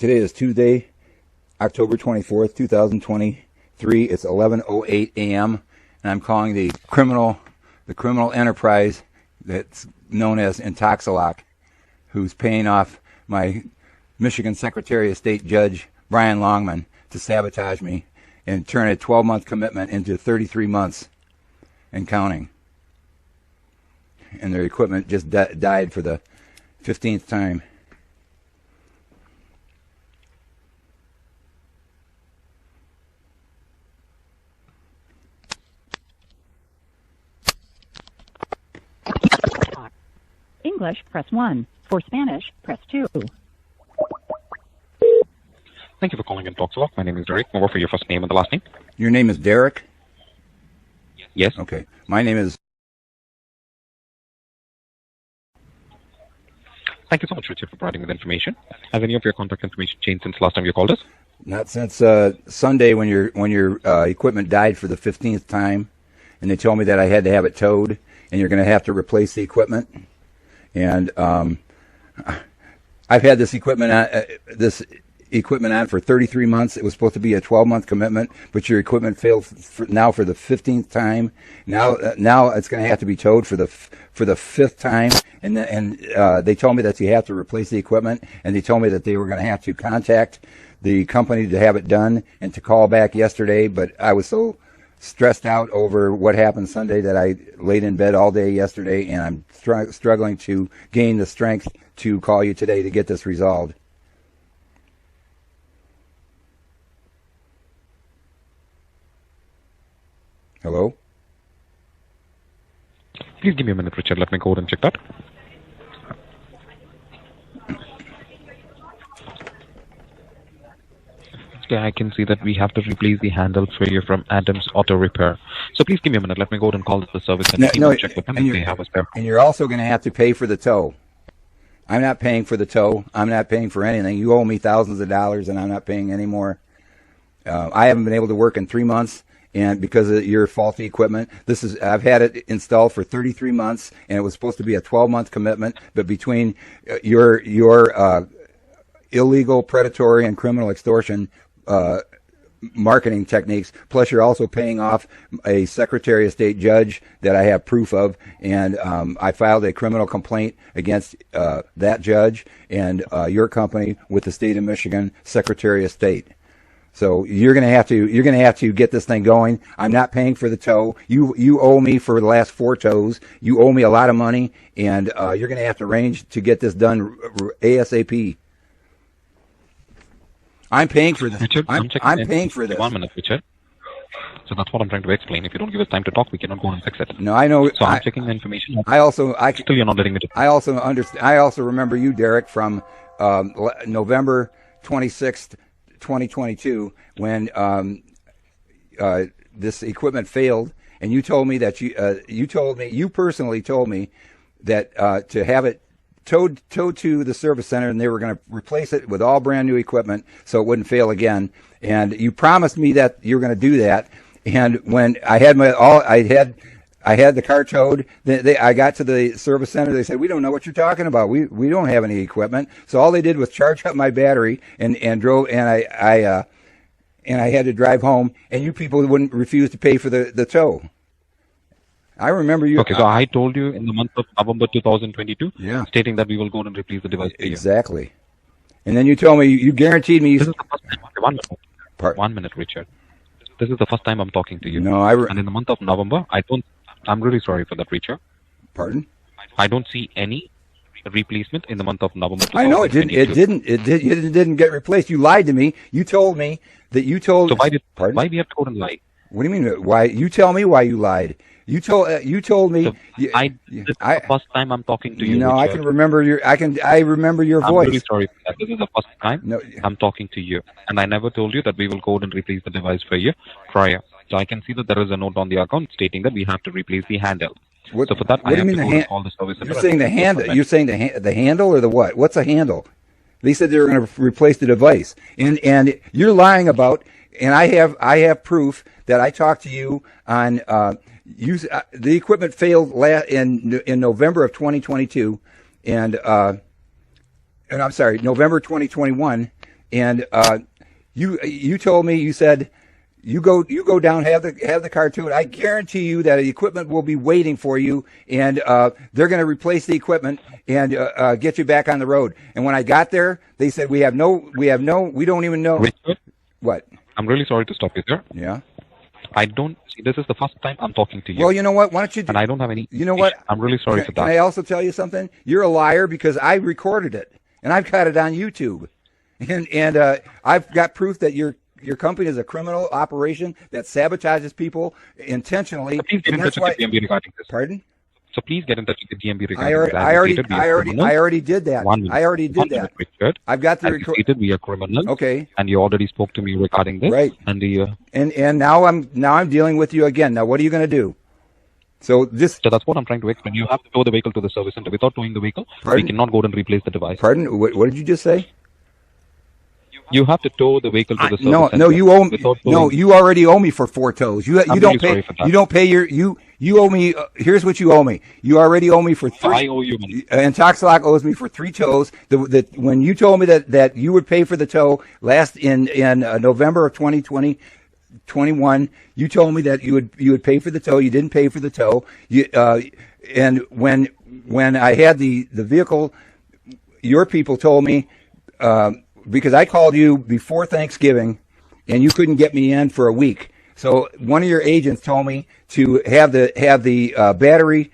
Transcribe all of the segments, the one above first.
Today is Tuesday, October 24th, 2023. It's 11:08 a.m. and I'm calling the criminal enterprise that's known as Intoxalock, who's paying off my Michigan Secretary of State Judge Brian Longman to sabotage me and turn a 12-month commitment into 33 months and counting. And their equipment just died for the 15th time. English, press 1. For Spanish, press 2. Thank you for calling Intoxalock. My name is Derek. Over for your first name and the last name. Your name is Derek? Yes. Okay. My name is... Thank you so much, Richard, for providing me the information. Has any of your contact information changed since last time you called us? Not since Sunday when your equipment died for the 15th time, and they told me that I had to have it towed, and you're going to have to replace the equipment. And I've had this equipment on for 33 months. It was supposed to be a 12-month commitment, but your equipment failed now for the 15th time. Now it's going to have to be towed for the 5th time. And they told me that you have to replace the equipment, and they told me that they were going to have to contact the company to have it done and to call back yesterday. But I was so stressed out over what happened Sunday that I laid in bed all day yesterday, and I'm struggling to gain the strength to call you today to get this resolved. Hello? Please give me a minute, Richard. Let me go ahead and check that. Okay, I can see that we have to replace the handle for you from Adams Auto Repair. So please give me a minute. Let me go ahead and call the service and check with them if they have a spare. And you're also going to have to pay for the tow. I'm not paying for the tow. I'm not paying for anything. You owe me thousands of dollars, and I'm not paying any more. I haven't been able to work in 3 months. And because of your faulty equipment, I've had it installed for 33 months, and it was supposed to be a 12-month commitment. But between your illegal, predatory, and criminal extortion marketing techniques, plus you're also paying off a Secretary of State judge that I have proof of, and I filed a criminal complaint against that judge and your company with the state of Michigan Secretary of State. So you're gonna have to get this thing going. I'm not paying for the tow. You owe me for the last 4 tows. You owe me a lot of money, and you're gonna have to arrange to get this done ASAP. I'm paying for this. Richard, I'm paying for this. 1 minute, Richard. So that's what I'm trying to explain. If you don't give us time to talk, we cannot go and fix it. No, I know. So I'm checking the information. Still, you're not letting me to. I also understand. I also remember you, Derek, from November 26th. 2022, when this equipment failed, and you told me that you personally told me that to have it towed to the service center, and they were going to replace it with all brand new equipment so it wouldn't fail again. And you promised me that you were going to do that. And when I had I had the car towed. I got to the service center. They said, "We don't know what you're talking about. We don't have any equipment." So all they did was charge up my battery and drove. And I had to drive home. And you people wouldn't refuse to pay for the tow. I remember you. Okay, so I told you in the month of November 2022, yeah, stating that we will go and replace the device for you. Exactly. And then you told me you guaranteed me. This is the first time. Okay, 1 minute. 1 minute, Richard. This is the first time I'm talking to you. No, and in the month of November, I'm really sorry for that, Richard. Pardon? I don't see any replacement in the month of November. I know it didn't. It didn't get replaced. You lied to me. You told me that you told. So why we have told and lie? What do you mean? Why? You tell me why you lied. You told me. So this is the first time I'm talking to you. No, Richard. I can remember your. I remember your voice. I'm really sorry for that. This is the first time I'm talking to you, and I never told you that we will go and replace the device for you prior. So I can see that there is a note on the account stating that we have to replace the handle. So for that, I have to go and call the service. You're saying the handle. You're saying the handle or the what? What's a handle? They said they were going to replace the device, and you're lying about. And I have proof that I talked to you on. The equipment failed in November of 2022, and I'm sorry, November 2021, and you told me, you said, you go down, have the car towed. I guarantee you that the equipment will be waiting for you, and they're going to replace the equipment and get you back on the road. And when I got there, they said we don't even know. Richard? What? I'm really sorry to stop you there. Yeah. I don't see. This is the first time I'm talking to you. Well, you know what? Why don't you? And I don't have any. You know what? I'm really sorry for that. Can I also tell you something? You're a liar because I recorded it and I've got it on YouTube, and I've got proof that your company is a criminal operation that sabotages people intentionally. So please get in touch with the DMV regarding this. Pardon? So please get in touch with the DMV regarding this. I already did that. I already did that. Richard, I've got the record. We are criminals. Okay. And you already spoke to me regarding this. Right. And now I'm dealing with you again. Now what are you going to do? So that's what I'm trying to explain. You have to tow the vehicle to the service center. Without towing the vehicle, we cannot go and replace the device. Pardon? What did you just say? You have to tow the vehicle to the service center. No, you owe me. No, you already owe me for 4 tows. You don't pay. You don't pay you owe me. Here's what you owe me. You already owe me for 3. I owe you money. Intoxalock owes me for 3 tows. When you told me that you would pay for the tow last in November of 2021, you told me that you would pay for the tow. You didn't pay for the tow. And when I had the vehicle, your people told me. Because I called you before Thanksgiving, and you couldn't get me in for a week. So one of your agents told me to have the battery,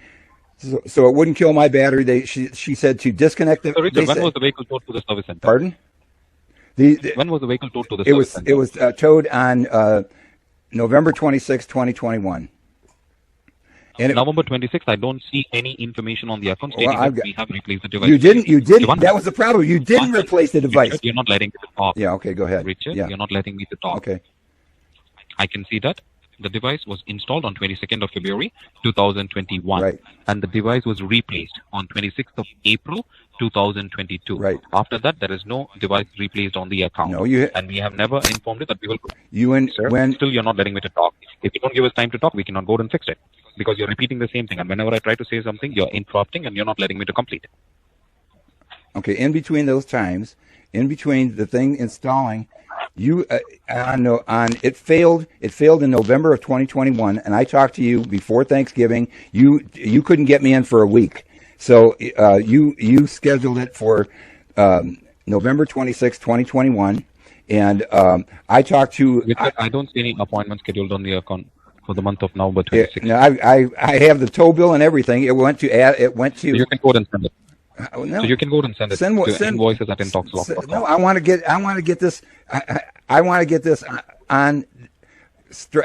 so it wouldn't kill my battery. She said to disconnect it. So Richard, when was the vehicle towed to the service center? Pardon? When was the vehicle towed to the service center? It was towed on November 26, 2021. And November 26th, I don't see any information on the account stating that we have replaced the device. You didn't. That was the problem. You didn't replace the device. Richard, you're not letting me to talk. Yeah, okay, go ahead. Richard, you're not letting me to talk. Okay. I can see that the device was installed on 22nd of February, 2021. Right. And the device was replaced on 26th of April, 2022. Right. After that, there is no device replaced on the account. No, and we have never informed it that we will. Still you're not letting me to talk. If you don't give us time to talk, we cannot go and fix it. Because you're repeating the same thing. And whenever I try to say something, you're interrupting and you're not letting me to complete. Okay, in between those times, in between the thing installing, it failed in November of 2021, and I talked to you before Thanksgiving. You couldn't get me in for a week. So you scheduled it for November 26, 2021, and I talked to. Richard, I don't see any appointment scheduled on the account for the month of November 26th. I have the tow bill and everything. It went to. So you can go ahead and send it. No. So you can go and send it to invoices at Intoxalock'S. No, I want to get this. I want to get this on.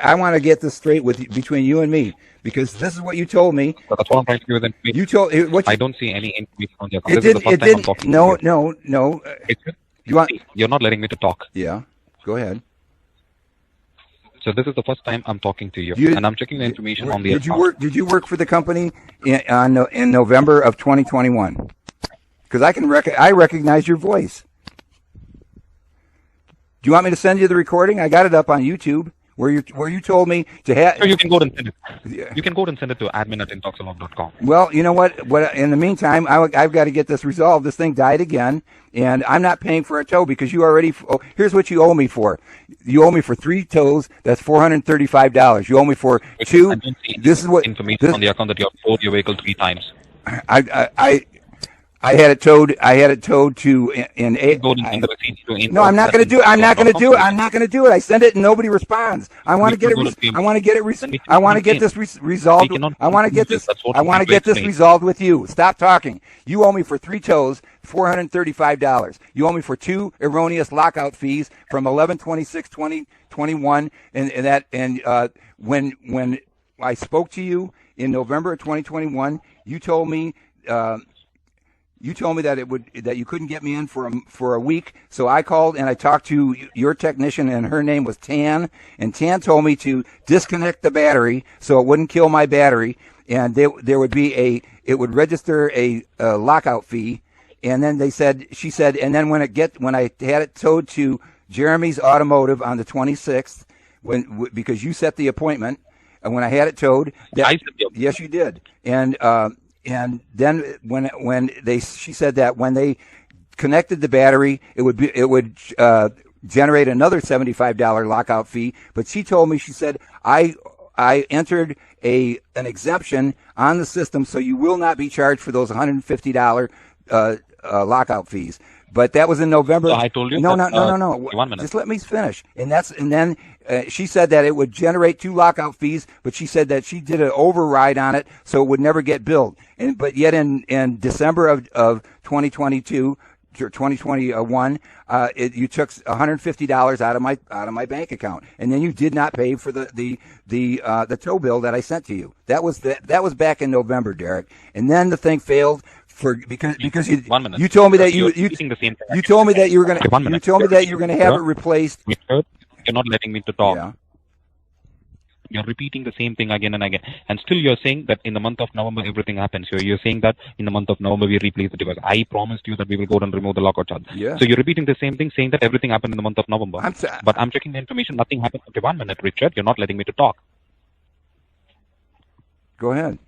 I want to get this straight between you and me, because this is what you told me. So that's what I'm trying to give you. You told what? I don't see any information on the account. This is the first time I'm talking to you. No. You're not letting me to talk. Yeah, go ahead. So this is the first time I'm talking to you, and I'm checking the information on the account. Did you work for the company in November of 2021? Because I recognize your voice. Do you want me to send you the recording? I got it up on YouTube where you told me to have. Sure, you can go and send it. You can go and send it to admin@intoxalock.com. Well, you know what? In the meantime, I've got to get this resolved. This thing died again, and I'm not paying for a tow because you already. Here's what you owe me for. You owe me for 3 tows. That's $435. You owe me for 2. I don't see this is what information on the account that you have towed your vehicle 3 times. I had it towed. To in a. No, I'm not going to do it. I'm not going to do it. I'm not going to do it. I send it and nobody responds. I want to get it. I want to get it. I want to get this resolved. I want to get this. I want to get this resolved with you. Stop talking. You owe me for 3 tows, $435. You owe me for 2 erroneous lockout fees from 11/26/2021, and when I spoke to you in November of 2021, you told me. You told me that you couldn't get me in for a week, so I called and I talked to your technician, and her name was Tan, and Tan told me to disconnect the battery so it wouldn't kill my battery, and there would be it would register a lockout fee, and then she said, and then when I had it towed to Jeremy's Automotive on the 26th, because you set the appointment, and when I had it towed, yes, you did, and then she said that when they connected the battery, it would generate another $75 lockout fee. But she told me, she said, I entered an exemption on the system, so you will not be charged for those $150 lockout fees. But that was in November. So I told you. No. 1 minute. Just let me finish. And then she said that it would generate 2 lockout fees, but she said that she did an override on it, so it would never get billed. But yet in December of 2022. 2021, you took $150 out of my bank account, and then you did not pay for the tow bill that I sent to you. That was back in November, Derek. And then the thing failed because you 1 minute. You told me that you told me that you were going to you told me that you were going to have it replaced. You're not letting me to talk. Yeah. You're repeating the same thing again and again. And still you're saying that in the month of November, everything happens. So you're saying that in the month of November, we replace the device. I promised you that we will go and remove the lockout charge. Yeah. So you're repeating the same thing, saying that everything happened in the month of November. But I'm checking the information. Nothing happened. Okay, 1 minute, Richard. You're not letting me to talk. Go ahead.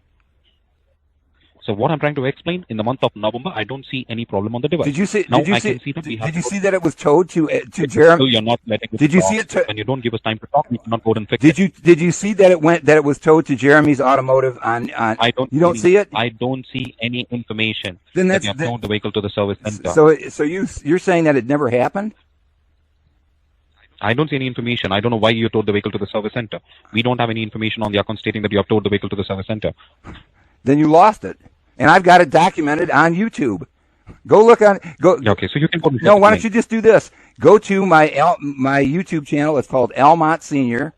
So what I'm trying to explain, in the month of November, I don't see any problem on the device. Did you see? Now did you I see? can see that we have Did you see that it was towed to Jeremy? So you're not letting us Did you talk. see it? When you don't give us time to talk, we cannot go and fix Did it. Did you see that it was towed to Jeremy's Automotive on? I don't. You don't see it? I don't see any information. Then that you have towed the vehicle to the service center. So you're saying that it never happened? I don't see any information. I don't know why you towed the vehicle to the service center. We don't have any information on the account stating that you have towed the vehicle to the service center. Then you lost it. And I've got it documented on YouTube. Go look on. Go. Okay, so you can go. No, why don't you just do this? Go to my YouTube channel. It's called Almont Senior,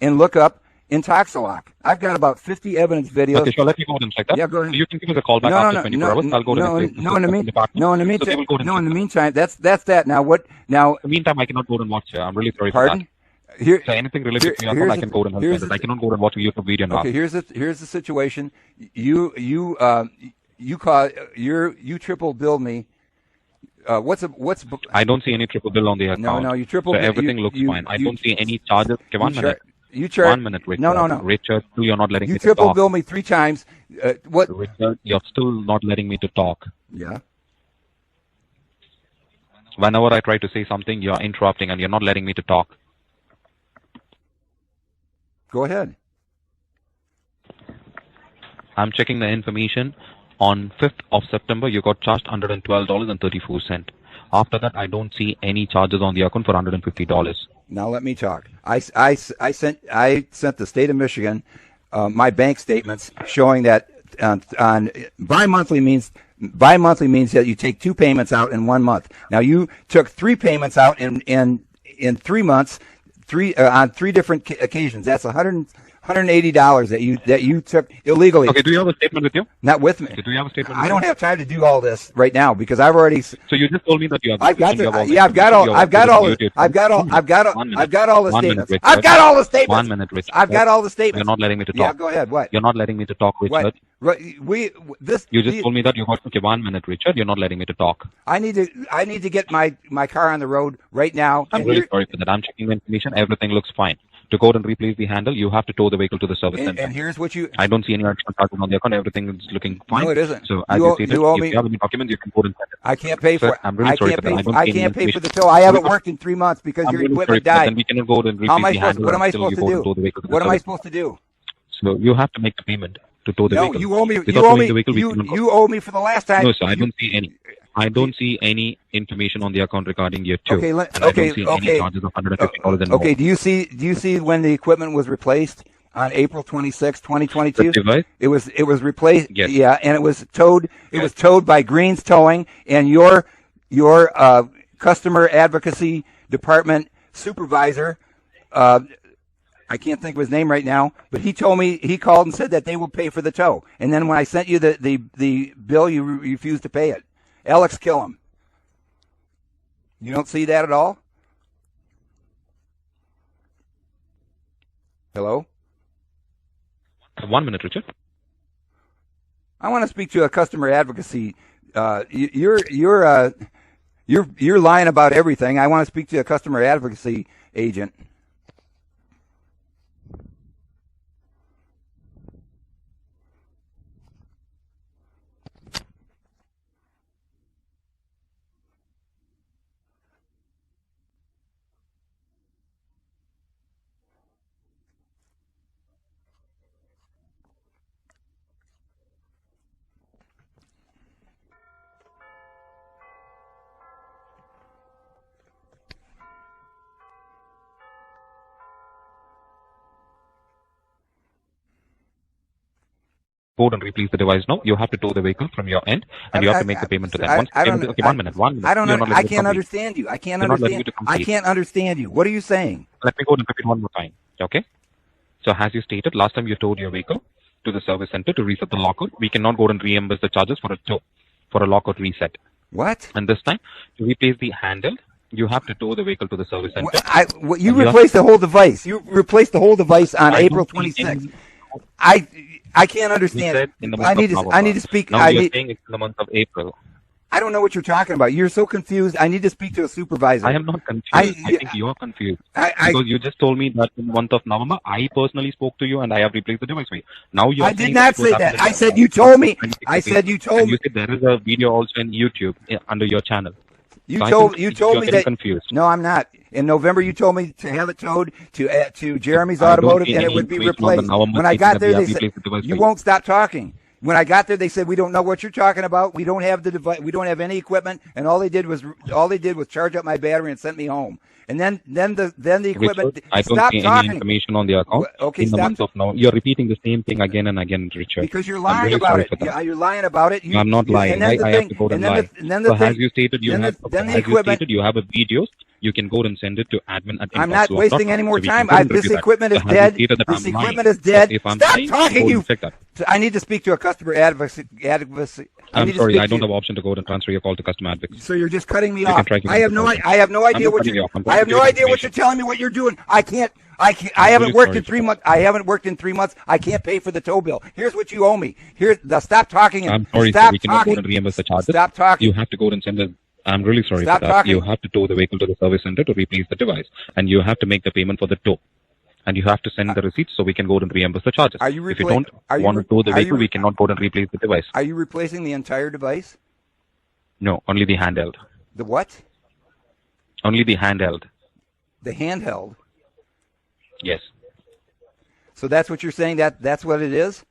and look up Intoxalock. I've got about 50 evidence videos. Okay, sure. Let me go and check that. Yeah, go ahead. So you can give us a call back after 24 hours. I'll go to in the meantime, that's that. Now what? Now. In the meantime, I cannot go and watch it. I'm really sorry Pardon? for that. So anything related to your account, I can go and help with it. I cannot go and watch a YouTube video now. Okay, here's the situation. You triple billed me. What's? I don't see any triple bill on the account. No, you triple. So everything looks fine. I don't see any charges. Okay, 1 minute. 1 minute, Richard. No. Richard, still you're not letting me to talk. You triple bill me 3 times. What? Richard, you're still not letting me to talk. Yeah. Whenever I try to say something, you're interrupting and you're not letting me to talk. Go ahead. I'm checking the information. On 5th of September, you got charged $112.34. After that, I don't see any charges on the account for $150. Now let me talk. I sent the state of Michigan my bank statements showing that on bi-monthly means that you take 2 payments out in 1 month. Now you took 3 payments out in 3 months, on 3 different occasions. That's $180 that you took illegally. Okay, do you have a statement with you? Not with me. Okay, do you have a statement? I don't have time to do all this right now because I've already. So you just told me that you have. I've got all the statements. I've got all the statements. 1 minute, Richard. I've got all the statements. You're not letting me to talk. Yeah, go ahead. What? You're not letting me to talk, Richard. What? Right. You just told me that you got. Okay, 1 minute, Richard. You're not letting me to talk. I need to get my car on the road right now. I'm really sorry for that. I'm checking the information. Everything looks fine. To go and replace the handle, you have to tow the vehicle to the service center. And here's what you. I don't see any additional charges on the account. Everything is looking fine. No, it isn't. So as you stated, if you have any documents, you can go and send it. I can't pay for it. I'm really sorry for that. I can't pay for the tow. I haven't worked in 3 months because your equipment died. Then we cannot go and replace the handle. What am I supposed to do? What am I supposed to do? So you have to make the payment to tow the vehicle. No, you owe me. You owe me for the last time. No, sir. I don't see any. I don't see any information on the account regarding your tow. Okay, I don't see any charges of $150 and more. Okay, do you see when the equipment was replaced on April 26, 2022? The device? It was replaced. Yes. Yeah, and it was towed. It was towed by Green's Towing, and your customer advocacy department supervisor. I can't think of his name right now, but he told me, he called and said that they will pay for the tow. And then when I sent you the bill, you refused to pay it. Alex Killam. You don't see that at all? Hello? 1 minute, Richard. I want to speak to a customer advocacy. You're lying about everything. I want to speak to a customer advocacy agent. go and replace the device now, you have to tow the vehicle from your end, and you have to make the payment to them. Okay, 1 minute. I can't understand you. I can't understand you. What are you saying? Let me go and repeat one more time. Okay. So as you stated, last time you towed your vehicle to the service center to reset the lockout. We cannot go and reimburse the charges for a tow, for a lockout reset. What? And this time, to replace the handle, you have to tow the vehicle to the service center. You replaced the whole device. You replaced the whole device on April 26th. I can't understand. I need to speak. Now you're saying it's in the month of April. I don't know what you're talking about. You're so confused. I need to speak to a supervisor. I am not confused. I think you're confused. Because you just told me that in the month of November, I personally spoke to you and I have replaced the device for you. Now you're I did not say that. I said you told me. I said you told me. You said there is a video also in YouTube under your channel. You told me that. Confused. No, I'm not. In November, you told me to have it towed to Jeremy's Automotive and it would be replaced. When I got there, they said you won't stop talking. When I got there, they said we don't know what you're talking about. We don't have the device. We don't have any equipment. And all they did was charge up my battery and sent me home. And then the equipment. Richard, I don't see any information on the account. Okay, in the month of now, you're repeating the same thing again and again, Richard. Because you're lying about it. Yeah, you're lying about it. I'm not lying. I have to go and lie. So as you stated, you have a videos. You can go and send it to admin at I'm not wasting any more time. This equipment is dead. This equipment is dead. Stop talking, you. I need to speak to a customer advocacy. I'm sorry, I don't have option to go and transfer your call to customer advocacy. So you're just cutting me off. I have no idea what you're telling me what you're doing. I haven't worked in 3 months. I can't pay for the tow bill. Here's what you owe me. Stop talking. I'm sorry, sir, we cannot go and reimburse the charges. Stop talking. You have to go and send I'm really sorry for that. Talking. You have to tow the vehicle to the service center to replace the device. And you have to make the payment for the tow. And you have to send the receipts so we can go and reimburse the charges. If you don't want to tow the vehicle, we cannot go and replace the device. Are you replacing the entire device? No, only the handheld. The what? Only the handheld. The handheld? Yes. So that's what you're saying? That's what it is?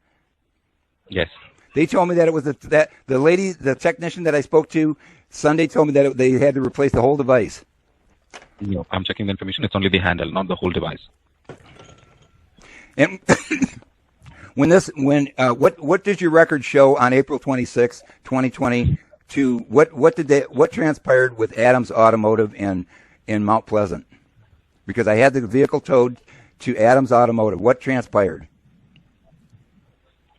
Yes. They told me that it was the technician that I spoke to Sunday told me that they had to replace the whole device. No, I'm checking the information. It's only the handle, not the whole device. And what did your record show on April 26, 2022? What transpired with Adams Automotive in Mount Pleasant? Because I had the vehicle towed to Adams Automotive. What transpired?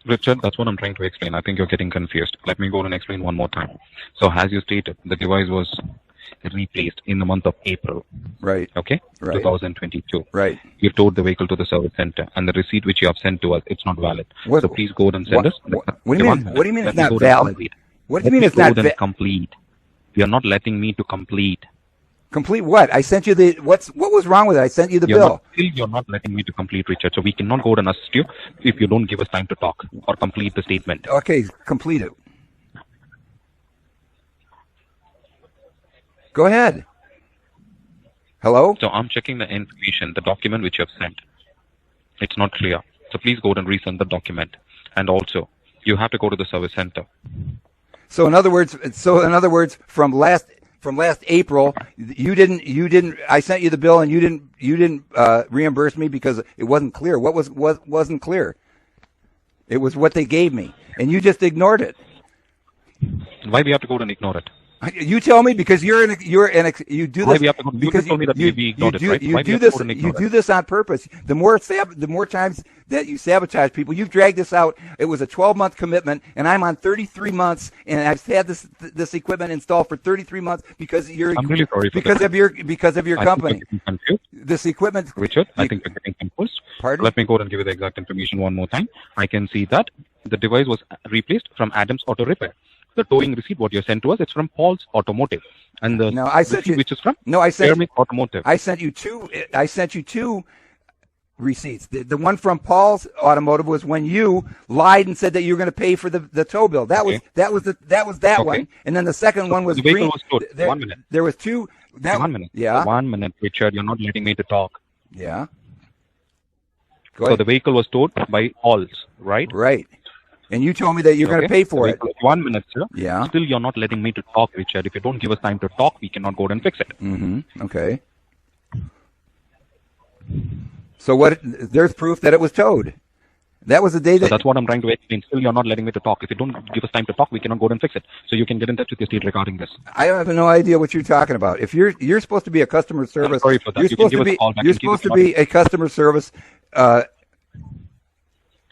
Richard, that's what I'm trying to explain. I think you're getting confused. Let me go and explain one more time. So as you stated, the device was replaced in the month of April. Right. Okay? Right. 2022. Right. You towed the vehicle to the service center, and the receipt which you have sent to us, it's not valid. So please go and send us. What do you mean it's not valid? What do you mean it's not valid? Complete. You're not letting me to complete. Complete what? I sent you what was wrong with it? I sent you the bill. You're not letting me to complete, Richard. So we cannot go and assist you if you don't give us time to talk or complete the statement. Okay, complete it. Go ahead. Hello? So I'm checking the information, the document which you have sent. It's not clear. So please go and resend the document. And also, you have to go to the service center. So in other words, from last April, you didn't. I sent you the bill, and you didn't reimburse me because it wasn't clear. What wasn't clear? It was what they gave me, and you just ignored it. Why do you have to go and ignore it? You tell me because you do this because you do this on purpose. The more times that you sabotage people, you've dragged this out. It was a 12-month commitment, and I'm on 33 months, and I've had this equipment installed for 33 months because I'm really sorry for because of your company. This equipment, Richard, I think you're getting confused. Pardon? Let me go and give you the exact information one more time. I can see that the device was replaced from Adams Auto Repair. The towing receipt, what you sent to us, it's from Paul's Automotive, and the receipt which is from Jeremy's Automotive. I sent you two receipts. The one from Paul's Automotive was when you lied and said that you were going to pay for the tow bill. That was that one, and then the second one was the vehicle was towed. 1 minute. There was two. 1 minute. Yeah. 1 minute, Richard. You're not letting me to talk. Yeah. Go ahead. So the vehicle was towed by Paul's, right? Right. And you told me that you're going to pay for it. 1 minute, sir. Yeah. Still, you're not letting me to talk, Richard. If you don't give us time to talk, we cannot go and fix it. Mm-hmm. Okay. So there's proof that it was towed. That was the day that... So that's what I'm trying to explain. Still, you're not letting me to talk. If you don't give us time to talk, we cannot go and fix it. So you can get in touch with your state regarding this. I have no idea what you're talking about. If you're supposed to be a customer service... I'm sorry for that. You're supposed to be a customer service...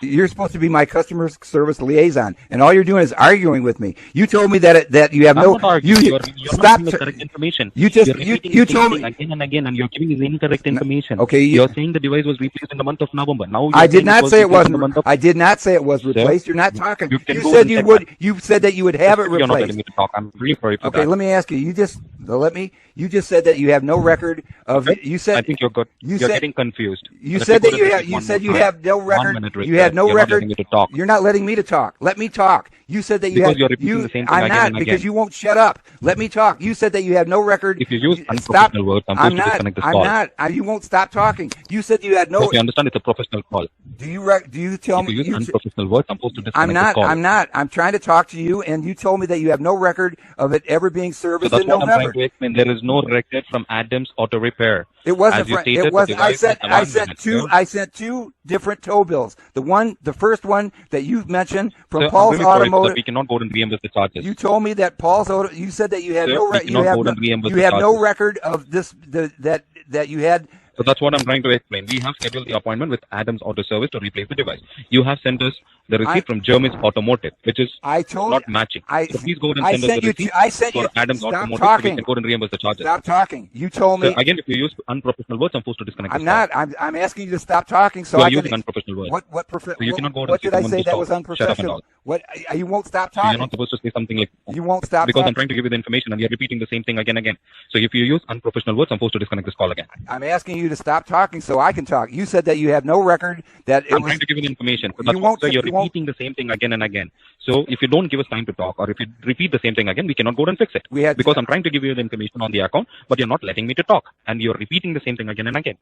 You're supposed to be my customer service liaison, and all you're doing is arguing with me. You told me that you have no. You're stop. Not correct information. You told me again and again, and you're giving us incorrect information. Okay, you're saying the device was replaced in the month of November. Now I did not say it wasn't. I did not say it was replaced. You're not talking. You said you would. You said that you would have it replaced. You're not letting me to talk. I'm really sorry for that. Okay, let me ask you. You just said that you have no record of it. You said. I think you're good. You're getting confused. You said that you have. You said you have no record. You had no record. You're not letting me to talk. Let me talk. You said that you because had. You're repeating the same thing I'm again not and again. because you won't shut up. Let me talk. You said that you have no record. If you use unprofessional words, I'm supposed to disconnect this call. I'm not. You won't stop talking. You said you had no. Okay, understand it's a professional call. Do you tell me? If you use unprofessional words, I'm supposed to disconnect this call. I'm not. I'm trying to talk to you, and you told me that you have no record of it ever being serviced in November. That's what I'm trying to explain. There is no record from Adams Auto Repair. It wasn't. It wasn't. I sent two different tow bills. The first one that you mentioned from Paul's Automotive. We cannot go and reimburse the charges. You told me that Paul's Auto. You said that you had no record. You have no record of this. That you had. So that's what I'm trying to explain. We have scheduled the appointment with Adams Auto Service to replace the device. You have sent us the receipt from Jeremy's Automotive, which is not matching. So please go and send us the receipt for Adams Automotive so we can go and reimburse the charges. Stop talking. You told me. So again, if you use unprofessional words, I'm supposed to disconnect. I'm not. I'm asking you to stop talking. So you are using unprofessional words. So you cannot go what did I say that was unprofessional? What? You won't stop talking. So you're not supposed to say something like. You won't stop. Because I'm trying to give you the information and you're repeating the same thing again and again. So if you use unprofessional words, I'm supposed to disconnect this call again. I'm asking you to stop talking so I can talk. You said that you have no record that I'm trying to give you the information. So you're repeating the same thing again and again. So if you don't give us time to talk or if you repeat the same thing again, we cannot go and fix it. Because I'm trying to give you the information on the account, but you're not letting me to talk. And you're repeating the same thing again and again.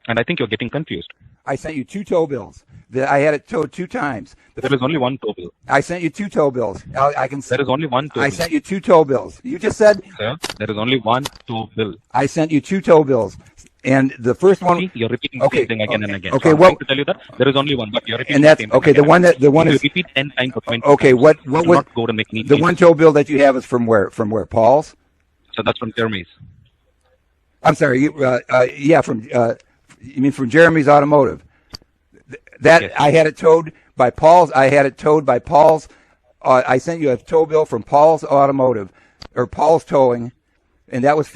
And I think you're getting confused. I sent you two tow bills. I had it towed 2 times. There is only one tow bill. I sent you 2 tow bills. There is only one tow bill. I sent you 2 tow bills. You just said. Sir, there is only one tow bill. I sent you 2 tow bills. And the first one. You're repeating the same thing again and again. Okay, so I'm trying to tell you that there is only one, but you're repeating the same thing. Okay, the one is. You repeat 10 times or 20 okay, times. what would. Not go to make any the one tow bill that you have is from where? From where? Paul's? So that's from Jeremy's. I'm sorry. Yeah, from. You mean from Jeremy's Automotive? Yes. I had it towed by Paul's. I sent you a tow bill from Paul's Automotive, or Paul's Towing, and that was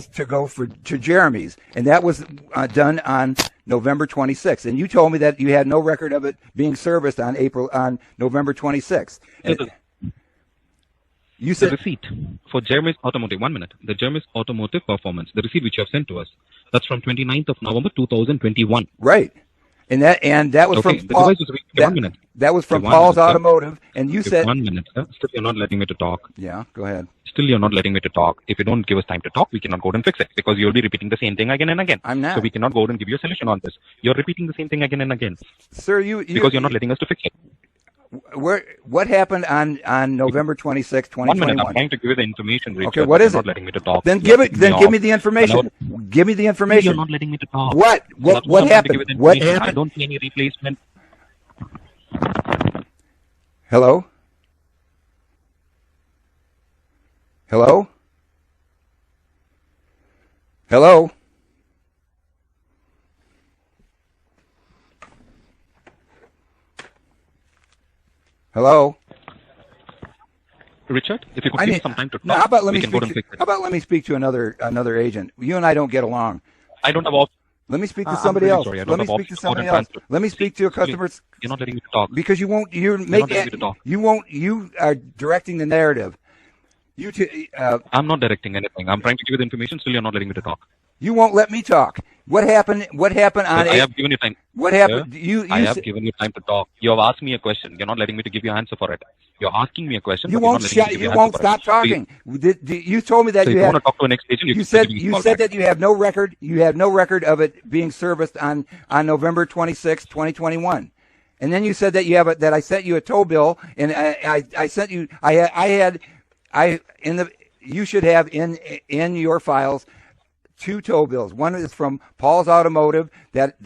to go to Jeremy's, and that was done on November 26th. And you told me that you had no record of it being serviced on November 26th. You said the receipt for Jeremy's Automotive. 1 minute. The Jeremy's Automotive Performance, the receipt which you have sent to us, that's from 29th of November 2021. Right. And that was from Paul, that was from Paul's Automotive, and you said 1 minute, sir. Still, you're not letting me to talk. Yeah, go ahead. Still, you're not letting me to talk. If you don't give us time to talk, we cannot go and fix it because you'll be repeating the same thing again and again. I'm not. So we cannot go and give you a solution on this. You're repeating the same thing again and again. Sir, because you're not letting us to fix it. What happened on November 26, 2021? 1 minute. I'm trying to give you the information, Richard. Okay, what is it? Not letting me to talk. Then give me the information. Give me the information. You're not letting me to talk. What happened? What happened? I don't see any replacement. Hello? Hello? Hello? Hello? Richard, if you could give some time to talk, how about let me speak to another agent? You and I don't get along. I don't have. Let me speak to somebody else. Let me speak to somebody else. Let me speak to a customer. You're not letting me to talk. Because you won't. You won't. You are directing the narrative. I'm not directing anything. I'm trying to give you the information. Still, you're not letting me to talk. You won't let me talk. What happened on? I have given you time. What happened? I have given you time to talk. You have asked me a question. You're not letting me to give you an answer for it. You're asking me a question. You won't stop talking. You told me that you want to talk to an agent. You said that you have no record. You have no record of it being serviced on November 26, 2021. And then you said that that I sent you a tow bill, and I sent you. You should have in your files 2 tow bills. One is from Paul's Automotive that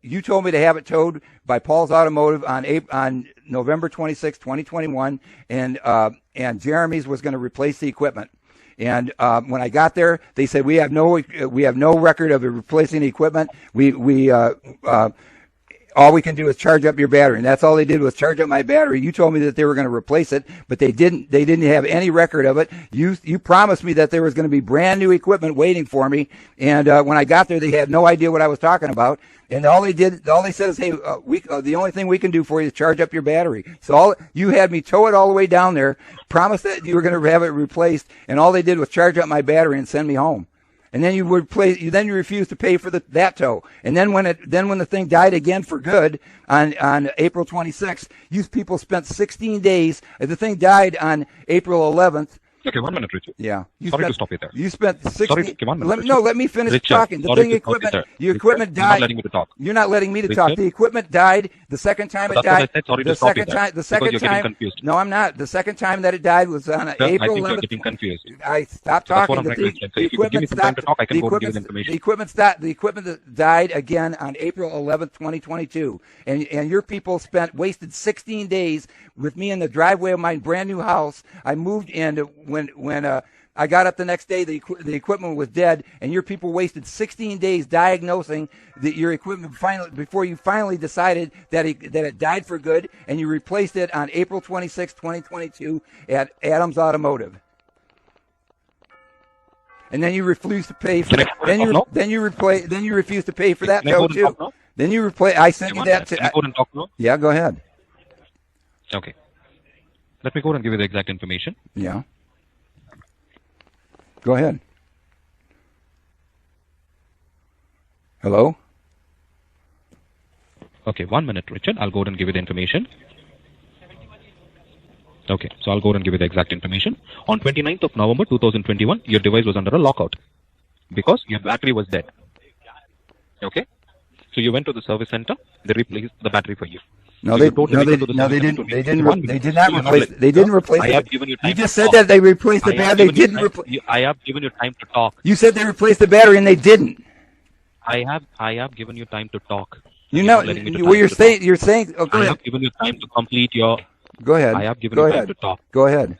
you told me to have it towed by Paul's Automotive on November 26, 2021, and Jeremy's was going to replace the equipment. And when I got there, they said we have no record of replacing the equipment. All we can do is charge up your battery, and that's all they did was charge up my battery. You told me that they were going to replace it, but they didn't have any record of it. You promised me that there was going to be brand new equipment waiting for me, and when I got there, they had no idea what I was talking about. And all they said is, hey, the only thing we can do for you is charge up your battery. So you had me tow it all the way down there, promised that you were going to have it replaced, and all they did was charge up my battery and send me home. And then you refused to pay for that tow. And then when the thing died again for good on April 26th, you people spent 16 days. The thing died on April 11th. Okay, 1 minute, Richard. Yeah. Sorry to stop you there. You spent 16. Sorry, 1 minute. Let me finish Richard, talking. The equipment died. You're not letting me to talk. You're not letting me to talk. The equipment died the second time it died. That's what I said. Sorry to stop you there. The second you're time. Getting confused. No, I'm not. The second time that it died was on April 11th. I think you're getting confused. I stopped talking. If you give me some time to talk, I can go and give you the information. The equipment that died again on April 11th, 2022. And your people wasted 16 days with me in the driveway of my brand new house. I moved in when I got up the next day, the equipment was dead, and your people wasted 16 days diagnosing your equipment before you finally decided that it died for good, and you replaced it on April 26, 2022 at Adams Automotive. And then you refused to pay for then you refused to pay for that tow too. Then you replace. I sent you that. Can I go and talk now? Yeah, go ahead. Okay. Let me go and give you the exact information. Yeah. Go ahead. Hello? Okay, 1 minute, Richard. I'll go ahead and give you the information. Okay, so I'll go ahead and give you the exact information. On 29th of November 2021, your device was under a lockout because your battery was dead. Okay? So you went to the service center, they replaced the battery for you. No, they didn't. They did not replace. They didn't replace. I have given you time. You just said that they replaced the battery. They didn't replace. I have given you time to talk. You said they replaced the battery and they didn't. I have given you time to talk. You're saying. Oh, go ahead. I have given you time to complete your. Go ahead. I have given you time to talk. Go ahead.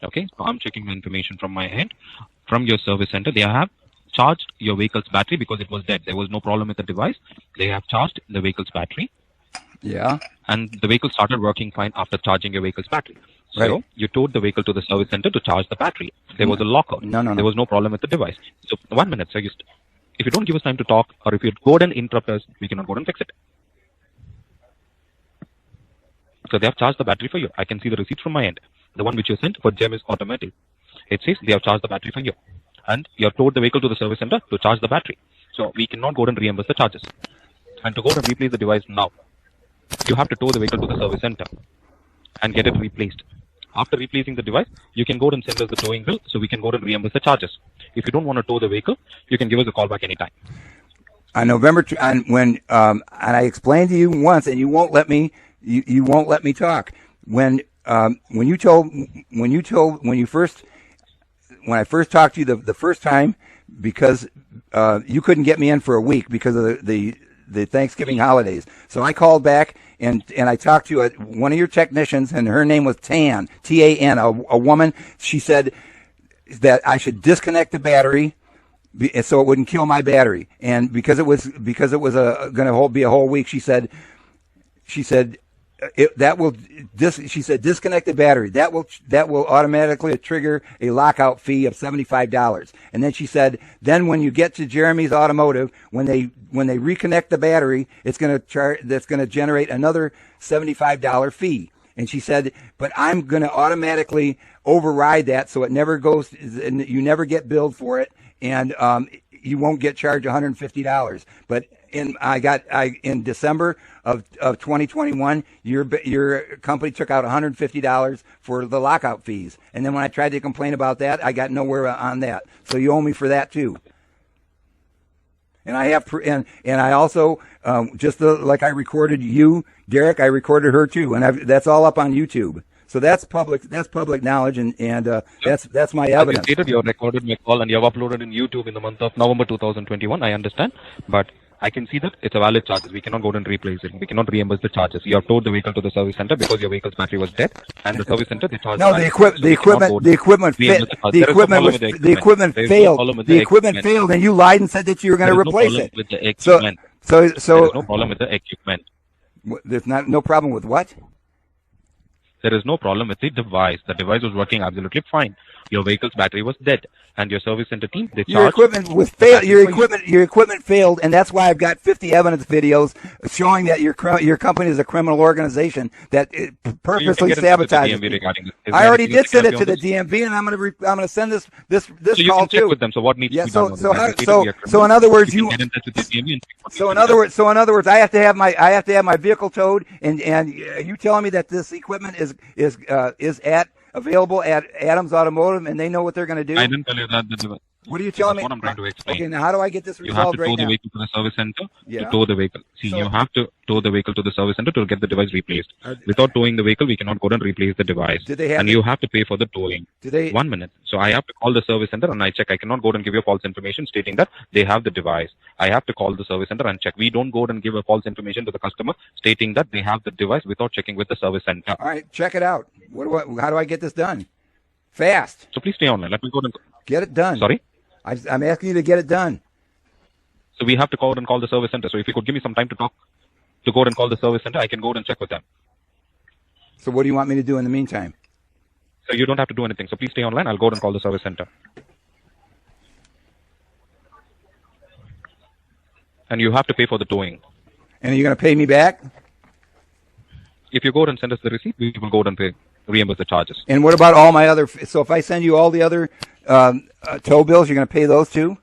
Okay, so I'm checking the information from my end. From your service center, they have charged your vehicle's battery because it was dead. There was no problem with the device. They have charged the vehicle's battery. Yeah. And the vehicle started working fine after charging your vehicle's battery. Right. So you towed the vehicle to the service center to charge the battery. There was a lockout. No. There was no problem with the device. So 1 minute, sir. If you don't give us time to talk, or if you go ahead and interrupt us, we cannot go ahead and fix it. So they have charged the battery for you. I can see the receipt from my end. The one which you sent for Gem is automatic. It says they have charged the battery for you. And you have towed the vehicle to the service center to charge the battery. So we cannot go ahead and reimburse the charges. And to go ahead and replace the device now, you have to tow the vehicle to the service center and get it replaced. After replacing the device, you can go ahead and send us the towing bill so we can go ahead and reimburse the charges. If you don't want to tow the vehicle, you can give us a call back anytime. On November, and I explained to you once, and you won't let me. You won't let me talk. When I first talked to you the first time, because you couldn't get me in for a week because of the Thanksgiving holidays. So I called back and I talked to one of your technicians, and her name was Tan, T-A-N, a woman. She said that I should disconnect the battery so it wouldn't kill my battery. And because it was going to be a whole week, she said disconnect the battery. That will automatically trigger a lockout fee of $75. And then she said, then when you get to Jeremy's Automotive, when they reconnect the battery, that's going to generate another $75 fee. And she said, but I'm going to automatically override that so it never goes, and you never get billed for it, and you won't get charged $150. But in December of 2021, your company took out $150 for the lockout fees. And then when I tried to complain about that, I got nowhere on that. So you owe me for that too. And I have, and I also, like I recorded you, Derek, I recorded her too. And that's all up on YouTube. So that's public knowledge, and that's my evidence. You stated you recorded my call and you have uploaded in YouTube in the month of November 2021. I understand, but I can see that it's a valid charges. We cannot go and replace it. We cannot reimburse the charges. You have towed the vehicle to the service center because your vehicle's battery was dead, and the service center they charged. No, the equipment failed, and you lied and said that you were going to replace it. With the equipment. So there is no problem with the equipment. There's no problem with what? There is no problem with the device. The device was working absolutely fine. Your vehicle's battery was dead, and your service center team they your equipment was failed. Your equipment failed, and that's why I've got 50 evidence videos showing that your company is a criminal organization that purposely sabotages. I already did send it to the DMV, and I'm going to send this so you call can check too. With them. So what needs to be done? So in other words, you can get in touch with the DMV. So in other words, I have to have my vehicle towed, and you telling me that this equipment is available at Adams Automotive, and they know what they're going to do? I didn't tell you that. What are you telling me? What I'm trying to explain. Okay, now how do I get this resolved right now? You have to tow the vehicle to the service center to tow the vehicle. You have to tow the vehicle to the service center to get the device replaced. Without towing the vehicle, we cannot go and replace the device. And you have to pay for the towing. 1 minute. So I have to call the service center and I check. I cannot go and give you false information stating that they have the device. I have to call the service center and check. We don't go and give a false information to the customer stating that they have the device without checking with the service center. All right, check it out. How do I get this done? Fast. So please stay online. Let me go and get it done. Sorry? I'm asking you to get it done. So we have to go and call the service center. So if you could give me some time to talk, to go and call the service center, I can go and check with them. So what do you want me to do in the meantime? So you don't have to do anything. So please stay online. I'll go and call the service center. And you have to pay for the towing. And are you going to pay me back? If you go and send us the receipt, we will go and reimburse the charges. And what about all my other? So if I send you all the other tow bills, you're going to pay those too?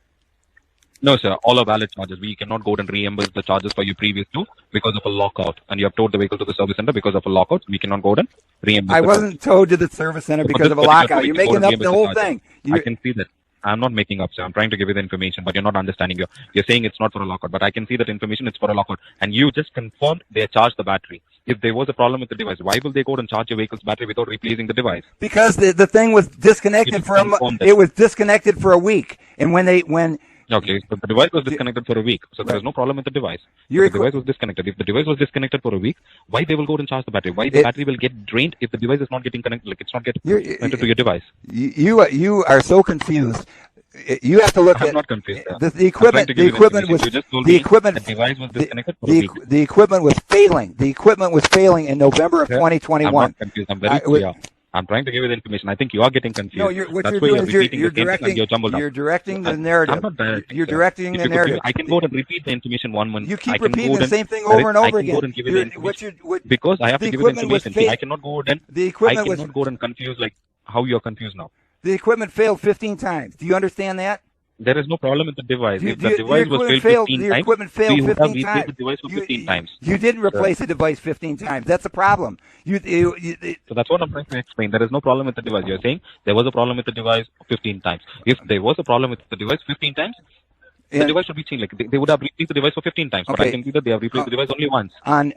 No, sir. All are valid charges. We cannot go and reimburse the charges for your previous tow because of a lockout. And you have towed the vehicle to the service center because of a lockout. We cannot go and reimburse. I wasn't towed to the service center because of a lockout. You're making up the whole thing. I can see that. I'm not making up, sir. I'm trying to give you the information, but you're not understanding. You're saying it's not for a lockout, but I can see that information it's for a lockout. And you just confirmed they charged the battery. If there was a problem with the device, why will they go and charge your vehicle's battery without replacing the device? Because the thing was disconnected it was disconnected for a week. And Okay, so the device was disconnected for a week. So there is no problem with the device. The device was disconnected. If the device was disconnected for a week, why they will go and charge the battery? Why the battery will get drained if the device is not getting connected, like it's not getting connected to your device? You are so confused. You have to look I'm not confused. The equipment was the equipment was failing. The equipment was failing in November of 2021. I'm not confused. I'm very clear. I'm trying to give you the information. I think you are getting confused. No, you're directing the narrative. I'm not you're directing the narrative. I can go and repeat the information 1 minute. You keep repeating the same thing over and over again. I can go and give you the information. Because I have to give you the information. I cannot go and confuse like how you are confused now. The equipment failed 15 times. Do you understand that? There is no problem with the device. If the device was failed 15 times, we would have replaced the device for 15 times. You didn't replace the device 15 times. That's the problem. So that's what I'm trying to explain. There is no problem with the device. You're saying there was a problem with the device 15 times. If there was a problem with the device 15 times, the device should be changed. Like they would have replaced the device for 15 times. But I can see that they have replaced the device only once. On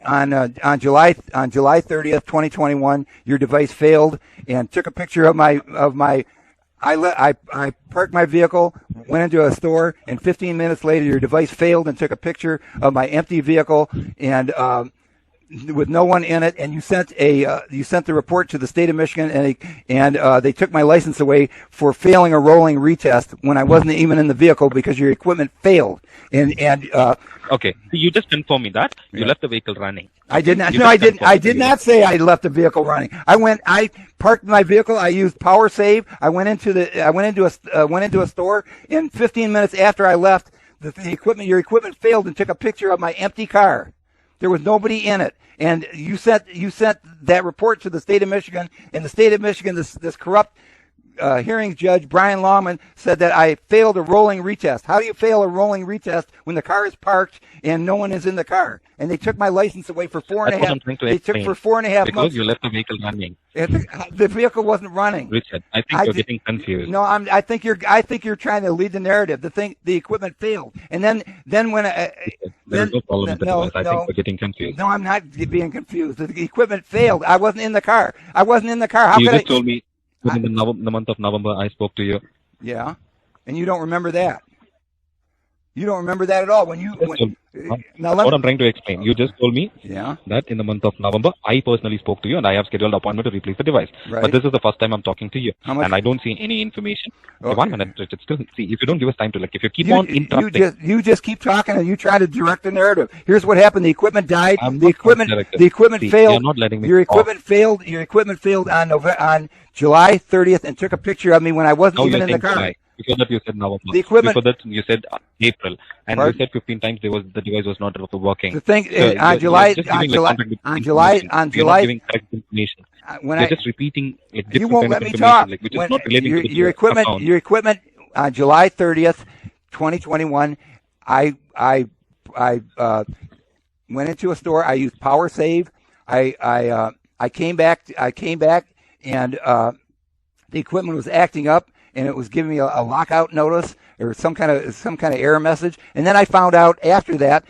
July 30th, 2021, your device failed and took a picture of my. I parked my vehicle, went into a store, and 15 minutes later, your device failed and took a picture of my empty vehicle and with no one in it. And you sent the report to the state of Michigan, and they took my license away for failing a rolling retest when I wasn't even in the vehicle because your equipment failed. Okay, so you just informed me that you left the vehicle running. I did not. No, I didn't. I did not say I left the vehicle running. I parked my vehicle. I used power save. I went into a store, and 15 minutes after I left, your equipment failed and took a picture of my empty car. There was nobody in it, and you sent that report to the state of Michigan. And the state of Michigan, this corrupt hearings judge, Brian Longman, said that I failed a rolling retest. How do you fail a rolling retest when the car is parked and no one is in the car? And they took my license away for 4.5. They took for 4.5 months. Because you left the vehicle running. The vehicle wasn't running. Richard, I think you're getting confused. No, I think you're trying to lead the narrative. The equipment failed, and then when there's no problem with the device. I think you're getting confused. No, I'm not being confused. The equipment failed. I wasn't in the car. How you just told me. In the month of November, I spoke to you. Yeah, and you don't remember that. You don't remember that at all. Now what I'm trying to explain. You just told me that in the month of November, I personally spoke to you and I have scheduled an appointment to replace the device. Right. But this is the first time I'm talking to you. And I don't see any information. Okay. 1 minute, Richard. Still, see, if you don't give us time to if you keep on interrupting. You just keep talking and you try to direct the narrative. Here's what happened. The equipment died. The equipment failed. You're not letting me Your equipment failed. Your equipment failed on July 30th and took a picture of me when I wasn't even in the car. July. Before that you said November. The equipment. Before that you said April, and you said 15 times the device was not working. The thing on July, giving correct information. You're just repeating you won't let me talk. Which is not relating to your equipment on July 30th, 2021. I went into a store. I used Power Save. I came back and the equipment was acting up. And it was giving me a lockout notice or some kind of error message. And then I found out after that,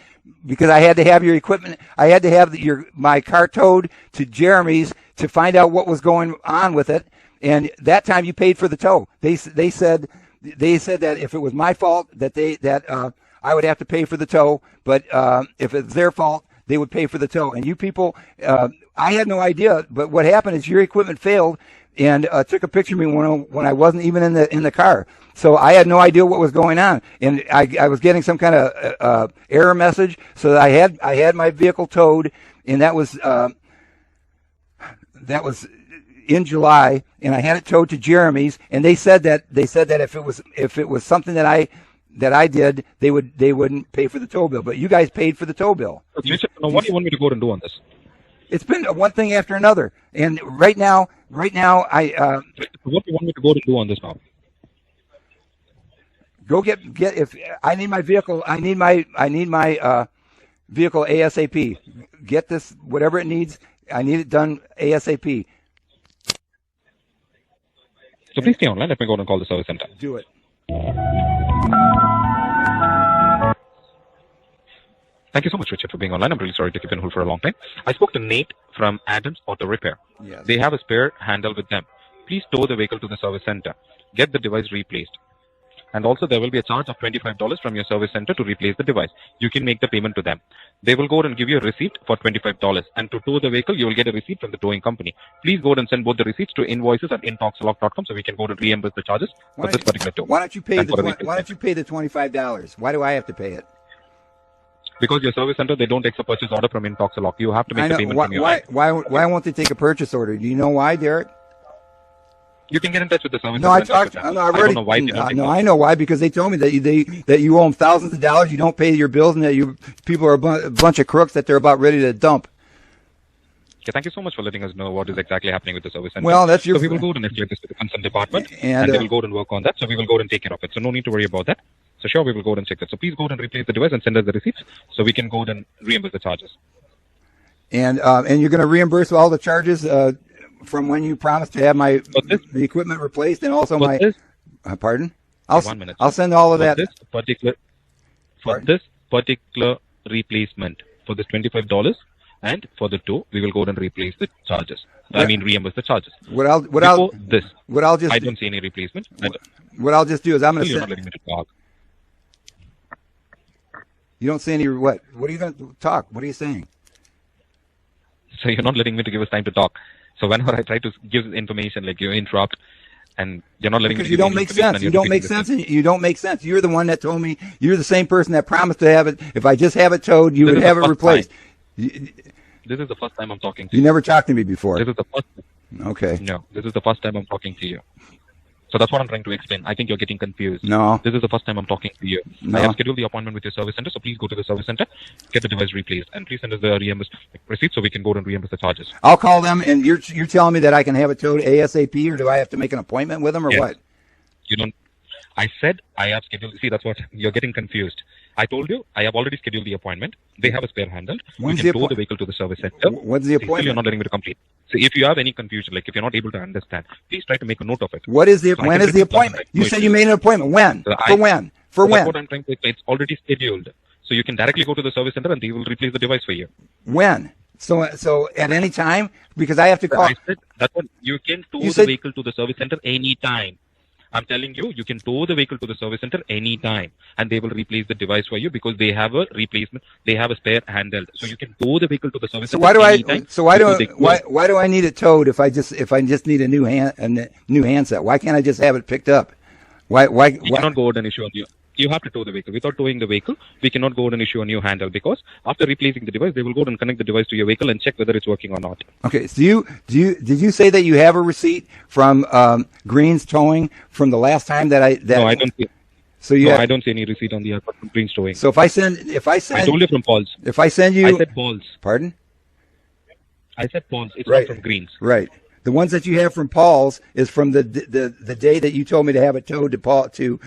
because I had to have your equipment, I had to have my car towed to Jeremy's to find out what was going on with it. And that time you paid for the tow. They said that if it was my fault that I would have to pay for the tow, but if it's their fault, they would pay for the tow. And you people, I had no idea. But what happened is your equipment failed. And took a picture of me when I wasn't even in the car. So I had no idea what was going on, and I was getting some kind of error message. So I had my vehicle towed, and that was in July, and I had it towed to Jeremy's, and they said that if it was something that I did, they wouldn't pay for the tow bill. But you guys paid for the tow bill. What do you want me to go and do on this? It's been one thing after another, and right now, what do you want me to go and do on this now? Go get if I need my vehicle, I need my vehicle ASAP. Get this, whatever it needs, I need it done ASAP. So please stay online. Let me go and call the service center. Do it. Thank you so much, Richard, for being online. I'm really sorry to keep you on hold for a long time. I spoke to Nate from Adams Auto Repair. Yes. They have a spare handle with them. Please tow the vehicle to the service center. Get the device replaced. And also, there will be a charge of $25 from your service center to replace the device. You can make the payment to them. They will go and give you a receipt for $25. And to tow the vehicle, you will get a receipt from the towing company. Please go and send both the receipts to invoices@Intoxalock.com so we can go and reimburse the charges for this particular tow. Why don't you pay the $25? Why do I have to pay it? Because your service center, they don't accept a purchase order from Intoxalock. You have to make the payment from your end. Why won't they take a purchase order? Do you know why, Derek? You can get in touch with the service center. I don't know why. I know why, because they told me that you owe them thousands of dollars, you don't pay your bills, and that people are a bunch of crooks that they're about ready to dump. Okay, thank you so much for letting us know what is exactly happening with the service center. Well, that's your... So we will go and escalate this to the concerned department, and they will go and work on that. So we will go and take care of it. So no need to worry about that. So sure, we will go and check that. So please go and replace the device and send us the receipts so we can go and reimburse the charges. And you're going to reimburse all the charges from when you promised to have the equipment replaced, and also pardon? I'll send all of that. For this particular replacement, for this $25 and for the tow, we will go and replace the charges. Reimburse the charges. I don't see any replacement. What I'll just do is I'm going to send... You're not letting me to talk. You don't say any what? What are you going to talk? What are you saying? So you're not letting me to give us time to talk. So whenever I try to give information, like you interrupt, and you're not letting me. Because you don't make sense. You don't make sense. You don't make sense. You're the one that told me. You're the same person that promised to have it. If I just have it towed, you would have it replaced. This is the first time I'm talking to you. You never talked to me before. This is the first. Okay. No, this is the first time I'm talking to you. So that's what I'm trying to explain. I think you're getting confused. No. This is the first time I'm talking to you. No. I have scheduled the appointment with your service center, so please go to the service center, get the device replaced, and please send us the reimbursed receipt so we can go and reimburse the charges. I'll call them, and you're telling me that I can have it towed ASAP, or do I have to make an appointment with them, or what? You don't. I said I have scheduled. See, that's what you're getting confused. I told you I have already scheduled the appointment. They have a spare handle. When's you can tow the vehicle to the service center. What's the appointment? Still, you're not letting me to complete. So if you have any confusion, like if you're not able to understand, please try to make a note of it. When is the appointment? You said you made an appointment. When? For when? For when? That's what I'm trying to explain. It's already scheduled. So you can directly go to the service center and they will replace the device for you. When? So at any time? Because I have to call. I said that's what you can tow the vehicle to the service center anytime. I'm telling you, you can tow the vehicle to the service center anytime, and they will replace the device for you because they have a replacement. They have a spare handheld, so you can tow the vehicle to the service center anytime. Why do I need it towed if I just need a new handset? Why can't I just have it picked up? Why? You cannot go out and issue on you. You have to tow the vehicle. Without towing the vehicle, we cannot go out and issue a new handle because after replacing the device, they will go out and connect the device to your vehicle and check whether it's working or not. Okay. So did you say that you have a receipt from Green's Towing from the last time that I? No, I don't. So I don't see any receipt on the airport from Green's Towing. So if I send, I told you from Paul's. If I send you, I said Paul's. Pardon? I said Paul's. It's not from Green's. Right. The ones that you have from Paul's is from the day that you told me to have it towed to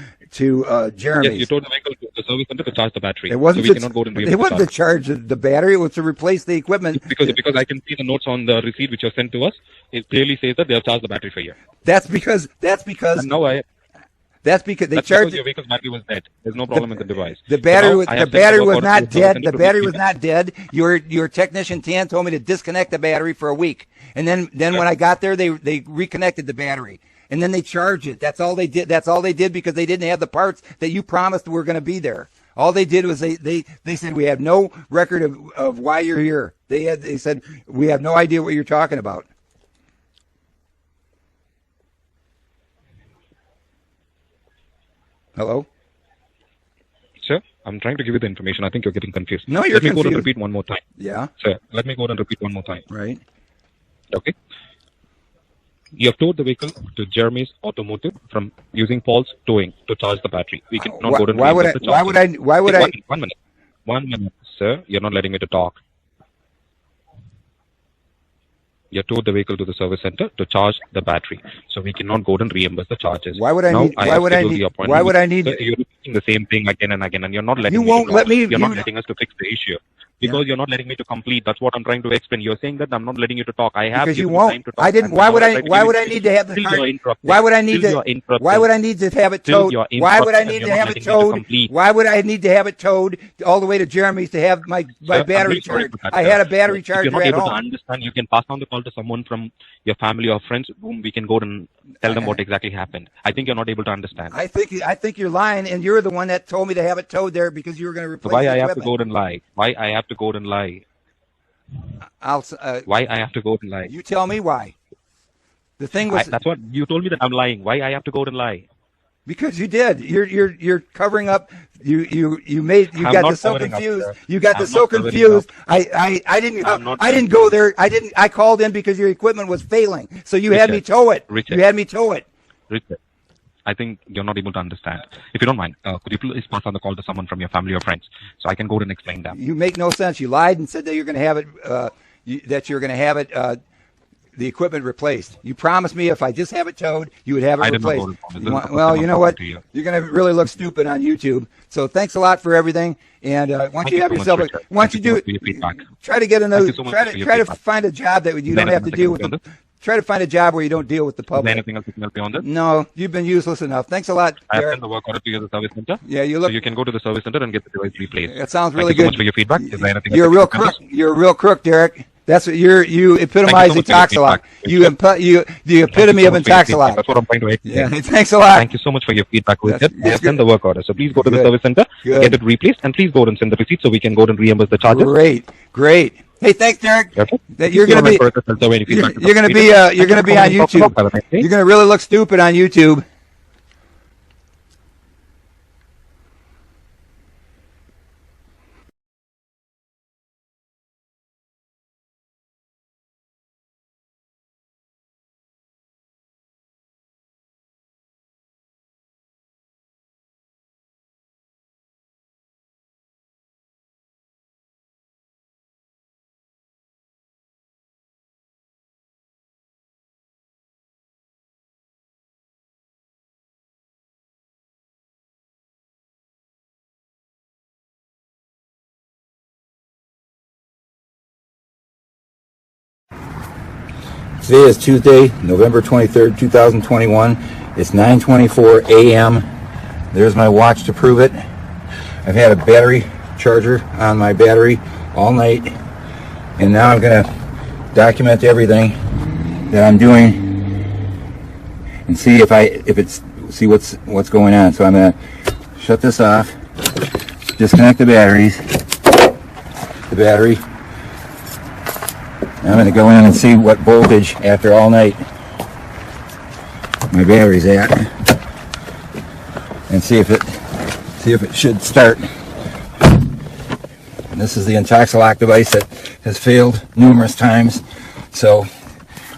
Jeremy's. Yes, you told the vehicle to the service center to charge the battery. It wasn't so we cannot go and it wasn't to charge the battery. It was to replace the equipment. Because I can see the notes on the receipt which are sent to us. It clearly says that they have charged the battery for you. That's because. That's because they charged. Because your vehicle's battery was dead. There's no problem with the device. The battery was not dead. The battery was not dead. Your technician Tan told me to disconnect the battery for a week, and then when I got there, they reconnected the battery, and then they charged it. That's all they did. That's all they did because they didn't have the parts that you promised were going to be there. All they did was they said we have no record of why you're here. They said we have no idea what you're talking about. Hello? Sir, I'm trying to give you the information. I think you're getting confused. No, you're confused. Let me go and repeat one more time. Yeah? Sir, let me go and repeat one more time. Right. Okay. You have towed the vehicle to Jeremy's Automotive from using Paul's towing to charge the battery. We cannot go and why would I? One minute, sir. You're not letting me to talk. You towed the vehicle to the service center to charge the battery, so we cannot go and reimburse the charges. Why would I need? Why would I need? You're repeating the same thing again and again, and you're not letting. Not letting us to fix the issue because you're not letting me to complete. That's what I'm trying to explain. You're saying that I'm not letting you to talk. I have because you won't. Time to talk. I didn't. Why would I need to have the car? Why would I need to? Why would I need to have it towed? Why would I need to have it towed? Why would I need to have it towed all the way to Jeremy's to have my battery charged? I had a battery charger at home. If you're not able to understand, you can pass on the call to someone from your family or friends whom we can go and tell them what exactly happened. I think you're not able to understand. I think you're lying, and you're the one that told me to have it towed there because you were going to replace. Why I have to go and lie? Why I have to go and lie? Why I have to go and lie? You tell me why. The thing was that's what you told me that I'm lying. Why I have to go and lie? Because you did. You're covering up. You got this so confused. You got this so confused. I didn't go there. I called in because your equipment was failing. So you had me tow it. You had me tow it. Richard, I think you're not able to understand. If you don't mind, could you please pass on the call to someone from your family or friends so I can go and explain them? You make no sense. You lied and said that you're going to have it. The equipment replaced. You promised me if I just have it towed, you would have it replaced. Well, you know what? You're going to really look stupid on YouTube. So thanks a lot for everything. And once you have yourself, once you do, try to get another. Try to find a job that you don't have to deal with. Try to find a job where you don't deal with the public. Is there anything else you can help me on this? No, you've been useless enough. Thanks a lot, I have sent the work order to the service center. Yeah, so you can go to the service center and get the device replaced. That sounds really good. Thank you so much for your feedback. Is there anything you're a real crook. You're a real crook, Derek. That's what you epitomize Intoxalock. The epitome of Intoxalock. That's what I'm trying to explain. Yeah, thanks a lot. Thank you so much for your feedback. I have sent the work order. So please go to the service center, get it replaced, and please go and send the receipt so we can go and reimburse the charges. Great. Hey, thanks, Derek. Okay. You're going to be on YouTube. You're going to really look stupid on YouTube. Today is Tuesday, November 23rd, 2021. It's 9:24 a.m. There's my watch to prove it. I've had a battery charger on my battery all night, and now I'm going to document everything that I'm doing and see if it's see what's going on. So I'm going to shut this off, disconnect the batteries, the battery. I'm going to go in and see what voltage after all night my battery's at, and see if it should start. And this is the Intoxalock device that has failed numerous times, so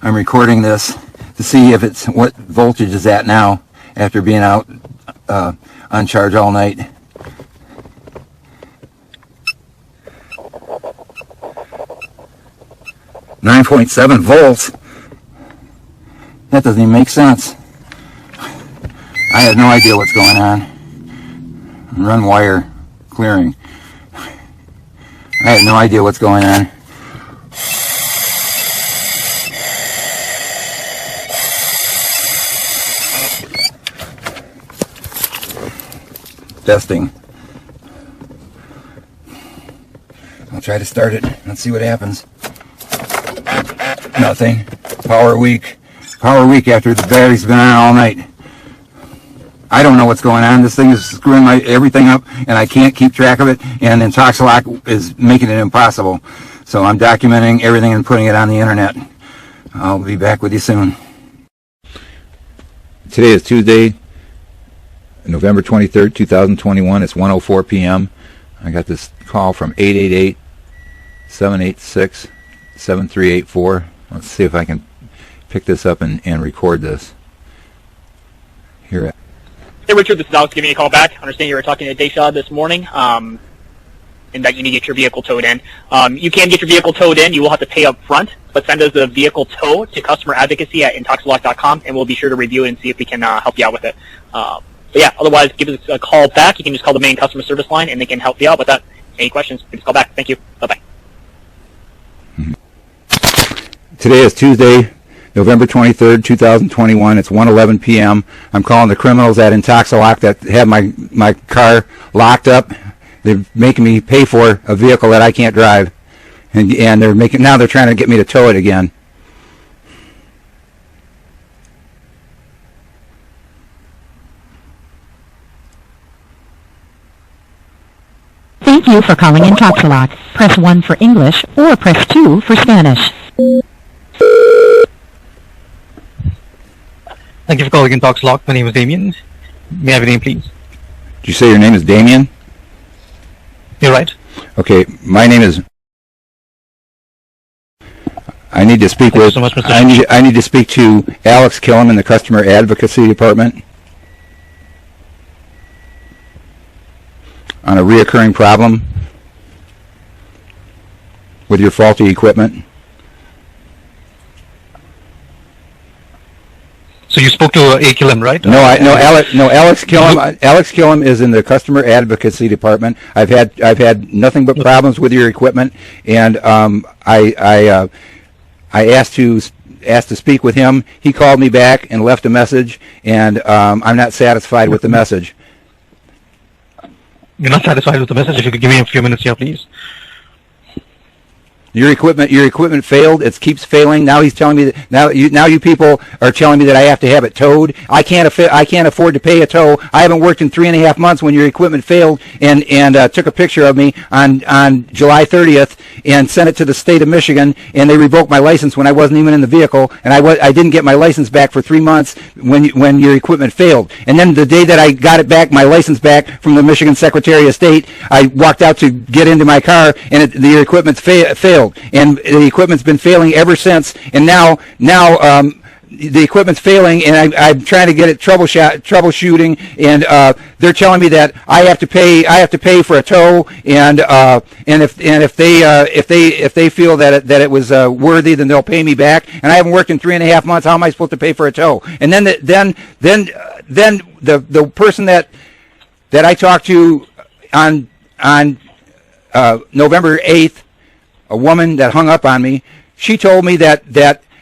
I'm recording this to see if it's what voltage is at now after being out on charge all night. .7 volts. That doesn't even make sense. I have no idea what's going on. Run wire clearing. I have no idea what's going on. Testing. I'll try to start it. Let's see what happens. Nothing. Power weak. Power weak after the battery's been on all night. I don't know what's going on. This thing is screwing everything up, and I can't keep track of it, and Intoxalock is making it impossible. So I'm documenting everything and putting it on the internet. I'll be back with you soon. Today is Tuesday, November 23rd, 2021. It's 1:04 p.m. I got this call from 888-786-7384. Let's see if I can pick this up and record this. Here. Hey Richard, this is Alex giving you a call back. I understand you were talking to Deshaw this morning, and that you need to get your vehicle towed in. You can get your vehicle towed in. You will have to pay up front, but send us a vehicle tow to customer advocacy at Intoxalock.com, and we'll be sure to review it and see if we can help you out with it. But yeah, otherwise, give us a call back. You can just call the main customer service line, and they can help you out with that. Any questions, give us a call back. Thank you. Bye-bye. Today is Tuesday, November 23rd, 2021. It's 1:11 p.m. I'm calling the criminals at Intoxalock that have my car locked up. They're making me pay for a vehicle that I can't drive, and they're trying to get me to tow it again. Thank you for calling Intoxalock. Press 1 for English or press 2 for Spanish. Thank you for calling Intoxalock. My name is Damien. May I have your name, please? Did you say your name is Damien? You're right. Okay, my name is... I need to speak with... So much, Mr. I need to speak to Alex Killam in the Customer Advocacy Department on a reoccurring problem with your faulty equipment. So you spoke to A. Killam, right? Alex Killam. Alex Killam is in the Customer Advocacy Department. I've had nothing but problems with your equipment, and I asked to speak with him. He called me back and left a message, and I'm not satisfied with the message. You're not satisfied with the message? If you could give me a few minutes here, please. Your equipment failed. It keeps failing. Now he's telling me that now you people are telling me that I have to have it towed. I can't afford to pay a tow. I haven't worked in 3.5 months when your equipment failed, and took a picture of me on July 30th and sent it to the state of Michigan, and they revoked my license when I wasn't even in the vehicle, and I didn't get my license back for 3 months when your equipment failed. And then the day that I got it back, my license back from the Michigan Secretary of State, I walked out to get into my car, and your equipment failed. And the equipment's been failing ever since. And now the equipment's failing, and I'm trying to get it troubleshooting, and they're telling me that I have to pay for a tow, and if they feel that it was worthy, then they'll pay me back. And I haven't worked in 3.5 months. How am I supposed to pay for a tow? And then the person that I talked to on November 8th, a woman that hung up on me, she told me that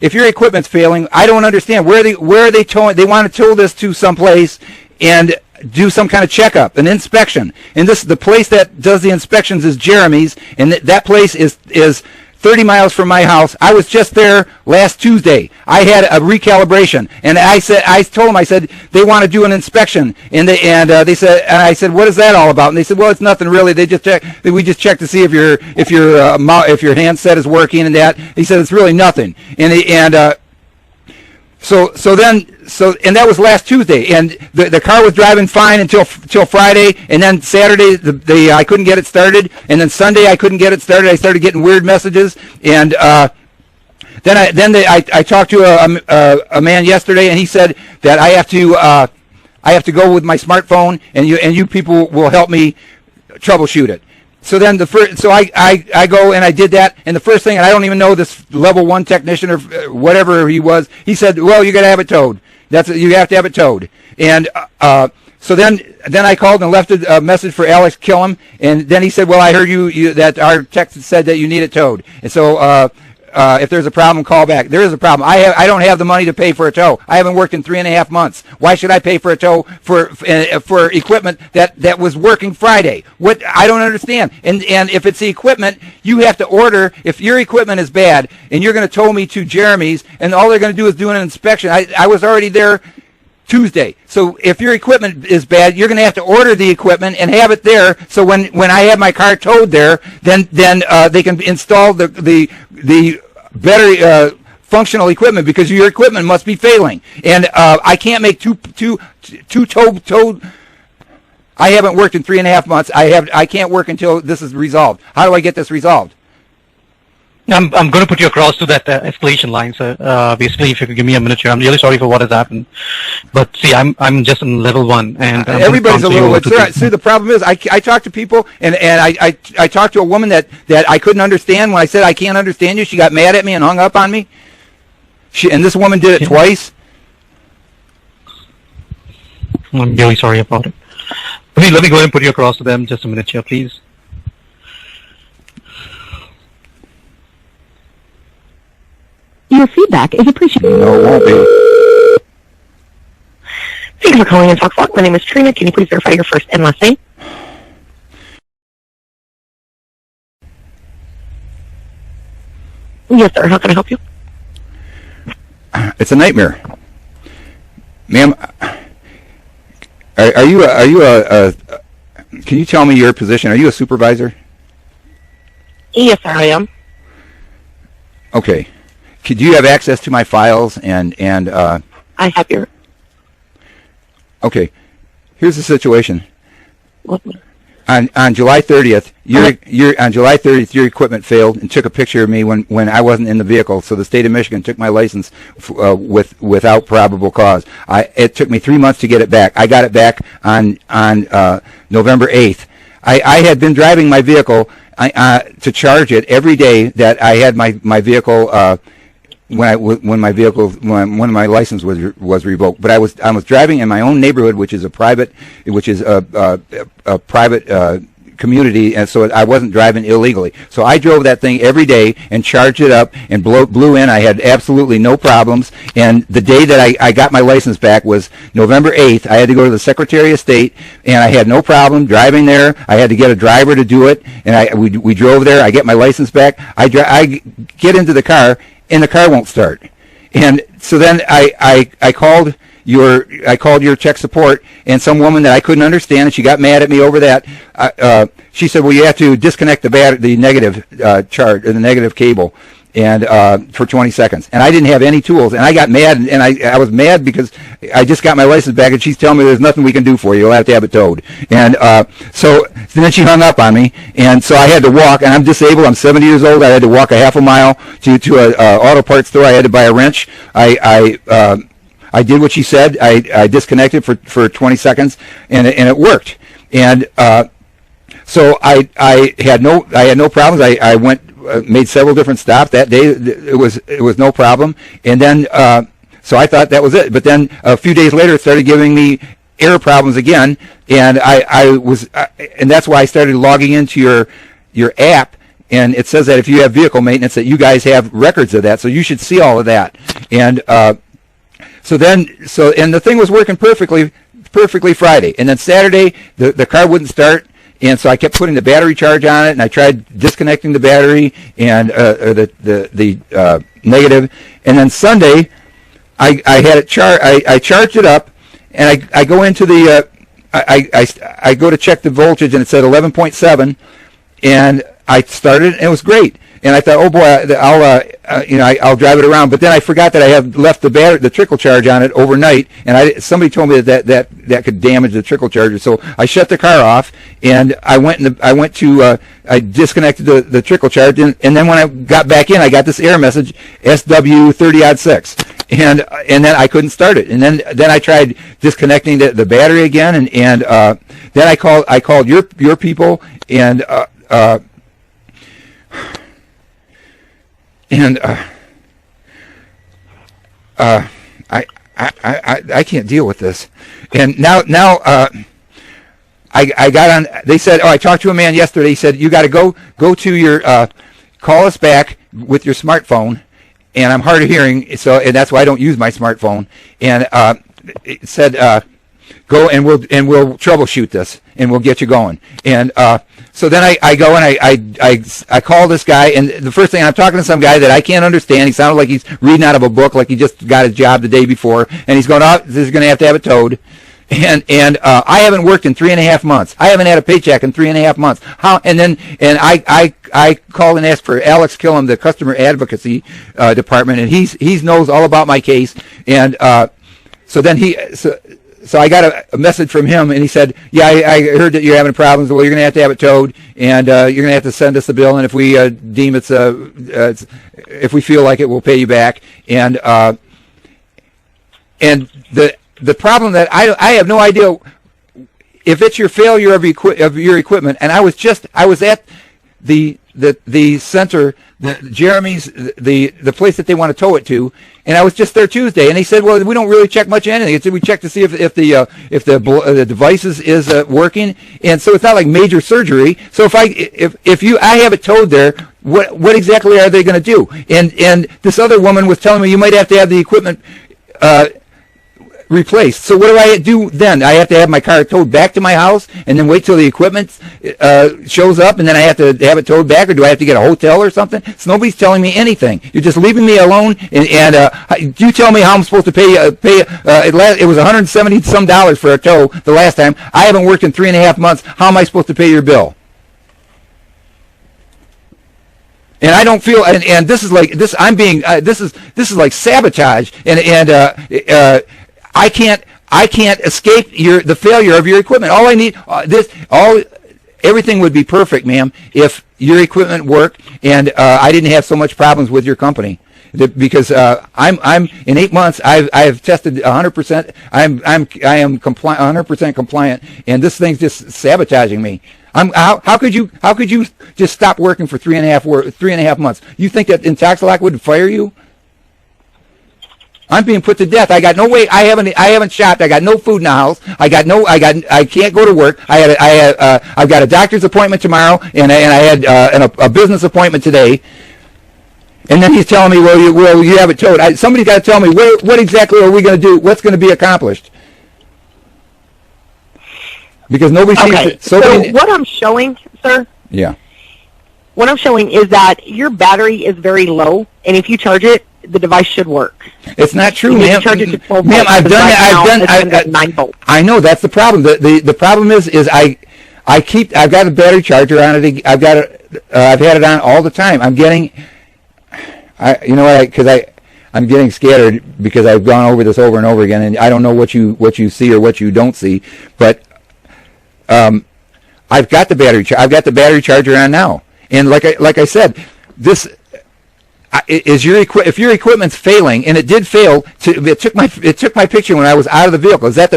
if your equipment's failing, I don't understand where are they towing. They want to tow this to someplace and do some kind of checkup, an inspection. And the place that does the inspections is Jeremy's, and that place is 30 30 miles from my house. I was just there last Tuesday. I had a recalibration, and I told them, I said, they want to do an inspection, and they said, and I said, what is that all about? And they said, well, it's nothing really. We just check to see if your handset is working and that. He said, it's really nothing. So that was last Tuesday, and the car was driving fine until Friday, and then Saturday I couldn't get it started, and then Sunday I couldn't get it started. I started getting weird messages, and then I talked to a man yesterday, and he said that I have to go with my smartphone, and you people will help me troubleshoot it. So then I go and I did that, and the first thing, and I don't even know this level 1 technician or whatever he was, he said, well, you got to have it towed. You have to have it towed. And so then I called and left a message for Alex Killam, and then he said, well, I heard you that our text said that you need it towed. And so if there's a problem, call back. There is a problem. I don't have the money to pay for a tow. I haven't worked in 3.5 months. Why should I pay for a tow for equipment that was working Friday? What I don't understand. And if it's the equipment, you have to order. If your equipment is bad and you're going to tow me to Jeremy's, and all they're going to do is do an inspection. I was already there Tuesday. So if your equipment is bad, you're going to have to order the equipment and have it there. So when I have my car towed there, then they can install the better functional equipment, because your equipment must be failing. And I can't make two towed. I haven't worked in 3.5 months. I can't work until this is resolved. How do I get this resolved? I'm going to put you across to that escalation line. So basically, if you could give me a minute here, I'm really sorry for what has happened. But see, I'm just in level 1, and everybody's a little. See, the problem is, I talk to people, and I talked to a woman that I couldn't understand when I said I can't understand you. She got mad at me and hung up on me. And this woman did it twice. I'm really sorry about it. Let me go ahead and put you across to them. Just a minute here, please. Your feedback is appreciated. No, it won't be. Thank you for calling Intoxalock. My name is Trina. Can you please verify your first and last name? Yes, sir. How can I help you? It's a nightmare, ma'am. Are you a? Can you tell me your position? Are you a supervisor? Yes, sir, I am. Okay. Could you have access to my files and I have your. Okay. Here's the situation. What? On July 30th, your equipment failed and took a picture of me when I wasn't in the vehicle. So the state of Michigan took my license without probable cause. It took me 3 months to get it back. I got it back on November 8th. I had been driving my vehicle to charge it every day that I had my vehicle when my license was revoked. But I was driving in my own neighborhood, which is a private community, and so I wasn't driving illegally. So I drove that thing every day and charged it up and blew in. I had absolutely no problems. And the day that I got my license back was November 8th. I had to go to the Secretary of State, and I had no problem driving there. I had to get a driver to do it, and we drove there. I get my license back. I get into the car, and the car won't start. And so then I called your tech support, and some woman that I couldn't understand, and she got mad at me over that. She said, well, you have to disconnect the negative charge, or the negative cable, and for 20 seconds. And I didn't have any tools, and I got mad, and I was mad because I just got my license back, and she's telling me there's nothing we can do for you. You'll have to have it towed. And so then she hung up on me, and so I had to walk, and I'm disabled. I'm 70 years old. I had to walk a half a mile to an auto parts store. I had to buy a wrench. I did what she said. I disconnected for 20 seconds, and it worked. And so I had no problems. I went made several different stops that day. It was no problem. And then so I thought that was it. But then a few days later, it started giving me error problems again, and and that's why I started logging into your app. And it says that if you have vehicle maintenance, that you guys have records of that, so you should see all of that. And so the thing was working perfectly Friday, and then Saturday the car wouldn't start, And so I kept putting the battery charge on it, and I tried disconnecting the battery and the negative. And then Sunday, I had it I charged it up, and I go into the I go to check the voltage, and it said 11.7, and I started, and it was great. And I thought, oh boy, I'll drive it around. But then I forgot that I had left the trickle charge on it overnight, and somebody told me that could damage the trickle charger. So I shut the car off, and I disconnected the trickle charge, and then when I got back in, I got this error message, SW30-6, and then I couldn't start it. And then I tried disconnecting the battery again, and then I called your people, and I can't deal with this. And now I got on. They said, I talked to a man yesterday. He said, you got to go to your call us back with your smartphone. And I'm hard of hearing, and that's why I don't use my smartphone. And it said, go and we'll troubleshoot this, and we'll get you going. And so then I go and I call this guy, and the first thing, I'm talking to some guy that I can't understand. He sounded like he's reading out of a book, like he just got his job the day before, and he's going, this is going to have it towed. And I haven't worked in 3.5 months. I haven't had a paycheck in 3.5 months. And I called and asked for Alex Killam, the customer advocacy department, and he knows all about my case. And so I got a message from him, and he said, yeah, I heard that you're having problems. Well, you're going to have it towed, and you're going to have to send us the bill, and if we deem if we feel like it, we'll pay you back. And the problem that I have no idea if it's your failure of your equipment. And I was at the center, Jeremy's, the place that they want to tow it to, and I was just there Tuesday, and they said, well, we don't really check much anything. We check to see if the device is working, and so it's not like major surgery. So if I have it towed there, what exactly are they going to do? And this other woman was telling me you might have to have the equipment replaced. So what do I do then? I have to have my car towed back to my house and then wait till the equipment shows up, and then I have to have it towed back, or do I have to get a hotel or something? So nobody's telling me anything. You're just leaving me alone, and you tell me how I'm supposed to pay. It was $170 some for a tow the last time. I haven't worked in 3.5 months. How am I supposed to pay your bill? And I don't feel, and this is like this. I'm being this is like sabotage, and I can't escape the failure of your equipment. All I need, everything would be perfect, ma'am, if your equipment worked and I didn't have so much problems with your company. Because I'm in 8 months, I've tested 100%. I am compliant, 100% compliant, and this thing's just sabotaging me. How could you just stop working for 3.5 months? You think that Intoxalock would fire you? I'm being put to death. I got no way. I haven't shopped. I got no food in the house. I can't go to work. I've got a doctor's appointment tomorrow, and I had a business appointment today. And then he's telling me, well, you have it towed. Somebody's got to tell me what exactly are we going to do? What's going to be accomplished? Because nobody seems to. So what I'm showing, sir. Yeah. What I'm showing is that your battery is very low, and if you charge it, the device should work. It's not true, ma'am. Charge it to 12 volts. Ma'am, I've done 9 volts. I know that's the problem. The problem is I've got a battery charger on it. I've had it on all the time. I'm getting, I'm getting scattered because I've gone over this over and over again, and I don't know what you see or what you don't see, but I've got the battery charger on now, and like I said, this. If your equipment's failing, and it did fail, it took my picture when I was out of the vehicle. Is that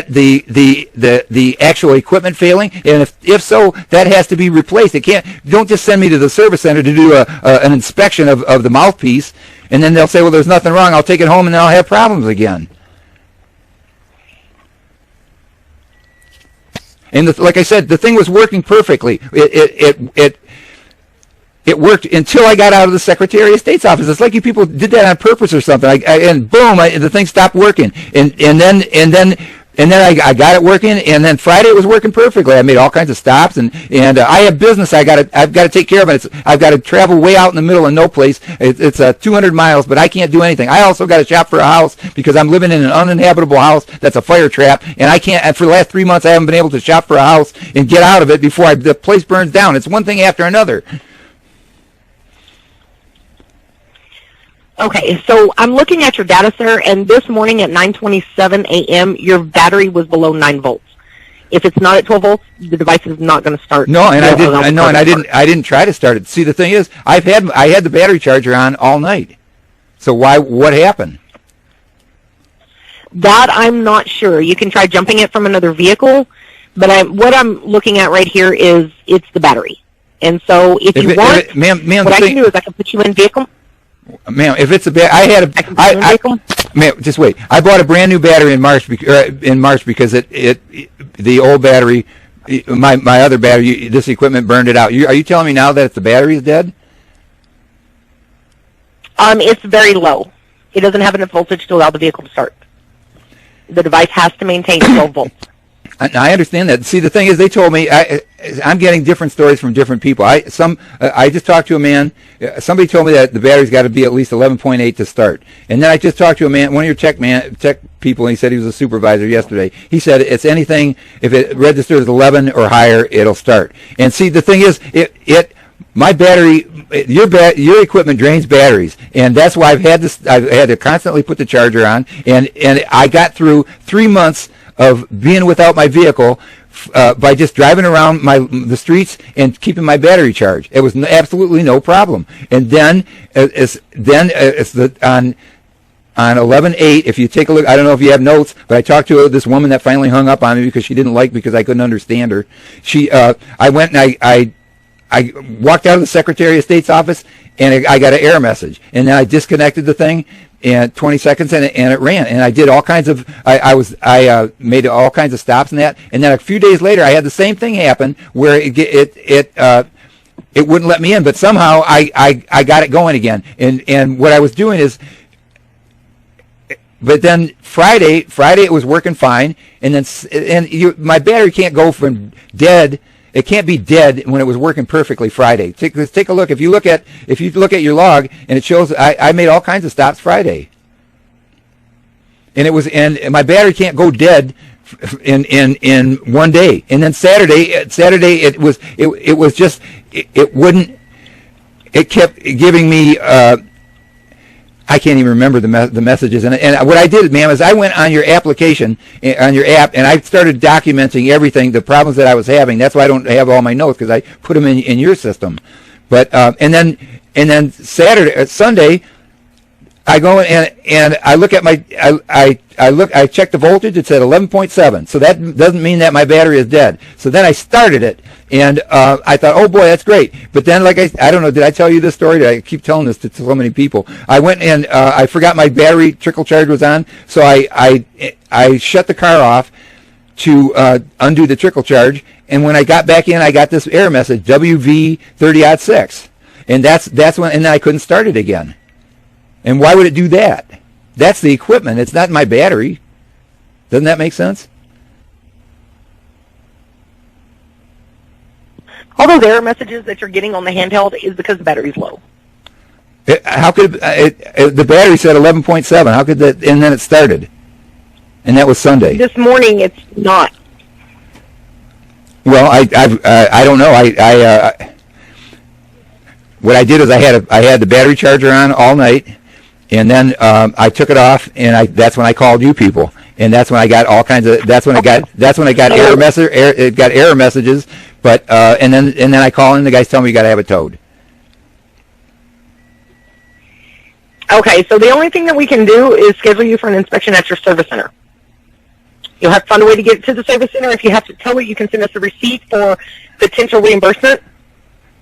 the actual equipment failing? And if so, that has to be replaced. Don't just send me to the service center to do an inspection of the mouthpiece, and then they'll say, well, there's nothing wrong. I'll take it home, and then I'll have problems again. And like I said, the thing was working perfectly. It worked until I got out of the Secretary of State's office. It's like you people did that on purpose or something. And boom, the thing stopped working. And then And then I got it working, and then Friday it was working perfectly. I made all kinds of stops, and I have business. I've got to take care of it. I've got to travel way out in the middle of no place. It's 200 miles, but I can't do anything. I also got to shop for a house because I'm living in an uninhabitable house that's a fire trap, and I can't. And for the last 3 months, I haven't been able to shop for a house and get out of it before the place burns down. It's one thing after another. Okay, so I'm looking at your data, sir, and this morning at 9:27 a.m., your battery was below 9 volts. If it's not at 12 volts, the device is not going to start. No, and I didn't try to start it. See, the thing is, I had the battery charger on all night. So what happened? That I'm not sure. You can try jumping it from another vehicle, but what I'm looking at right here is it's the battery. And so if you want, what I can do is I can put you in vehicle. Ma'am, if it's ma'am, just wait. I bought a brand new battery in March because the old battery, my other battery, this equipment burned it out. Are you telling me now that the battery is dead? It's very low. It doesn't have enough voltage to allow the vehicle to start. The device has to maintain 12 volts. I understand that. See, the thing is, they told me I'm getting different stories from different people. I just talked to a man. Somebody told me that the battery's got to be at least 11.8 to start. And then I just talked to a man, one of your tech people, and he said he was a supervisor yesterday. He said it's anything if it registers 11 or higher, it'll start. And see, the thing is, my battery, your equipment drains batteries, and that's why I've had to constantly put the charger on. And I got through 3 months of being without my vehicle by just driving around the streets and keeping my battery charged. It was absolutely no problem. And then on 11/8, if you take a look, I don't know if you have notes, but I talked to this woman that finally hung up on me because she didn't like because I couldn't understand her. I went and I walked out of the Secretary of State's office, and I got an error message. And then I disconnected the thing, and 20 seconds, and it ran. And I did all kinds of, I made all kinds of stops in that. And then a few days later, I had the same thing happen where it wouldn't let me in, but somehow I got it going again. And what I was doing is, but then Friday it was working fine, and then my battery can't go from dead. It can't be dead when it was working perfectly Friday. Take a look. If you look at your log, and it shows I made all kinds of stops Friday, and my battery can't go dead in one day. And then Saturday it kept giving me. I can't even remember the messages. And what I did, ma'am, is I went on your application, on your app, and I started documenting everything, the problems that I was having. That's why I don't have all my notes, because I put them in your system. But and then Sunday, I go and I look at I checked the voltage. It said 11.7. So that doesn't mean that my battery is dead. So then I started it, and I thought, oh boy, that's great. But then, like I don't know, did I tell you this story? I keep telling this to so many people. I went and I forgot my battery trickle charge was on, so I shut the car off to undo the trickle charge. And when I got back in, I got this error message, WV30-6, and that's when, and then I couldn't start it again. And why would it do that? That's the equipment. It's not my battery. Doesn't that make sense? All those error messages that you're getting on the handheld is because the battery's low. How could the battery said 11.7? How could that? And then it started, and that was Sunday. This morning, it's not. Well, I don't know. What I did is I had the battery charger on all night. And then I took it off, and that's when I called you people, and that's when I got all kinds of. That's when I got error messages. But and then I call in, the guys tell me you got to have it towed. Okay, so the only thing that we can do is schedule you for an inspection at your service center. You'll have to find a way to get to the service center. If you have to tow it, you can send us a receipt for potential reimbursement.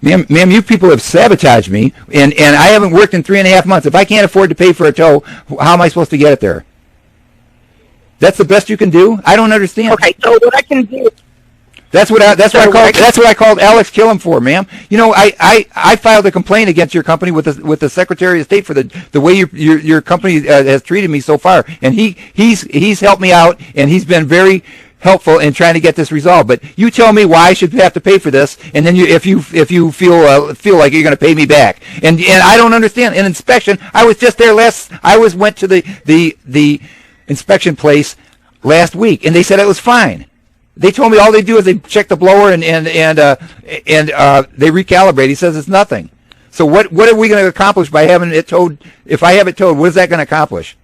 Ma'am, you people have sabotaged me, and I haven't worked in 3.5 months. If I can't afford to pay for a tow, how am I supposed to get it there? That's the best you can do? I don't understand. Okay, so what I can do, That's what I called Alex Killam for, ma'am. You know, I filed a complaint against your company with the Secretary of State for the way your company has treated me so far, and he's helped me out, and he's been very helpful in trying to get this resolved. But you tell me why I should have to pay for this, and then if you feel like you're going to pay me back, and I don't understand an inspection. I was just there went to the inspection place last week, and they said it was fine. They told me all they do is they check the blower and they recalibrate. He says it's nothing. So what are we going to accomplish by having it towed? If I have it towed, what is that going to accomplish?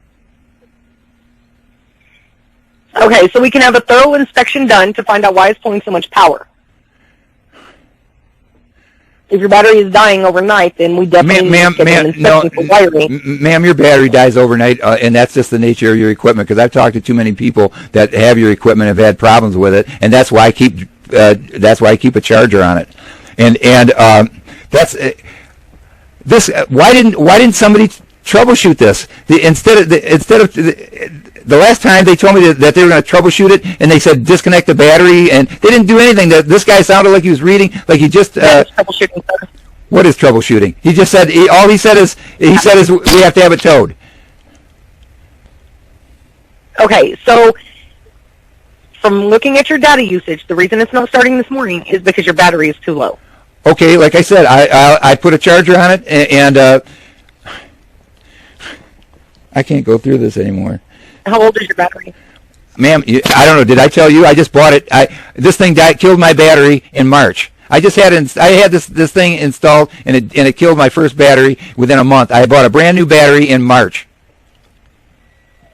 Okay, so we can have a thorough inspection done to find out why it's pulling so much power. If your battery is dying overnight, then we definitely need to get an inspection for wiring. Ma'am, your battery dies overnight, and that's just the nature of your equipment, because I've talked to too many people that have your equipment have had problems with it, and that's why I keep a charger on it. And that's this. Why didn't somebody troubleshoot this? Instead of the last time they told me that they were going to troubleshoot it, and they said disconnect the battery, and they didn't do anything. This guy sounded like he was reading, like he just. Troubleshooting. What is troubleshooting? He just said all he said is we have to have it towed. Okay, so from looking at your data usage, the reason it's not starting this morning is because your battery is too low. Okay, like I said, I put a charger on it, and I can't go through this anymore. How old is your battery? Ma'am, I don't know. Did I tell you? I just bought it. This thing killed my battery in March. I had this thing installed, and it killed my first battery within a month. I bought a brand new battery in March.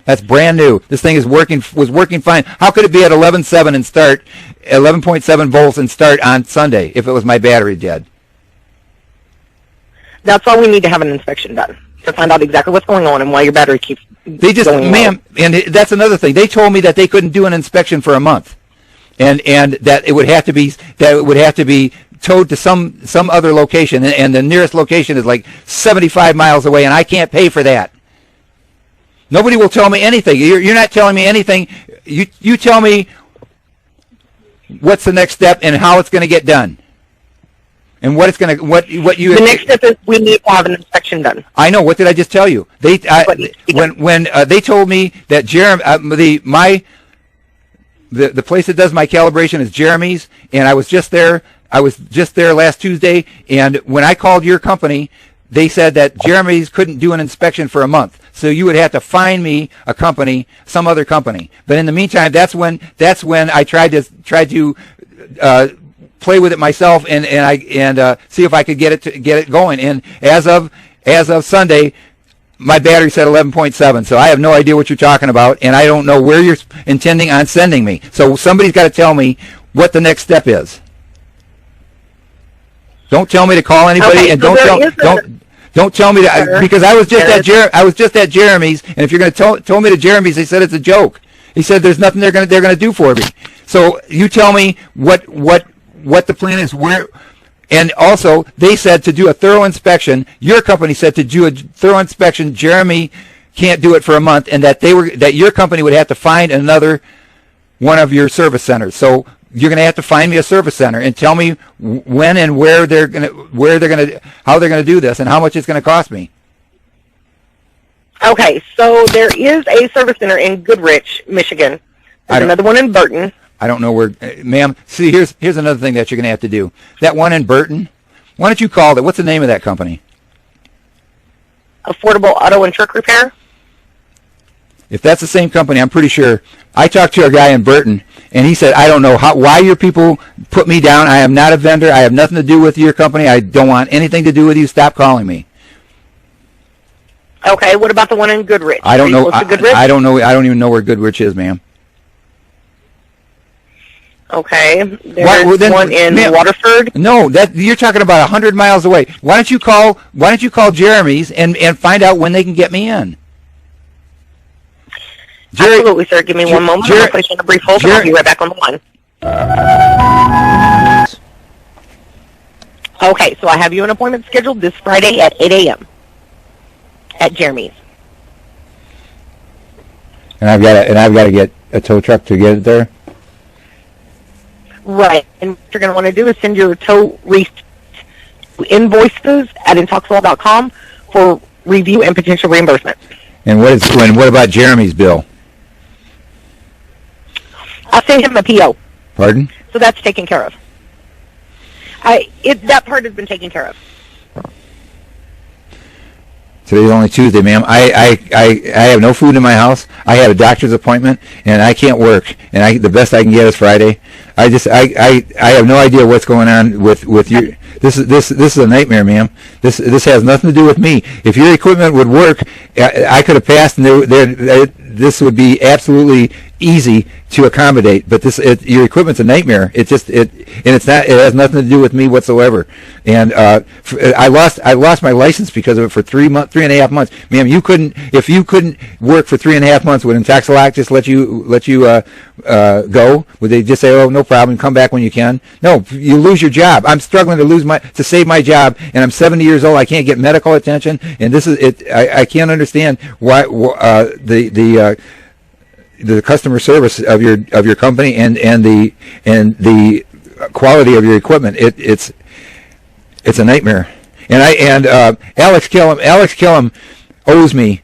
That's brand new. This thing was working fine. How could it be at 11.7 and start 11.7 volts and start on Sunday if it was my battery dead? That's why we need to have an inspection done, to find out exactly what's going on and why your battery keeps going ma'am, low. And that's another thing. They told me that they couldn't do an inspection for a month, and that it would have to be towed to some other location, and the nearest location is like 75 miles away, and I can't pay for that. Nobody will tell me anything. You're not telling me anything. You tell me what's the next step and how it's going to get done. And what you. The next step is we need to have an inspection done. I know. What did I just tell you? When they told me that the place that does my calibration is Jeremy's, and I was just there. I was just there last Tuesday, and when I called your company, they said that Jeremy's couldn't do an inspection for a month, so you would have to find me a company, some other company. But in the meantime, that's when I tried to play with it myself and see if I could get it going. And as of Sunday, my battery said 11.7. So I have no idea what you're talking about, and I don't know where you're intending on sending me. So somebody's got to tell me what the next step is. Don't tell me to call anybody, okay, and don't tell me to, because I was just at Jeremy's, and if you're going to tell me to Jeremy's, they said it's a joke. He said there's nothing they're going to do for me. So you tell me what the plan is, where, and also they said to do a thorough inspection. Your company said to do a thorough inspection. Jeremy can't do it for a month, and that your company would have to find another one of your service centers. So you're going to have to find me a service center and tell me when and how they're going to do this and how much it's going to cost me. Okay, so there is a service center in Goodrich, Michigan. There's another one in Burton. I don't know where, ma'am. See, here's another thing that you're going to have to do. That one in Burton, why don't you call it? What's the name of that company? Affordable Auto and Truck Repair. If that's the same company, I'm pretty sure. I talked to a guy in Burton, and he said, I don't know why your people put me down. I am not a vendor. I have nothing to do with your company. I don't want anything to do with you. Stop calling me. Okay, what about the one in Goodrich? I don't know. I don't know. I don't even know where Goodrich is, ma'am. Okay, there's one in Waterford. No, you're talking about 100 miles away. Why don't you call Jeremy's and find out when they can get me in? Absolutely, sir. Give me one moment. I'm going to place you on a brief hold, and I'll be right back on the line. Okay, so I have you an appointment scheduled this Friday at 8 a.m. at Jeremy's. And I've got to get a tow truck to get it there. Right. And what you're going to want to do is send your tow invoices at Intoxalock.com for review and potential reimbursement. And what about Jeremy's bill? I'll send him a PO. Pardon? So that's taken care of. That part has been taken care of. Today's only Tuesday, ma'am. I have no food in my house. I had a doctor's appointment, and I can't work. And the best I can get is Friday. I have no idea what's going on with you. This is a nightmare, ma'am. This has nothing to do with me. If your equipment would work, I could have passed, and this would be absolutely easy to accommodate. But your equipment's a nightmare. It has nothing to do with me whatsoever. And I lost my license because of it for 3.5 months. Ma'am, if you couldn't work for 3.5 months, would Intoxalock just let you go? Would they just say, oh, no problem, come back when you can? No, you lose your job. I'm struggling to save my job, and I'm 70 years old. I can't get medical attention, and this is it. I can't understand why the customer service of your company and the quality of your equipment. It's a nightmare. And Alex Killam owes me.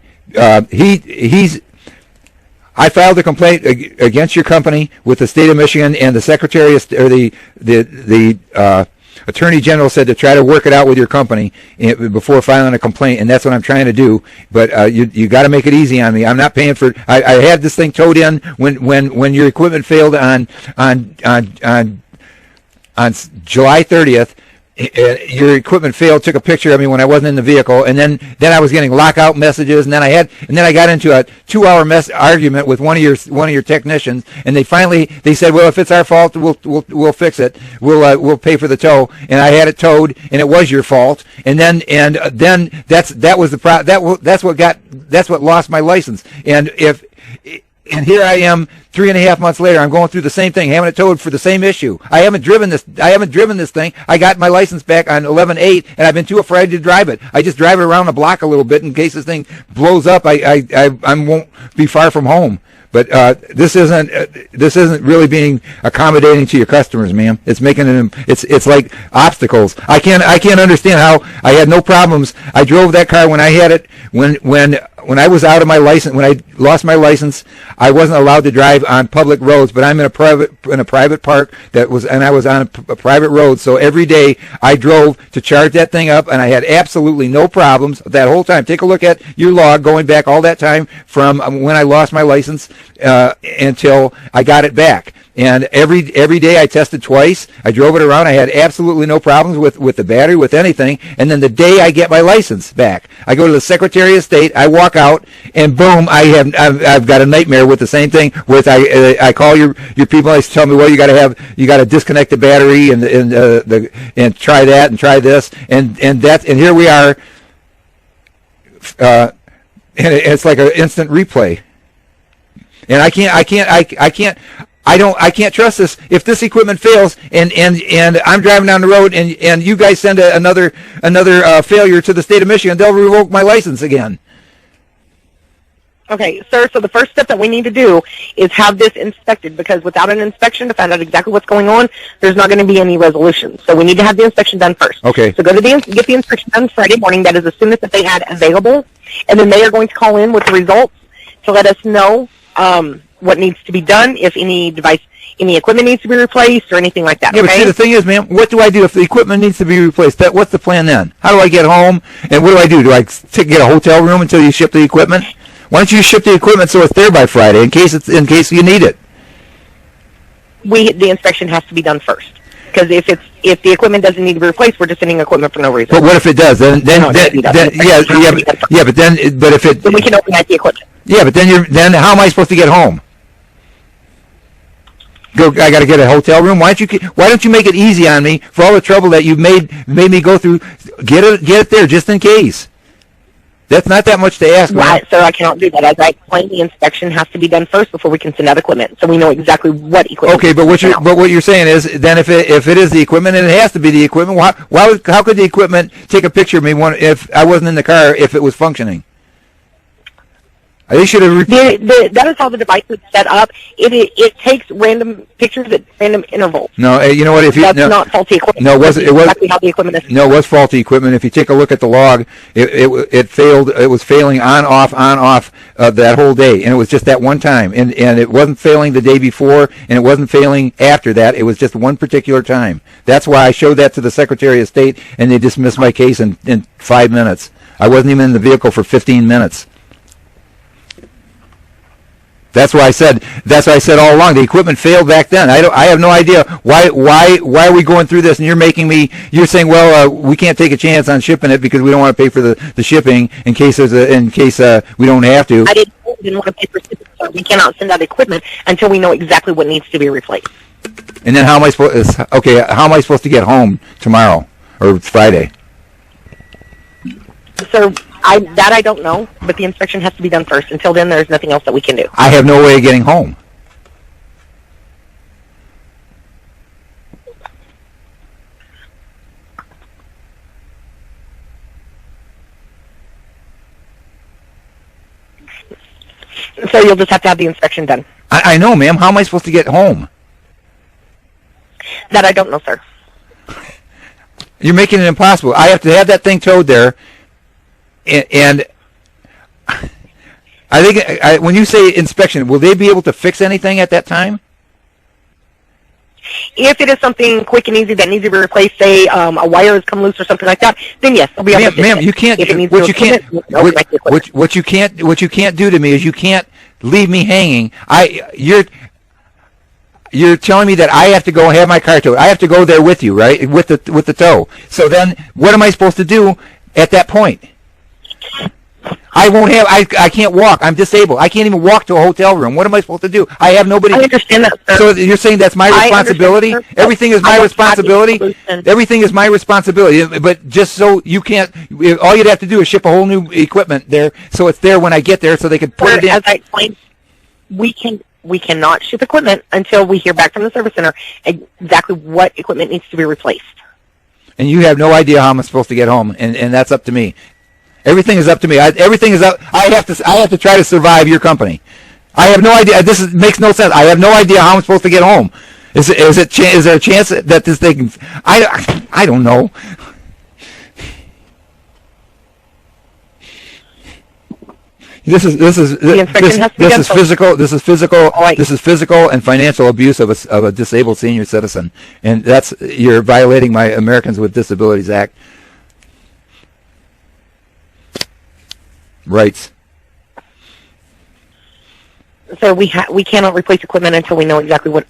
I filed a complaint against your company with the state of Michigan, and the secretary or the Attorney General said to try to work it out with your company before filing a complaint, and that's what I'm trying to do. But you got to make it easy on me. I'm not paying for. I had this thing towed in when your equipment failed on July 30th. Your equipment failed. Took a picture of me when I wasn't in the vehicle, and then I was getting lockout messages, and then I got into a 2-hour argument with one of your technicians, and they said, well, if it's our fault, we'll fix it. We'll pay for the tow, and I had it towed, and it was your fault, and then that's what lost my license, and here I am 3.5 months later. I'm going through the same thing, having it towed for the same issue. I haven't driven this thing. I got my license back on 11/8, and I've been too afraid to drive it. I just drive it around the block a little bit in case this thing blows up. I won't be far from home. But this isn't really being accommodating to your customers, ma'am. It's making it's like obstacles. I can't understand how I had no problems. I drove that car when I had it when I was out of my license, when I lost my license. I wasn't allowed to drive on public roads, but I'm in a private park and I was on a private road. So every day I drove to charge that thing up, and I had absolutely no problems that whole time. Take a look at your log going back all that time from when I lost my license until I got it back. And every day I tested twice. I drove it around. I had absolutely no problems with the battery, with anything. And then the day I get my license back, I go to the Secretary of State. I walk out, and boom, I've got a nightmare with the same thing. I call your people. They tell me, well, you got to disconnect the battery and try that and try this and here we are. And it's like an instant replay. And I can't trust this. If this equipment fails and I'm driving down the road and you guys send another failure to the state of Michigan, they'll revoke my license again. Okay, sir, so the first step that we need to do is have this inspected, because without an inspection to find out exactly what's going on, there's not going to be any resolution. So we need to have the inspection done first. Okay. So get the inspection done Friday morning. That is as soon as that they had available. And then they are going to call in with the results to let us know what needs to be done, if any equipment needs to be replaced or anything like that. Yeah, okay? But see, the thing is, ma'am, what do I do if the equipment needs to be replaced? What's the plan then? How do I get home? And what do? Do I get a hotel room until you ship the equipment? Why don't you ship the equipment so it's there by Friday in case you need it? The inspection has to be done first. Because if the equipment doesn't need to be replaced, we're just sending equipment for no reason. But what if it does? Then we can open the equipment. Yeah, but then how am I supposed to get home? I got to get a hotel room. Why don't you make it easy on me for all the trouble that you've made me go through? Get it there just in case. That's not that much to ask. Right, sir, I cannot do that. As I explained, the inspection has to be done first before we can send out equipment, so we know exactly what equipment. Okay, but what you're saying is, then if it is the equipment, and it has to be the equipment, how could the equipment take a picture of me if I wasn't in the car if it was functioning? They should have. That is how the device is set up. It takes random pictures at random intervals. No, you know what? If you That's not faulty equipment. No, it was exactly how the equipment is. No, it was faulty equipment. If you take a look at the log, it failed. It was failing on off that whole day, and it was just that one time. And it wasn't failing the day before, and it wasn't failing after that. It was just one particular time. That's why I showed that to the Secretary of State, and they dismissed my case in 5 minutes. I wasn't even in the vehicle for 15 minutes. That's why I said all along the equipment failed back then. I have no idea why are we going through this, and you're saying, well, we can't take a chance on shipping it because we don't want to pay for the shipping in case we don't have to. I didn't want to pay for shipping, so we cannot send out equipment until we know exactly what needs to be replaced. And then how am I supposed to get home tomorrow or Friday? So I don't know, but the inspection has to be done first. Until then, there's nothing else that we can do. I have no way of getting home. So you'll just have to have the inspection done. I know, ma'am. How am I supposed to get home? That I don't know, sir. You're making it impossible. I have to have that thing towed there. And I think when you say inspection, will they be able to fix anything at that time? If it is something quick and easy that needs to be replaced, say a wire has come loose or something like that, then yes, they'll be able to fix it. Ma'am, you can't. What you can't do to me is you can't leave me hanging. You're telling me that I have to go have my car towed. I have to go there with you, right? With the tow. So then, what am I supposed to do at that point? I can't walk. I'm disabled. I can't even walk to a hotel room. What am I supposed to do? I have nobody. I understand that, sir. So you're saying that's my responsibility? Everything is my responsibility? Everything is my responsibility. But just so you can't, all you'd have to do is ship a whole new equipment there, so it's there when I get there, so they can put it in. As I explained, we cannot ship equipment until we hear back from the service center exactly what equipment needs to be replaced. And you have no idea how I'm supposed to get home, and that's up to me. Everything is up to me. Everything is up. I have to try to survive your company. I have no idea. Makes no sense. I have no idea how I'm supposed to get home. Is there a chance that this thing? I don't know. This is physical and financial abuse of a disabled senior citizen, and you're violating my Americans with Disabilities Act rights. So we cannot replace equipment until we know exactly what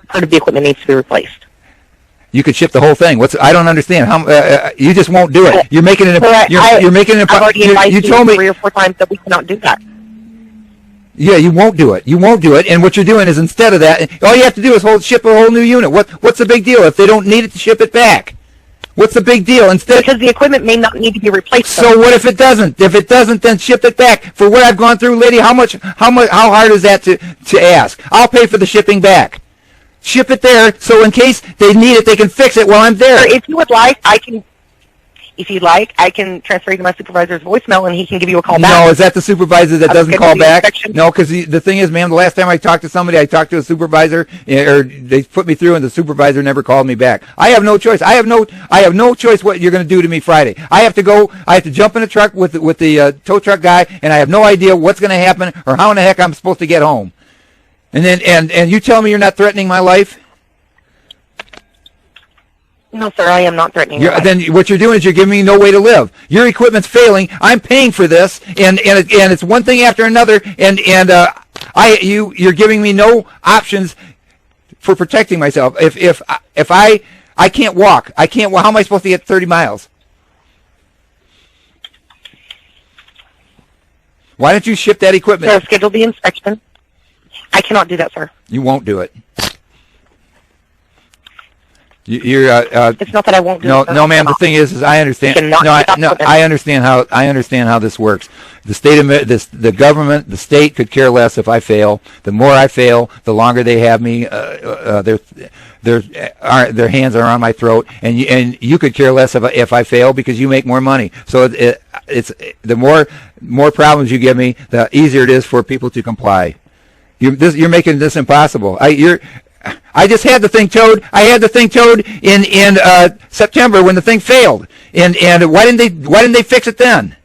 part of the equipment needs to be replaced. You could ship the whole thing. I don't understand. How you just won't do it. You're making it. You're making it. I've already advised you told me 3 or 4 times that we cannot do that. Yeah, you won't do it. You won't do it. And what you're doing is, instead of that, all you have to do is ship a whole new unit. What's the big deal if they don't need it to ship it back? What's the big deal? Because the equipment may not need to be replaced. So what if it doesn't? If it doesn't, then ship it back. For what I've gone through, lady, how hard is that to ask? I'll pay for the shipping back. Ship it there, so in case they need it, they can fix it while I'm there. If you would like, I can. If you'd like, I can transfer you to my supervisor's voicemail, and he can give you a call back. No, is that the supervisor that doesn't call back? No, because the thing is, ma'am, the last time I talked to somebody, I talked to a supervisor, or they put me through, and the supervisor never called me back. I have no choice. I have no choice what you're going to do to me Friday. I have to jump in a truck with the tow truck guy, and I have no idea what's going to happen or how in the heck I'm supposed to get home. And then and you tell me you're not threatening my life? No, sir, I am not threatening your life. Then what you're doing is you're giving me no way to live. Your equipment's failing. I'm paying for this, and it's one thing after another. And you're giving me no options for protecting myself. If I can't walk, how am I supposed to get 30 miles? Why don't you ship that equipment? Sir, schedule the inspection. I cannot do that, sir. You won't do it. It's not that I won't do it. No, ma'am. The thing is I understand. I understand how this works. The state of the government, the state could care less if I fail. The more I fail, the longer they have me. their hands are on my throat, and you could care less if I fail because you make more money. So it's the more problems you give me, the easier it is for people to comply. You're making this impossible. I just had the thing towed. I had the thing towed in September when the thing failed. And why didn't they fix it then?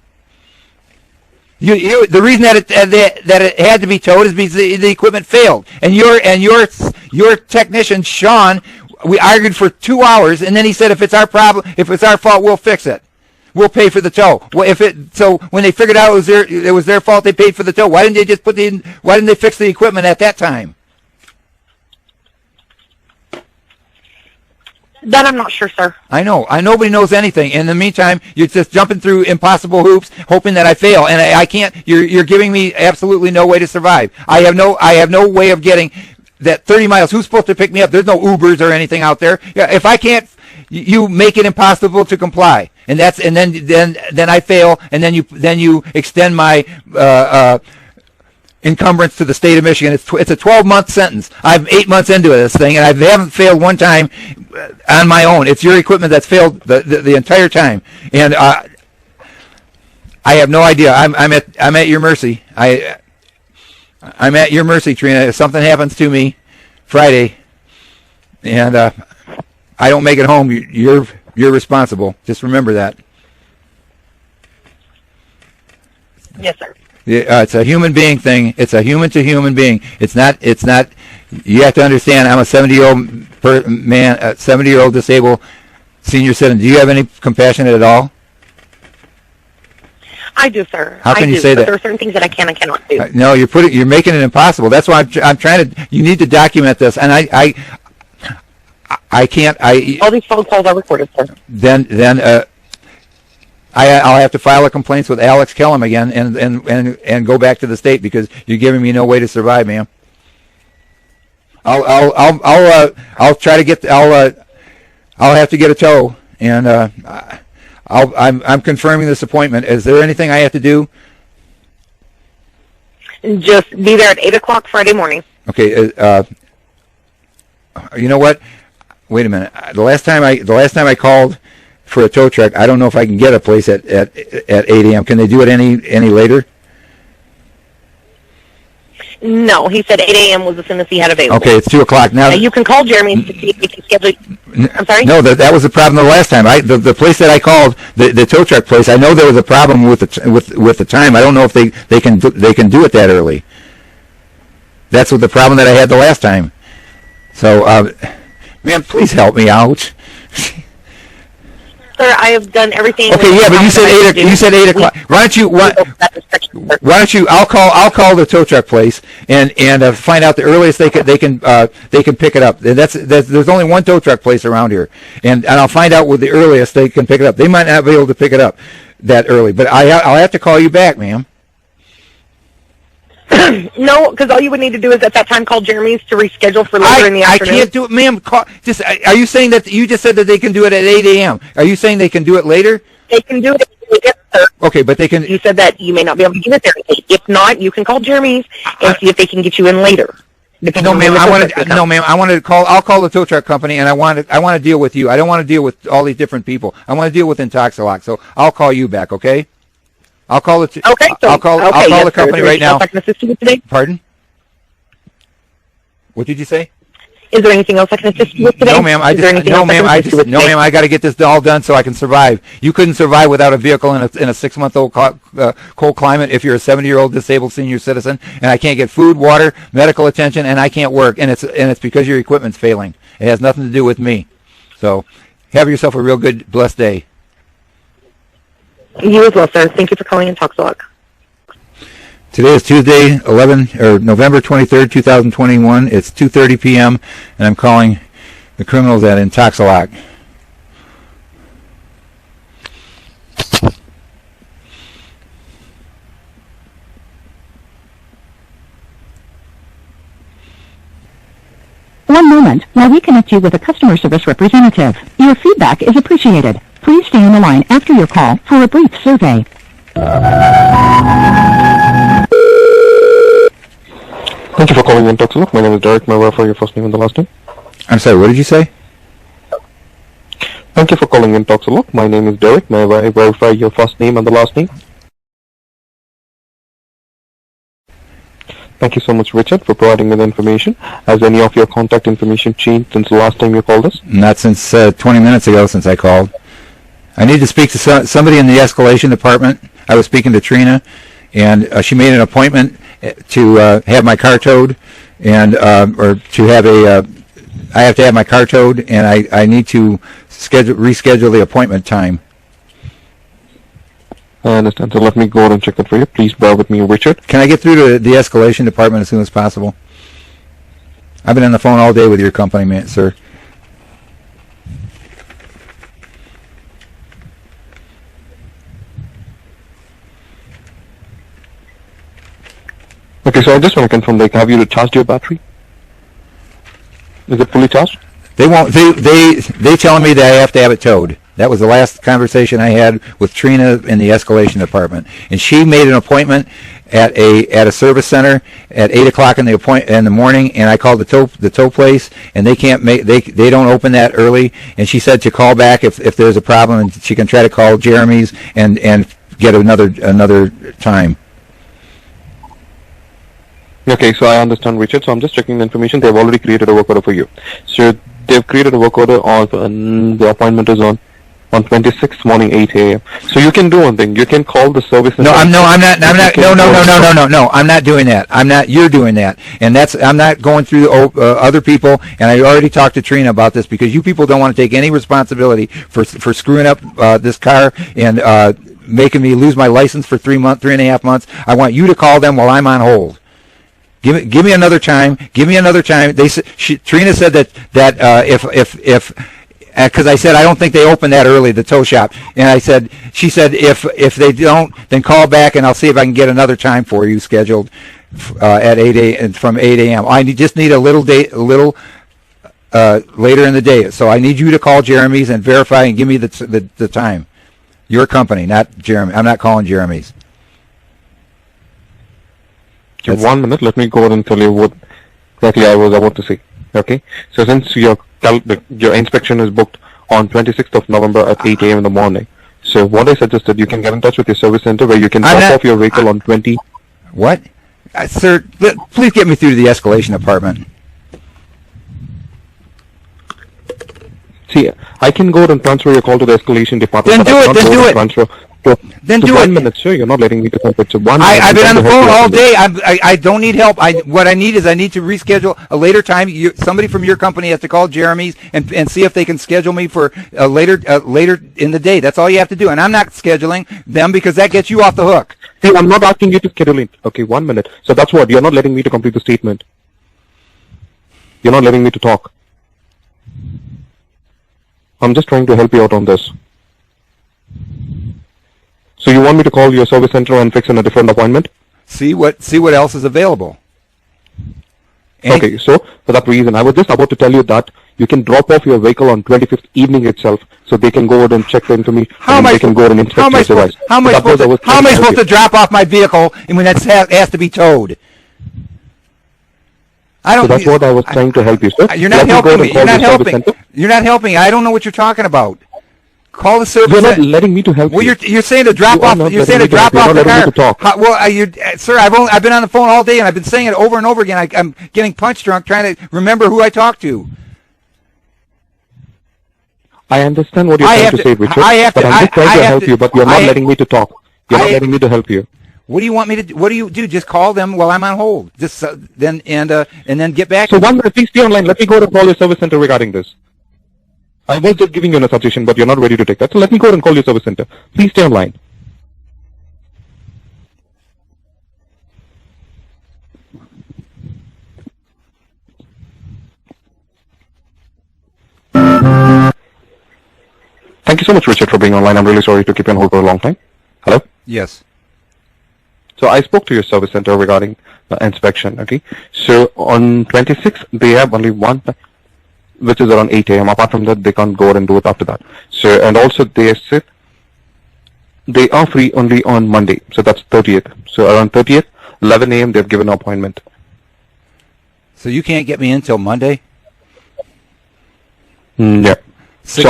The reason that it had to be towed is because the equipment failed. And your technician Sean, we argued for 2 hours, and then he said if it's our problem, if it's our fault, we'll fix it. We'll pay for the tow. Well, so when they figured out it was their fault, they paid for the tow. Why didn't they just why didn't they fix the equipment at that time? That I'm not sure, sir. I know. Nobody knows anything. In the meantime, you're just jumping through impossible hoops, hoping that I fail, and I can't. You're giving me absolutely no way to survive. I have no way of getting that 30 miles. Who's supposed to pick me up? There's no Ubers or anything out there. If I can't, you make it impossible to comply, and then I fail, and then you extend my encumbrance to the state of Michigan. It's a 12-month sentence. I'm 8 months into this thing, and I haven't failed one time on my own. It's your equipment that's failed the entire time, and I have no idea. I'm at your mercy. I'm at your mercy, Trina. If something happens to me Friday, and I don't make it home, you're responsible. Just remember that. Yes, sir. It's a human being thing. It's a human to human being. It's not. You have to understand. I'm a 70-year-old man, a 70-year-old disabled senior citizen. Do you have any compassion at all? I do, sir. How can you say that? There are certain things that I can and cannot do. No, you're making it impossible. That's why I'm trying to. You need to document this, and I can't. All these phone calls are recorded, sir. Then. I'll have to file a complaint with Alex Kellum again and go back to the state because you're giving me no way to survive, ma'am. I'll try to get. I'll have to get a tow, and I'm confirming this appointment. Is there anything I have to do? Just be there at 8:00 Friday morning. Okay. You know what? Wait a minute. The last time I called for a tow truck, I don't know if I can get a place at 8 a.m. Can they do it any later? No, he said 8 a.m. was as soon as he had available. Okay, it's 2 o'clock now. You can call Jeremy to see if he can schedule. I'm sorry. No, that was the problem the last time. The place that I called, the tow truck place, I know there was a problem with the time. I don't know if they can do it that early. That's what the problem that I had the last time. So, man, please help me out. Sir, I have done everything. Okay, yeah, but you said 8 o'clock. Why don't you? I'll call the tow truck place and find out the earliest they can pick it up. There's only one tow truck place around here, and I'll find out with the earliest they can pick it up. They might not be able to pick it up that early, but I'll have to call you back, ma'am. No, because all you would need to do is at that time call Jeremy's to reschedule for later in the afternoon. I can't do it, ma'am. Are you saying that you just said that they can do it at 8 a.m.? Are you saying they can do it later? They can do it later, sir. Okay, but they can. You said that you may not be able to get it there. If not, you can call Jeremy's and see if they can get you in later. No, ma'am. I want to call. I'll call the tow truck company, and I want to deal with you. I don't want to deal with all these different people. I want to deal with Intoxalock. So I'll call you back. Okay. I'll call it. I'll call the company right now. I can assist you with today? Pardon? What did you say? Is there anything else I can assist you with today? No, ma'am. I got to get this all done so I can survive. You couldn't survive without a vehicle in a 6-month-old cold climate if you're a 70-year-old disabled senior citizen, and I can't get food, water, medical attention, and I can't work, and it's because your equipment's failing. It has nothing to do with me. So, have yourself a real good, blessed day. You as well, sir. Thank you for calling Intoxalock. Today is Tuesday, November 23rd, 2021. It's 2:30 p.m., and I'm calling the criminals at Intoxalock. One moment while we connect you with a customer service representative. Your feedback is appreciated. Please stay on the line after your call for a brief survey. Thank you for calling Intoxalock. My name is Derek. May I verify your first name and the last name? I'm sorry, what did you say? Thank you for calling Intoxalock. My name is Derek. May I verify your first name and the last name? Thank you so much, Richard, for providing me the information. Has any of your contact information changed since the last time you called us? Not since 20 minutes ago since I called. I need to speak to somebody in the escalation department. I was speaking to Trina, and she made an appointment to have my car towed, and or to have I have to have my car towed, and I need to reschedule the appointment time. I understand. So let me go ahead and check that for you. Please bear with me, Richard. Can I get through to the escalation department as soon as possible? I've been on the phone all day with your company, man, sir. Okay, so I just want to confirm, like, have you recharged your battery? Is it fully charged? They won't. They telling me that I have to have it towed. That was the last conversation I had with Trina in the escalation department, and she made an appointment at a service center at 8 o'clock in the morning, and I called the tow place, and they can't make they don't open that early, and she said to call back if there's a problem, and she can try to call Jeremy's and get another time. Okay, so I understand, Richard. So I'm just checking the information. They've already created a work order for you. So they've created a work order the appointment is on 26th morning, 8 a.m. So you can do one thing. You can call the service. No, I'm not. No. I'm not doing that. You're doing that, and I'm not going through other people. And I already talked to Trina about this because you people don't want to take any responsibility for screwing up this car and making me lose my license for 3.5 months. I want you to call them while I'm on hold. Give me another time. Give me another time. Trina said that if because I said I don't think they open that early, the tow shop, and she said if they don't, then call back and I'll see if I can get another time for you scheduled at 8 a.m. from 8 a.m. I just need a little later in the day. So I need you to call Jeremy's and verify and give me the time. Your company, not Jeremy. I'm not calling Jeremy's. Just 1 minute. Let me go ahead and tell you what exactly I was about to say. Okay. So since your inspection is booked on 26th of November at 8 a.m. in the morning, so what I suggested, you can get in touch with your service center where you can drop off your vehicle on 20. What? Sir, please get me through to the escalation department. See, I can go ahead and transfer your call to the escalation department. Then do it. Then do it. 1 minute, sir. You're not letting me to complete. So 1 minute. I've been on the phone all day. I don't need help. What I need is I need to reschedule a later time. Somebody from your company has to call Jeremy's and see if they can schedule me for later in the day. That's all you have to do. And I'm not scheduling them because that gets you off the hook. Hey, I'm not asking you to schedule it. Okay, 1 minute. So that's what. You're not letting me to complete the statement. You're not letting me to talk. I'm just trying to help you out on this. So you want me to call your service center and fix in a different appointment? See what else is available. Okay, so for that reason, I was just about to tell you that you can drop off your vehicle on 25th evening itself, so they can go ahead and check the information. They can go ahead and inspect your device. How am I supposed to drop off my vehicle when that has to be towed? So that's what I was trying to help you, sir. You're not helping me. You're not helping. I don't know what you're talking about. Call the service. You're not letting me to help you. Well, you're saying to drop off. You're saying to drop off the car. Sir, I've been on the phone all day and I've been saying it over and over again. I'm getting punch drunk trying to remember who I talked to. I understand what you're trying to say, Richard. But I'm just trying to help you, but you're not letting me to talk. You're not letting me to help you. What do you want me to do? What do you do? Just call them while I'm on hold. Just then get back. So 1 minute, please stay online. Let me go to call your service center regarding this. I was just giving you a suggestion, but you're not ready to take that. So let me go ahead and call your service center. Please stay online. Thank you so much, Richard, for being online. I'm really sorry to keep you on hold for a long time. Hello? Yes. So I spoke to your service center regarding the inspection, okay? So on 26th, they have only one time, which is around 8 a.m. Apart from that, they can't go and do it after that. So, and also they said they are free only on Monday. So that's 30th. So around 30th, 11 a.m. they've given an appointment. So you can't get me in until Monday? Yeah. Six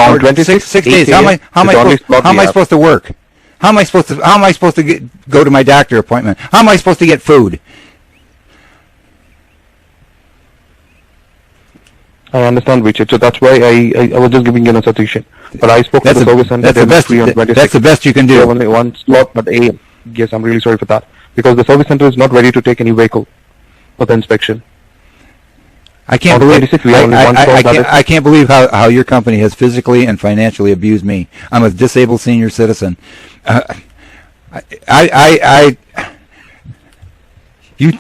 days. How am I supposed to work? How am I supposed to go to my doctor appointment? How am I supposed to get food? I understand, Richard. So that's why I was just giving you an suggestion. But I spoke to the service center. That's the best you can do. They have only one slot at AM. Yes, I'm really sorry for that. Because the service center is not ready to take any vehicle for the inspection. I can't believe how your company has physically and financially abused me. I'm a disabled senior citizen. You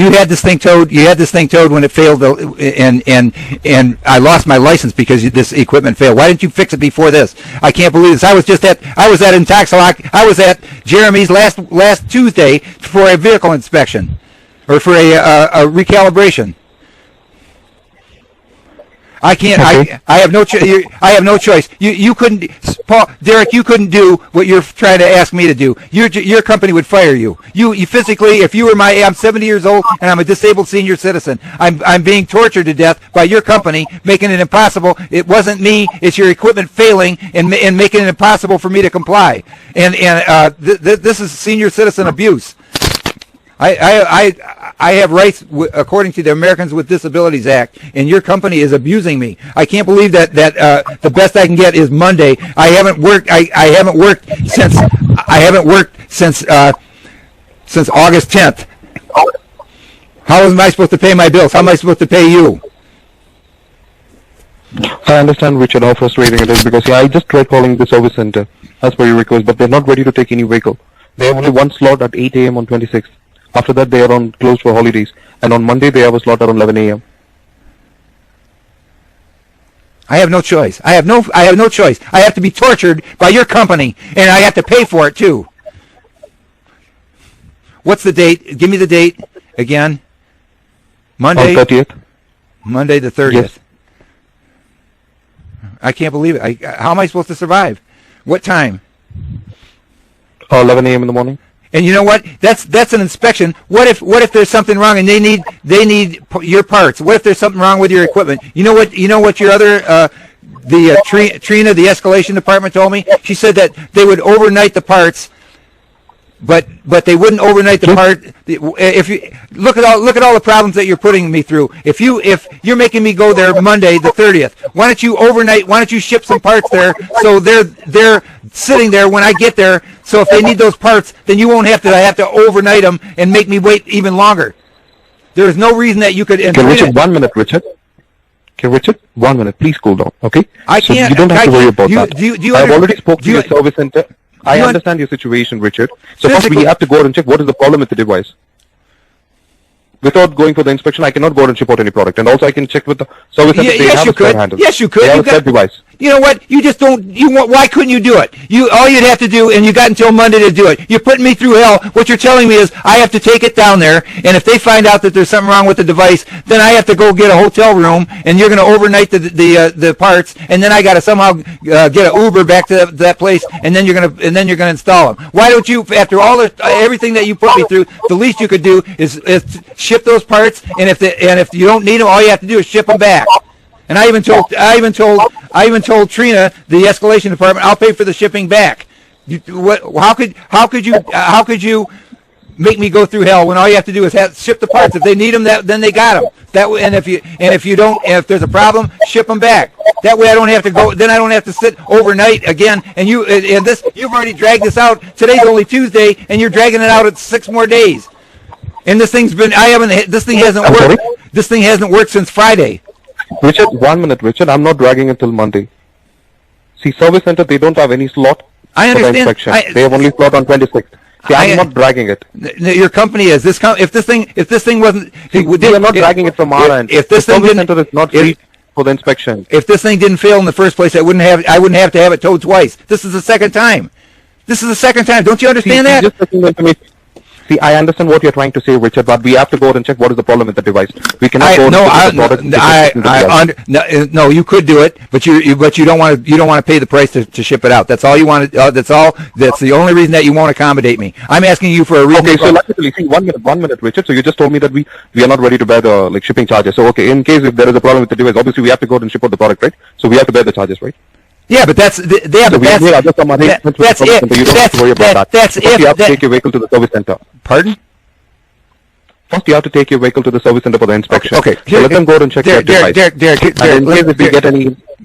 had this thing towed. You had this thing towed when it failed, and I lost my license because this equipment failed. Why didn't you fix it before this? I can't believe this. I was at Intoxalock. I was at Jeremy's last Tuesday for a vehicle inspection, or for a recalibration. I can't. Okay. I have no choice. You couldn't, Paul, Derek. You couldn't do what you're trying to ask me to do. Your company would fire you. You physically, if you were I'm 70 years old and I'm a disabled senior citizen. I'm being tortured to death by your company, making it impossible. It wasn't me. It's your equipment failing and making it impossible for me to comply. And this is senior citizen abuse. I have rights according to the Americans with Disabilities Act, and your company is abusing me. I can't believe that the best I can get is Monday. I haven't worked since August 10th. How am I supposed to pay my bills? How am I supposed to pay you? I understand, Richard, how frustrating it is, because I just tried calling the service center as per your request, but they're not ready to take any vehicle. They have only one slot at 8 a.m. on 26th. After that, they are closed for holidays, and on Monday they have a slot around 11 a.m. I have no choice. I have no choice. I have to be tortured by your company, and I have to pay for it too. What's the date? Give me the date again. Monday. On 30th. Monday the 30th. Yes. I can't believe it. How am I supposed to survive? What time? 11 a.m. in the morning. And you know what? That's an inspection. What if there's something wrong and they need your parts? What if there's something wrong with your equipment? You know what your other Trina, the escalation department, told me? She said that they would overnight the parts, but they wouldn't overnight the part. If you look at all the problems that you're putting me through. If you're making me go there Monday the 30th, why don't you overnight? Why don't you ship some parts there so they're sitting there when I get there? So if they need those parts, then you won't have to overnight them and make me wait even longer. There is no reason that you could. Okay, Richard, 1 minute, Richard. Okay, Richard, 1 minute. Please cool down. Okay. I can't. You don't have to worry about that. I've already spoke to your service center. I understand your situation, Richard. So first we have to go out and check what is the problem with the device. Without going for the inspection, I cannot go out and ship out any product. And also I can check with the service center. Yes, you could. Yes, you could. They have a set device. You know what? You just don't. Why couldn't you do it? All you'd have to do, and you got until Monday to do it. You're putting me through hell. What you're telling me is I have to take it down there, and if they find out that there's something wrong with the device, then I have to go get a hotel room, and you're going to overnight the parts, and then I got to somehow get an Uber back to that place, and then you're going to install them. Why don't you, after everything that you put me through, the least you could do is ship those parts, and if you don't need them, all you have to do is ship them back. And I even told Trina, the escalation department, I'll pay for the shipping back. How could you make me go through hell when all you have to do is ship the parts? If they need them, then they got them. If there's a problem, ship them back. That way I don't have to go. Then I don't have to sit overnight again. And you've already dragged this out. Today's only Tuesday, and you're dragging it out at 6 more days. And this thing hasn't worked. This thing hasn't worked since Friday. Richard, 1 minute, Richard. I'm not dragging it till Monday. See, service center, they don't have any slot for the inspection. They have only slot on 26th. See, I'm not dragging it. Your company is. If this thing wasn't... They are not dragging it from our end. If this thing service center is not free for the inspection. If this thing didn't fail in the first place, I wouldn't have to have it towed twice. This is the second time. Don't you understand that? Just taking the information. See, I understand what you're trying to say, Richard, but we have to go out and check what is the problem with the device. We cannot go No, you could do it, but you don't want to pay the price to ship it out. That's all you want. That's the only reason that you won't accommodate me. I'm asking you for a reason. Okay, so logically, see, one minute, Richard. So you just told me that we are not ready to bear the shipping charges. So okay, in case if there is a problem with the device, obviously we have to go out and ship out the product, right? So we have to bear the charges, right? Yeah, but that's it. You don't have to worry about that. That's it. You have to take your vehicle to the service center. Pardon? First, you have to take your vehicle to the service center for the inspection. Okay. So let them go and check their device.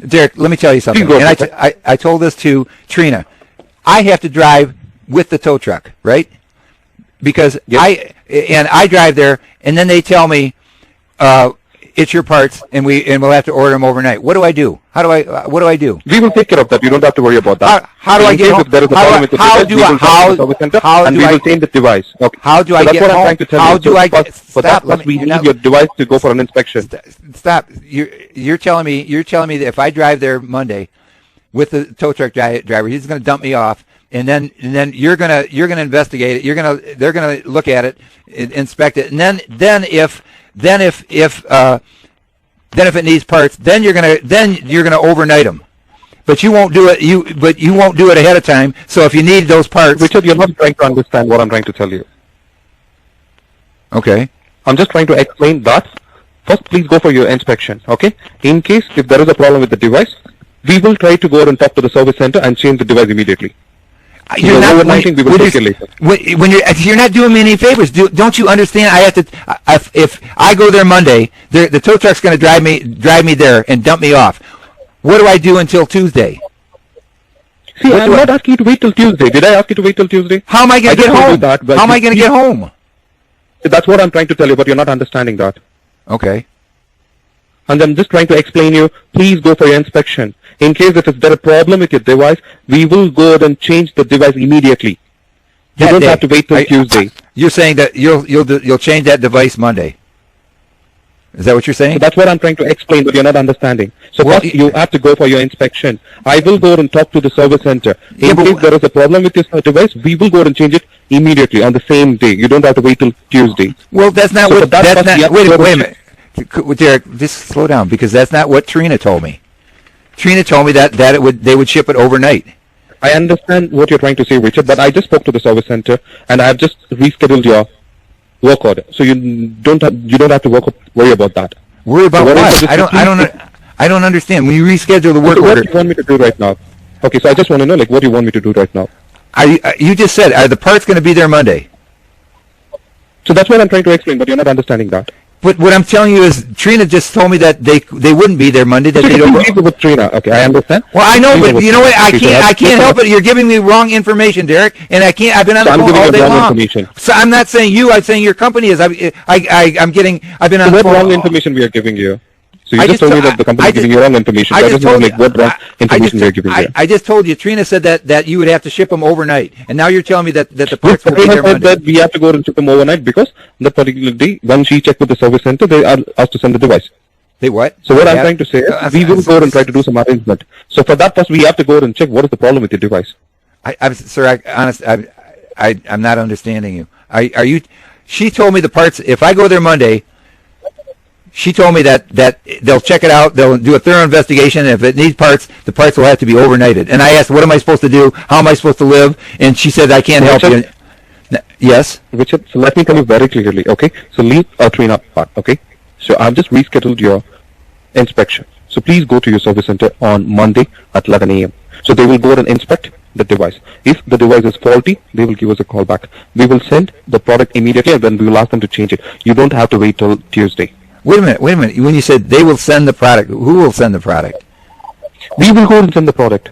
Derek, let me tell you something. And I told this to Trina. I have to drive with the tow truck, right? Because I drive there, and then they tell me, it's your parts, and we'll have to order them overnight. What do I do? What do I do? We will take care of that. You don't have to worry about that. How do I get home? If there is a problem with the device, we will go to the service center and we will change the device. Okay. How do I get home? That's what I'm trying to tell you. How do I get? Stop. We need your device to go for an inspection. Stop. You're telling me that if I drive there Monday with the tow truck driver, he's going to dump me off. And then you're gonna investigate it. They're gonna look at it, inspect it, and then if it needs parts, then you're gonna overnight them. But you won't do it. You won't do it ahead of time. So if you need those parts, Richard, you're not trying to understand what I'm trying to tell you. Okay. I'm just trying to explain that. First, please go for your inspection. Okay. In case if there is a problem with the device, we will try to go and talk to the service center and change the device immediately. You're not doing me any favors. Don't you understand? I have to. If I go there Monday, the tow truck's going to drive me there and dump me off. What do I do until Tuesday? See, I'm not asking you to wait till Tuesday. Did I ask you to wait till Tuesday? How am I going to get home? How am I going to get home? That's what I'm trying to tell you, but you're not understanding that. Okay. And I'm just trying to explain you, please go for your inspection. In case if there is a problem with your device, we will go ahead and change the device immediately. You don't have to wait till Tuesday. You're saying that you'll change that device Monday. Is that what you're saying? So that's what I'm trying to explain, but you're not understanding. So first you have to go for your inspection. I will go and talk to the service center. In case there is a problem with this device, we will go and change it immediately on the same day. You don't have to wait till Tuesday. Well, that's not what. Wait a minute. Derek, just slow down, because that's not what Trina told me. Trina told me that they would ship it overnight. I understand what you're trying to say, Richard, but I just spoke to the service center and I have just rescheduled your work order, so you don't have to worry about that. Worry about what? I don't understand. When you reschedule the work order, what do you want me to do right now? Okay, so I just want to know, what do you want me to do right now? You just said, are the parts going to be there Monday? So that's what I'm trying to explain, but you're not understanding that. But what I'm telling you is, Trina just told me that they wouldn't be there Monday. That they don't. With Trina, okay, I understand. Well, I know, but you know what? I can't help it. You're giving me wrong information, Derek, and I can't. I've been on the phone all day long. So I'm not saying you. I'm saying your company is. I've been on the phone. Wrong information we are giving you. So you just told me that the company is giving you wrong information. I just told you what wrong information we are giving you. I just told you. Trina said that you would have to ship them overnight, and now you're telling me that the parts will be there Monday. That we have to go and ship them overnight because that particular day, when she checked with the service center, they are asked to send the device. They what? So what I'm trying to say is, we will go and try to do some arrangement. So for that, first we have to go and check what is the problem with your device. Sir, I'm not understanding you. Are you? She told me the parts. If I go there Monday. She told me that they'll check it out, they'll do a thorough investigation, and if it needs parts, the parts will have to be overnighted. And I asked, what am I supposed to do? How am I supposed to live? And she said, I can't help you. Yes? Richard, so let me tell you very clearly, okay? So leave Trina part, okay? So I've just rescheduled your inspection. So please go to your service center on Monday at 11 a.m. So they will go and inspect the device. If the device is faulty, they will give us a call back. We will send the product immediately, and then we will ask them to change it. You don't have to wait till Tuesday. Wait a minute. When you said they will send the product, who will send the product? We will go and send the product.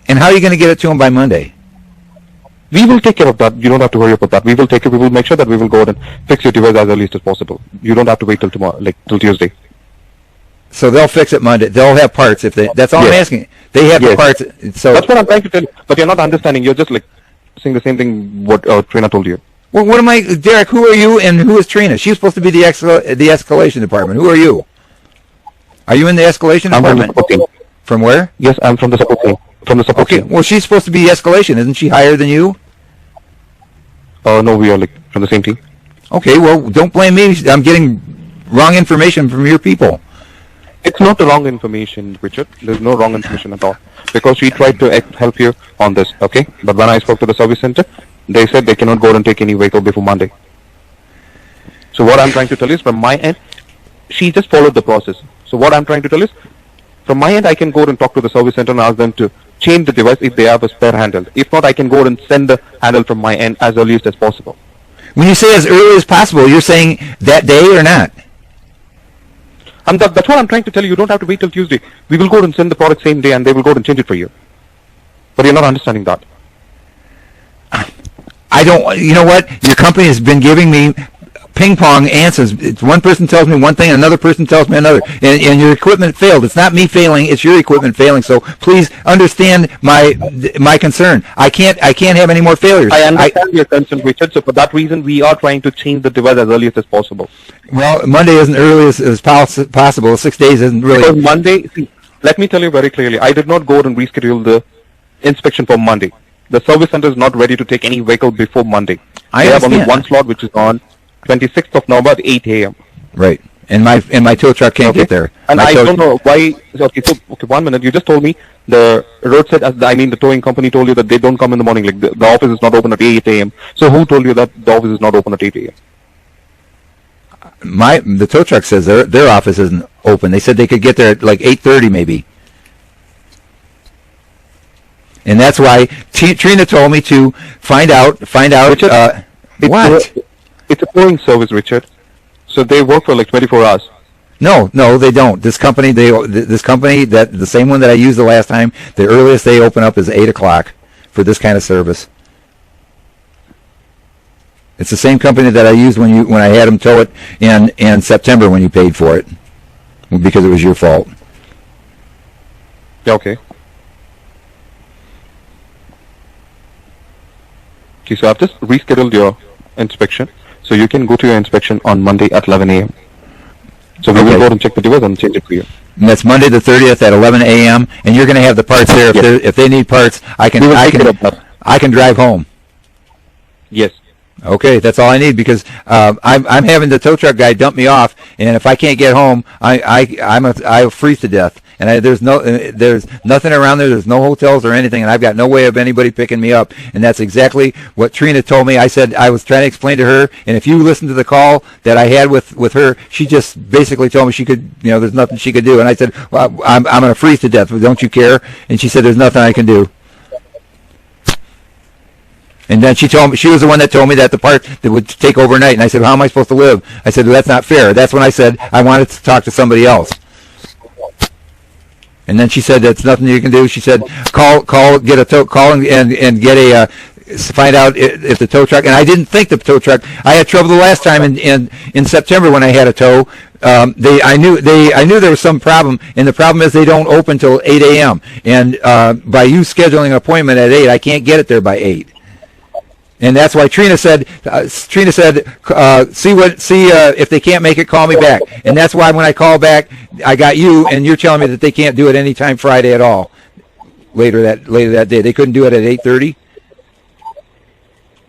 And how are you going to get it to them by Monday? We will take care of that. You don't have to worry about that. We will take it. We will make sure that we will go and fix your device as early as possible. You don't have to wait till tomorrow, till Tuesday. So they'll fix it Monday. They'll have parts if they. That's all I'm asking. They have the parts. So that's what I'm trying to tell you. But you're not understanding. You're just saying the same thing what Trina told you. Well, what am I, Derek? Who are you, and who is Trina? She's supposed to be the escalation department. Who are you? Are you in the escalation department? From where? Yes, I'm from the support team. From the support team. Well, she's supposed to be escalation. Isn't she higher than you? No, we are like from the same team. Okay, well, don't blame me. I'm getting wrong information from your people. It's not the wrong information, Richard. There's no wrong information at all. Because we tried to help you on this, okay? But when I spoke to the service center, they said they cannot go and take any vehicle before Monday. So what I'm trying to tell you is from my end, she just followed the process. So what I'm trying to tell you is, from my end, I can go and talk to the service center and ask them to change the device if they have a spare handle. If not, I can go and send the handle from my end as earliest as possible. When you say as early as possible, you're saying that day or not? That's what I'm trying to tell you. You don't have to wait till Tuesday. We will go and send the product same day and they will go and change it for you. But you're not understanding that. I don't, you know what? Your company has been giving me ping pong answers. It's one person tells me one thing, another person tells me another, and your equipment failed. It's not me failing; it's your equipment failing. So please understand my concern. I can't have any more failures. I understand your concern, Richard. So for that reason, we are trying to change the device as early as possible. Well, Monday isn't early as possible. 6 days isn't really. Because Monday, see, let me tell you very clearly. I did not go and reschedule the inspection for Monday. The service center is not ready to take any vehicle before Monday. I have understand. only one slot, which is on 26th of November at 8 a.m. Right, and my tow truck can't get there. And I don't know why. Okay, 1 minute. You just told me the roadside, the towing company told you that they don't come in the morning. Like the office is not open at 8 a.m. So who told you that the office is not open at 8 a.m.? The tow truck says their office isn't open. They said they could get there at like 8:30 maybe. And that's why Trina told me to find out. Richard, What? It's a towing service, Richard. So they work for like 24 hours. No, they don't. This company, that the same one that I used the last time, the earliest they open up is 8 o'clock for this kind of service. It's the same company that I used when I had them tow it in September when you paid for it because it was your fault. Okay. Okay, so I've just rescheduled your inspection, so you can go to your inspection on Monday at 11 a.m. So we will go and check the device and change it for you. And that's Monday the 30th at 11 a.m. And you're going to have the parts there. If they need parts, I can drive home. Yes. Okay, that's all I need because I'm having the tow truck guy dump me off, and if I can't get home, I'll freeze to death. And there's nothing around there. There's no hotels or anything, and I've got no way of anybody picking me up. And that's exactly what Trina told me. I said I was trying to explain to her, and if you listen to the call that I had with her, she just basically told me she could, there's nothing she could do. And I said, well, I'm going to freeze to death. Don't you care? And she said, there's nothing I can do. And then she was the one that told me that the part that would take overnight. And I said, well, how am I supposed to live? I said, well, that's not fair. That's when I said I wanted to talk to somebody else. And then she said, that's nothing you can do. She said, call and get a, find out if the tow truck, and I didn't think the tow truck, I had trouble the last time in September when I had a tow. I knew there was some problem, and the problem is they don't open till 8 a.m. And by you scheduling an appointment at 8, I can't get it there by 8. And that's why Trina said, see if they can't make it, call me back. And that's why when I call back, I got you, and you're telling me that they can't do it anytime Friday at all. Later that day, they couldn't do it at 8:30.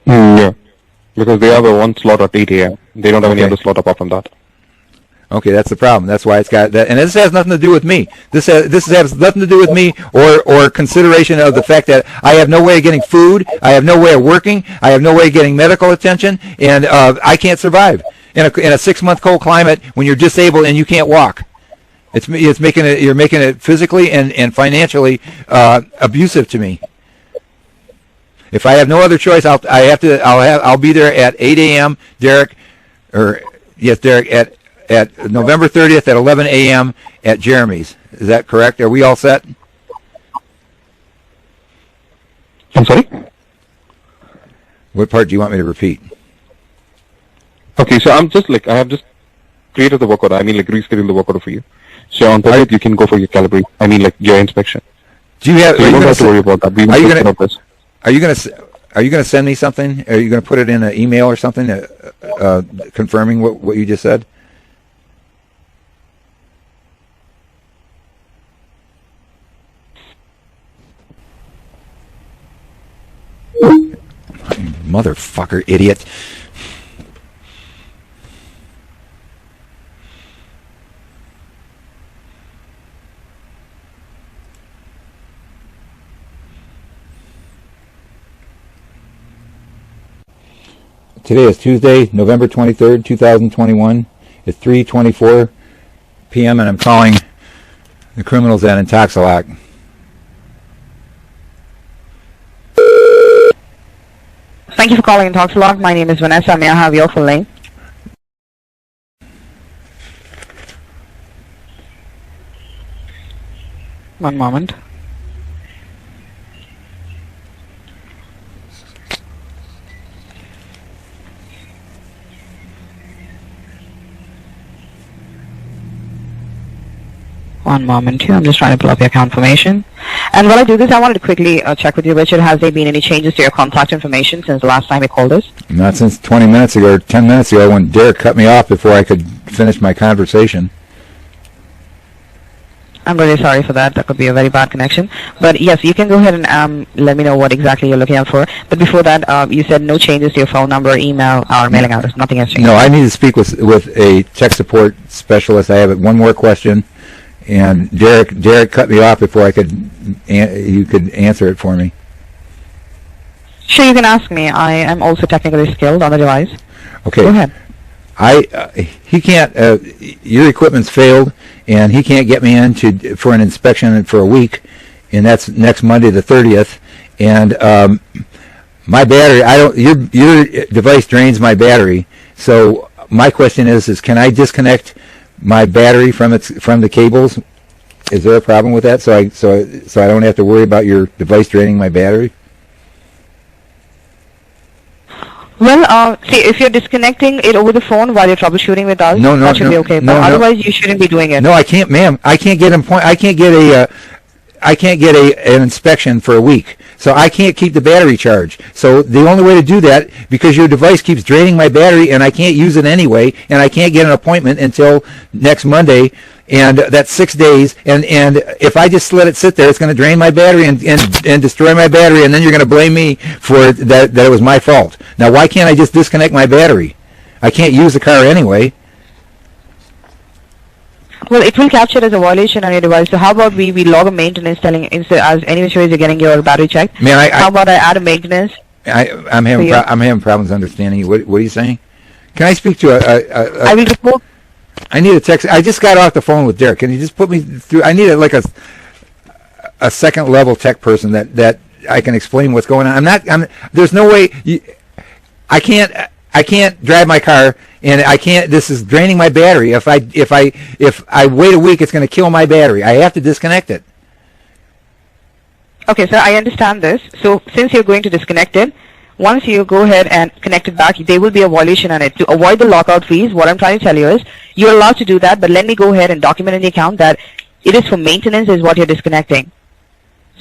Yeah, because they have a one slot at 8 a.m. They don't have any other slot apart from that. Okay, that's the problem. That's why it's got that, and this has nothing to do with me. This has nothing to do with me or consideration of the fact that I have no way of getting food, I have no way of working, I have no way of getting medical attention, and I can't survive in a 6-month cold climate when you're disabled and you can't walk. You're making it physically and financially abusive to me. If I have no other choice, I'll be there at 8 a.m. Derek, at November 30th at 11 a.m. at Jeremy's. Is that correct? Are we all set? I'm sorry? What part do you want me to repeat? Okay, so I have just created the work order. Reschedule the work order for you. So on 30th, you can go for your calibrate. Your inspection. Do you have? So you don't have to worry about that. Are you going to send me something? Are you going to put it in an email or something confirming what you just said? Motherfucker, idiot. Today is Tuesday, November 23rd, 2021. It's 3:24 p.m. and I'm calling the criminals at Intoxalock. Thank you for calling Intoxalock. My name is Vanessa. May I have your full name? One moment. One moment here. I'm just trying to pull up your account information. And while I do this, I wanted to quickly check with you, Richard. Has there been any changes to your contact information since the last time you called us? Not since 20 minutes ago or 10 minutes ago when Derek cut me off before I could finish my conversation. I'm really sorry for that. That could be a very bad connection. But yes, you can go ahead and let me know what exactly you're looking out for. But before that, you said no changes to your phone number, email, or mailing address. Nothing has changed. No, I need to speak with a tech support specialist. I have one more question. And Derek cut me off before you could answer it for me. Sure, you can ask me. I am also technically skilled on the device. Okay. Go ahead. He can't. Your equipment's failed, and he can't get me in for an inspection for a week, and that's next Monday the 30th. And my battery, your device drains my battery. So my question is can I disconnect my battery from the cables? Is there a problem with that? So I don't have to worry about your device draining my battery? Well, see, if you're disconnecting it over the phone while you're troubleshooting with us, that should be okay. But otherwise, you shouldn't be doing it. No, I can't, ma'am. I can't get an inspection for a week, so I can't keep the battery charged. So the only way to do that, because your device keeps draining my battery and I can't use it anyway, and I can't get an appointment until next Monday, and that's 6 days. And if I just let it sit there, it's going to drain my battery and destroy my battery, and then you're going to blame me for that it was my fault. Now, why can't I just disconnect my battery? I can't use the car anyway. Well, it will capture as a violation on your device. So how about we log a maintenance telling as any which ways you're getting your battery checked? Man, how about I add a maintenance? I'm having problems understanding you. What are you saying? Can I speak to I will report. I need a text. I just got off the phone with Derek. Can you just put me through? I need a second level tech person that I can explain what's going on. There's no way. I can't drive my car, and I can't. This is draining my battery. If I wait a week, it's going to kill my battery. I have to disconnect it. Okay, sir, I understand this. So since you're going to disconnect it, once you go ahead and connect it back, there will be a violation on it. To avoid the lockout fees, what I'm trying to tell you is you're allowed to do that, but let me go ahead and document in the account that it is for maintenance is what you're disconnecting,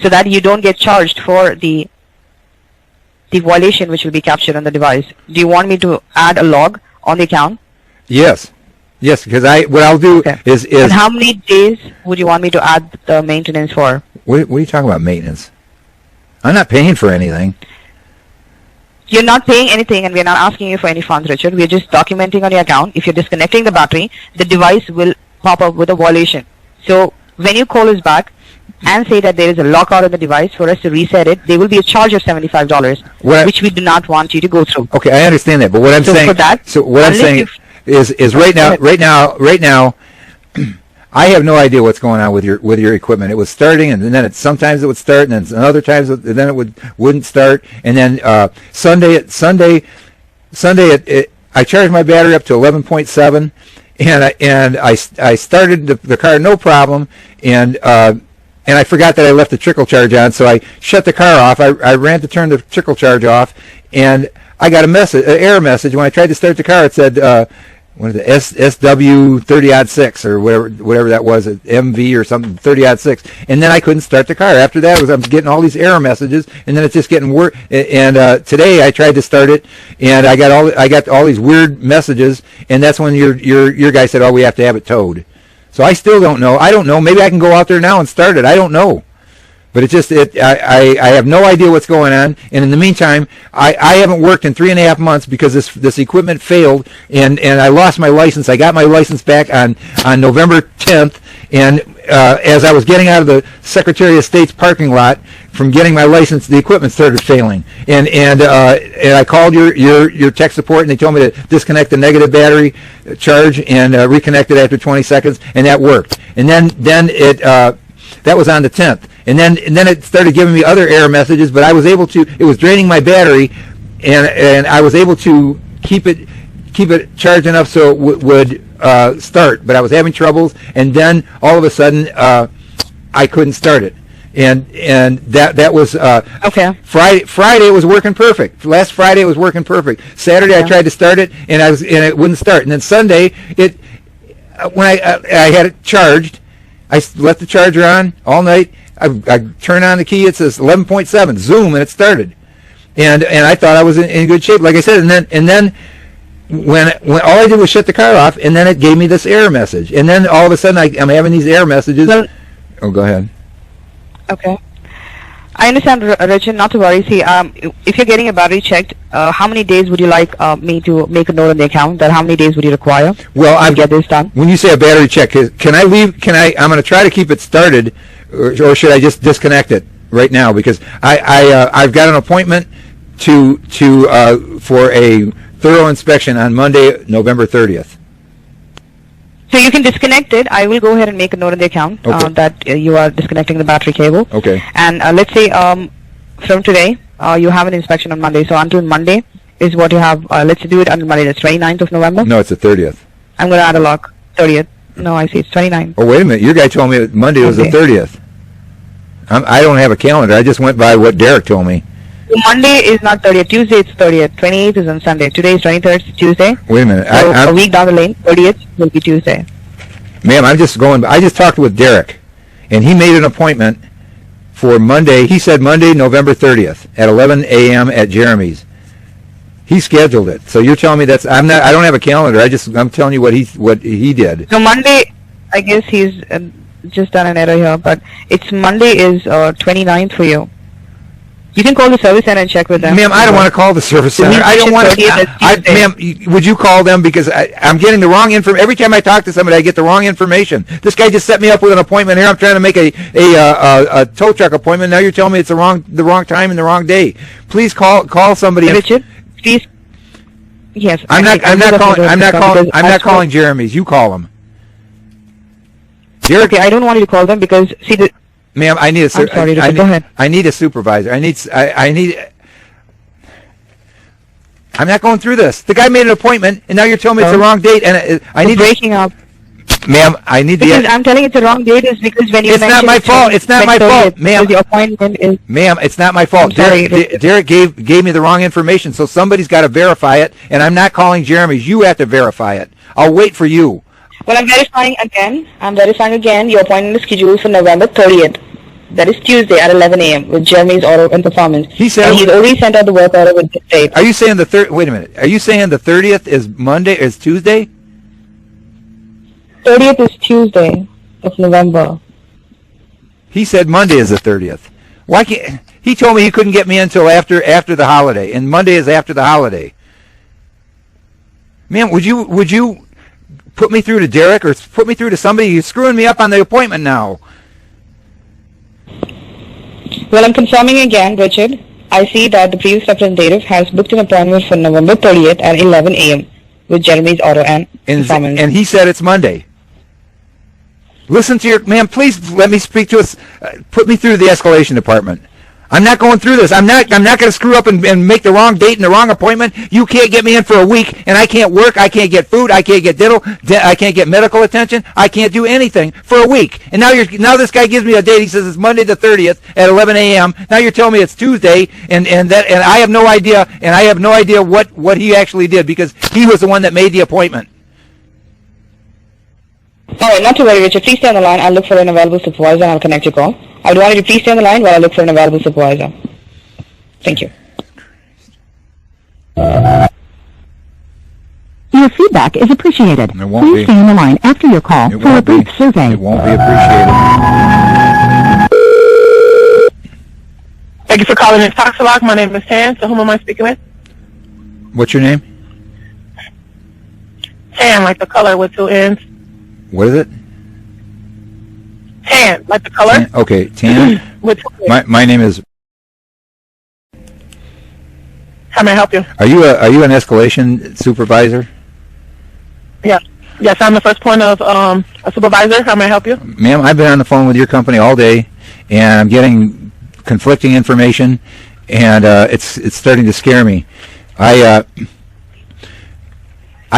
so that you don't get charged for the violation which will be captured on the device. Do you want me to add a log on the account? Yes, because what I'll do is. And how many days would you want me to add the maintenance for? What are you talking about, maintenance? I'm not paying for anything. You're not paying anything, and we're not asking you for any funds, Richard. We're just documenting on your account. If you're disconnecting the battery, the device will pop up with a violation. So when you call us back and say that there is a lockout on the device, for us to reset it, there will be a charge of $75, which we do not want you to go through. Okay, I understand that, but what I'm saying. For that, so what I'm saying is right now. I have no idea what's going on with your equipment. It was starting, and then sometimes it would start, and then other times then it wouldn't start. And then Sunday, I charged my battery up to 11.7, and I started the car no problem, and I forgot that I left the trickle charge on, so I shut the car off. I ran to turn the trickle charge off, and I got an error message when I tried to start the car. It said. What is it? SW 30-6 or whatever that was, MV or something 30-6, and then I couldn't start the car. After that, I'm getting all these error messages, and then it's just getting worse. And today I tried to start it, and I got all these weird messages, and that's when your guy said, "Oh, we have to have it towed." So I still don't know. I don't know. Maybe I can go out there now and start it. I don't know. But it's just I have no idea what's going on, and in the meantime, I haven't worked in 3.5 months because this equipment failed, and I lost my license. I got my license back on November 10th, and as I was getting out of the Secretary of State's parking lot from getting my license, the equipment started failing, and I called your tech support, and they told me to disconnect the negative battery charge and reconnect it after 20 seconds, and that worked. And then it that was on the 10th. And then it started giving me other error messages, but I was able to. It was draining my battery, and I was able to keep it charged enough so it would start. But I was having troubles, and then all of a sudden I couldn't start it. And that was okay. Friday it was working perfect. Last Friday it was working perfect. Saturday I tried to start it, and it wouldn't start. And then Sunday when I had it charged, I left the charger on all night. I turn on the key. It says 11.7 zoom, and it started. And I thought I was in good shape, like I said. And then when all I did was shut the car off, and then it gave me this error message. And then all of a sudden I'm having these error messages. Well, go ahead. Okay. I understand, Richard. Not to worry. See, if you're getting a battery checked, how many days would you like me to make a note on the account? That how many days would you require? Well, to get this done. When you say a battery check, can I leave? I'm going to try to keep it started, or should I just disconnect it right now? Because I've got an appointment for a thorough inspection on Monday, November 30th. So you can disconnect it. I will go ahead and make a note in the account that you are disconnecting the battery cable. Okay. And let's say from today, you have an inspection on Monday. So until Monday is what you have. Let's do it until Monday. That's 29th of November? No, it's the 30th. I'm going to add a lock. 30th. No, I see. It's 29th. Oh, wait a minute. Your guy told me Monday was the 30th. I don't have a calendar. I just went by what Derek told me. Monday is not 30th. Tuesday it's 30th. 28th is on Sunday. Today is 23rd, Tuesday. Wait a minute. So a week down the lane, 30th will be Tuesday. Ma'am, I just talked with Derek, and he made an appointment for Monday. He said Monday, November 30th at 11 a.m. at Jeremy's. He scheduled it. So you're telling me I don't have a calendar. I'm telling you what he did. So Monday, I guess he's just done an error here, but it's Monday is 29th for you. You can call the service center and check with them. Ma'am, I don't want to call the service center. I don't want to. Ma'am, would you call them, because I'm getting the wrong information. Every time I talk to somebody, I get the wrong information. This guy just set me up with an appointment here. I'm trying to make a tow truck appointment. Now you're telling me it's the wrong time and the wrong day. Please call somebody. Richard, please. Yes. I'm not calling Jeremy's. You call them. Derek, okay, I don't want you to call them because see. Ma'am, I need a. I'm sorry, go ahead. I need a supervisor. I need. I'm not going through this. The guy made an appointment, and now you're telling me it's the wrong date, and I need. Breaking up. Ma'am, I need because I'm telling you it's the wrong date is because when you. It's not my fault. It's not my fault, ma'am. The appointment is. Ma'am, it's not my fault. Derek gave me the wrong information, so somebody's got to verify it, and I'm not calling Jeremy's. You have to verify it. I'll wait for you. Well, I'm verifying again. Your appointment is scheduled for November 30th. That is Tuesday at 11 a.m. with Jeremy's Auto and Performance. He said he's already sent out the work order with the date. Are you saying wait a minute. Are you saying the 30th is Monday? Is Tuesday? 30th is Tuesday of November. He said Monday is the 30th. Why can't he told me he couldn't get me until after the holiday, and Monday is after the holiday. Ma'am, would you put me through to Derek or put me through to somebody? You're screwing me up on the appointment now. Well, I'm confirming again, Richard. I see that the previous representative has booked an appointment for November 30th at 11 a.m. with Jeremy's Auto and Performance. And he said it's Monday. Listen to ma'am, please let me speak to us. Put me through the escalation department. I'm not going through this. I'm not going to screw up and make the wrong date and the wrong appointment. You can't get me in for a week, and I can't work. I can't get food. I can't get I can't get medical attention. I can't do anything for a week. And now this guy gives me a date. He says it's Monday the 30th at 11 a.m. Now you're telling me it's Tuesday, and I have no idea. And I have no idea what he actually did because he was the one that made the appointment. All right, not to worry, Richard. Please stay on the line. I'll look for an available supervisor and I'll connect your call. I would want you to please stay on the line while I look for an available supervisor. Thank you. Your feedback is appreciated. Please stay on the line after your call for a brief survey. It won't be appreciated. Thank you for calling Intoxalock. My name is Tan. So whom am I speaking with? What's your name? Tan, like the color with 2 N's. What is it? Tan, like the color. Tan? Okay, Tan. With 2 N's. My name is. How may I help you? Are you an escalation supervisor? Yeah. Yes, I'm the first point of a supervisor. How may I help you? Ma'am, I've been on the phone with your company all day, and I'm getting conflicting information, and it's starting to scare me. I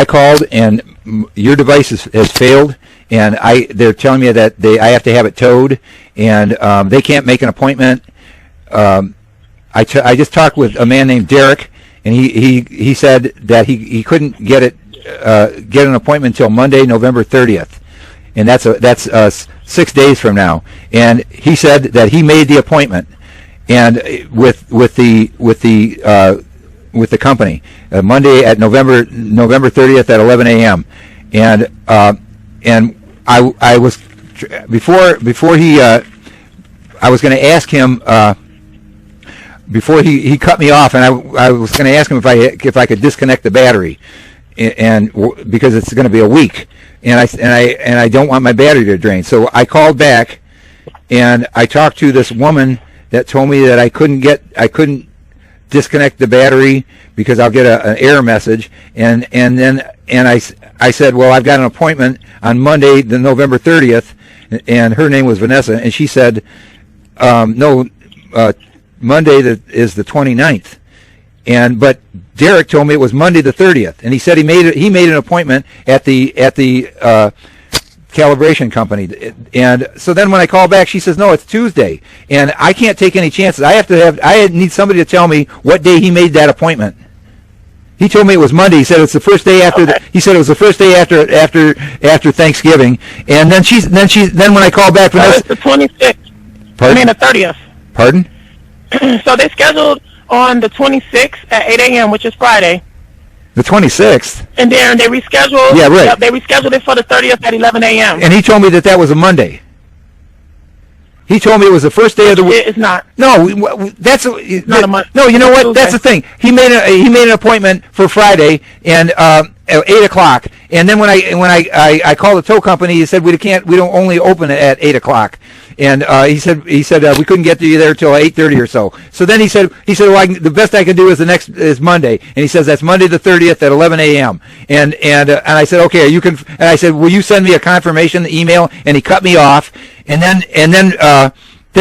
called, and your device has failed, and they're telling me that I have to have it towed, and they can't make an appointment. I just talked with a man named Derek, and he said that he couldn't get an appointment until Monday, November 30th, and that's 6 days from now. And he said that he made the appointment, and with the company Monday at November 30th at 11 a.m. And I was before he I was going to ask him. Before he cut me off, and I was going to ask him if I could disconnect the battery, and because it's going to be a week, and I don't want my battery to drain. So I called back, and I talked to this woman that told me that I couldn't disconnect the battery because I'll get an error message, and I said, well, I've got an appointment on Monday, the November 30th, and her name was Vanessa, and she said, no. Monday is the 29th, but Derek told me it was Monday the 30th, and he said he made an appointment at the calibration company, and so then when I call back, she says no, it's Tuesday, and I can't take any chances. I need somebody to tell me what day he made that appointment. He told me it was Monday. He said it's the first day after. Okay. He said it was the first day after Thanksgiving, and then when I call back, it's the 26th. Pardon? I mean the 30th. Pardon? So they scheduled on the 26th at 8 a.m., which is Friday. The 26th? And then they rescheduled. Yeah, right. They rescheduled it for the 30th at 11 a.m. And he told me that was a Monday. He told me it was the first day of the week. It's not. No, that's not a Monday. No, you know what? Tuesday. That's the thing. He made an appointment for Friday and at 8 o'clock. And then when I called the tow company, he said we don't only open at 8 o'clock. And he said we couldn't get to you there till 8:30 or so. So then he said well, the best I can do is Monday. And he says that's Monday the 30th at 11 a.m. And I said okay, and I said will you send me a confirmation email? And he cut me off. And then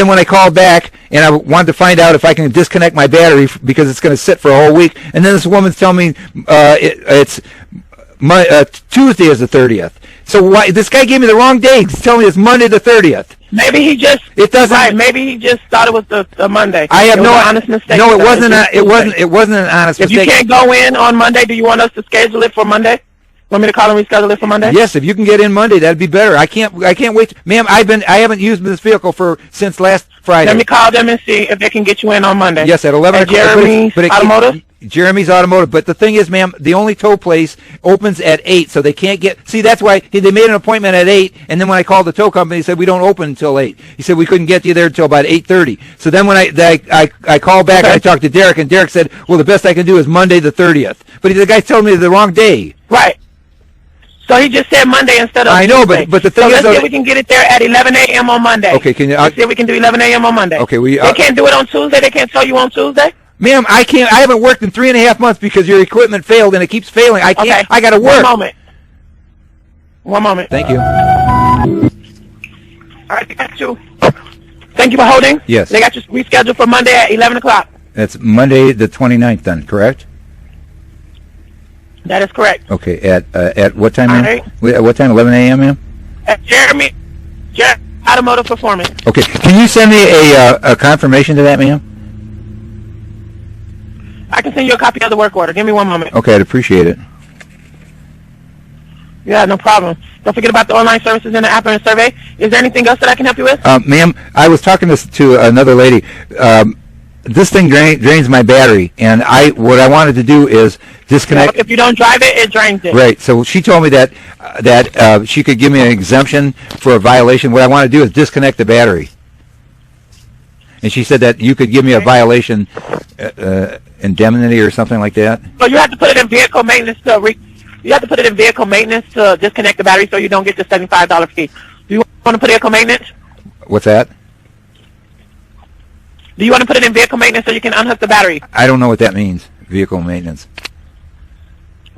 when I called back and I wanted to find out if I can disconnect my battery because it's going to sit for a whole week, and then this woman's telling me it's Tuesday is the 30th. So why this guy gave me the wrong day? He's telling me it's Monday the 30th. Maybe he just Maybe he just thought it was the Monday. I have no honest mistake. No, it wasn't an honest mistake. If you can't go in on Monday, do you want us to schedule it for Monday? Want me to call and reschedule it for Monday? Yes, if you can get in Monday, that'd be better. I can't wait, ma'am. I haven't used this vehicle since last Friday. Let me call them and see if they can get you in on Monday. Yes, at 11 o'clock. Jeremy's Automotive. Jeremy's Automotive, but the thing is, ma'am, the only tow place opens at 8, so they can't get. See, that's why they made an appointment at 8, and then when I called the tow company, they said we don't open until 8. He said we couldn't get you there until about 8:30. So then when I called back, I talked to Derek, and Derek said, well, the best I can do is Monday the 30th. But the guy's telling me the wrong day. Right. So he just said Monday instead of I know, Tuesday. but the thing is, let's see if we can get it there at 11 a.m. on Monday. Okay, can you? Let's see if we can do 11 a.m. on Monday. Okay, they can't do it on Tuesday. They can't tell you on Tuesday. Ma'am, I can't. I haven't worked in 3.5 months because your equipment failed and it keeps failing. I can't. Okay. I got to work. One moment. Thank you. All right, got you. Thank you for holding. Yes. They got you rescheduled for Monday at 11 o'clock. That's Monday the 29th then, correct? That is correct. Okay, at what time, ma'am? Right. At what time, 11 a.m., ma'am? At Jeremy Automotive Performance. Okay, can you send me a confirmation to that, ma'am? I can send you a copy of the work order. Give me one moment. Okay, I'd appreciate it. Yeah, no problem. Don't forget about the online services in the app and survey. Is there anything else that I can help you with? Ma'am, I was talking to another lady. This thing drains my battery, and what I wanted to do is disconnect. If you don't drive it, it drains it. Right. So she told me that she could give me an exemption for a violation. What I want to do is disconnect the battery. And she said that you could give me a violation indemnity or something like that. So you have to put it in vehicle maintenance you have to put it in vehicle maintenance to disconnect the battery so you don't get the $75 fee. Do you want to put vehicle maintenance? What's that? Do you want to put it in vehicle maintenance so you can unhook the battery? I don't know what that means, vehicle maintenance.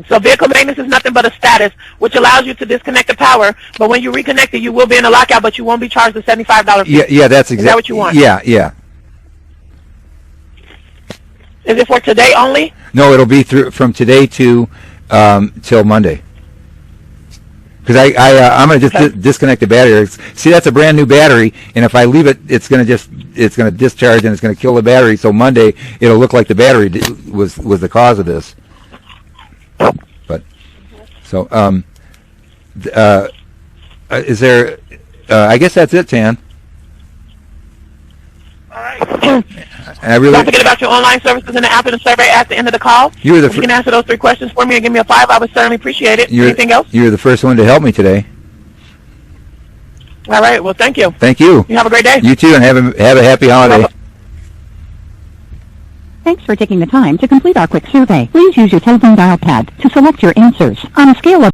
So vehicle maintenance is nothing but a status, which allows you to disconnect the power, but when you reconnect it, you will be in a lockout, but you won't be charged the $75 fee. Yeah, that's exactly. Is that what you want? Yeah. Is it for today only? No, it'll be from today to till Monday. Because I'm going to just disconnect the battery. See, that's a brand new battery, and if I leave it, it's going to discharge and it's going to kill the battery. So Monday, it'll look like the battery was the cause of this. But so is there? I guess that's it, Tan. All right. And don't forget about your online services and the app and the survey at the end of the call. If you can answer those 3 questions for me and give me a 5, I would certainly appreciate it. Anything else? You're the first one to help me today. All right. Well, thank you. Thank you. You have a great day. You too, and have a happy holiday. Thanks for taking the time to complete our quick survey. Please use your telephone dial pad to select your answers. On a scale of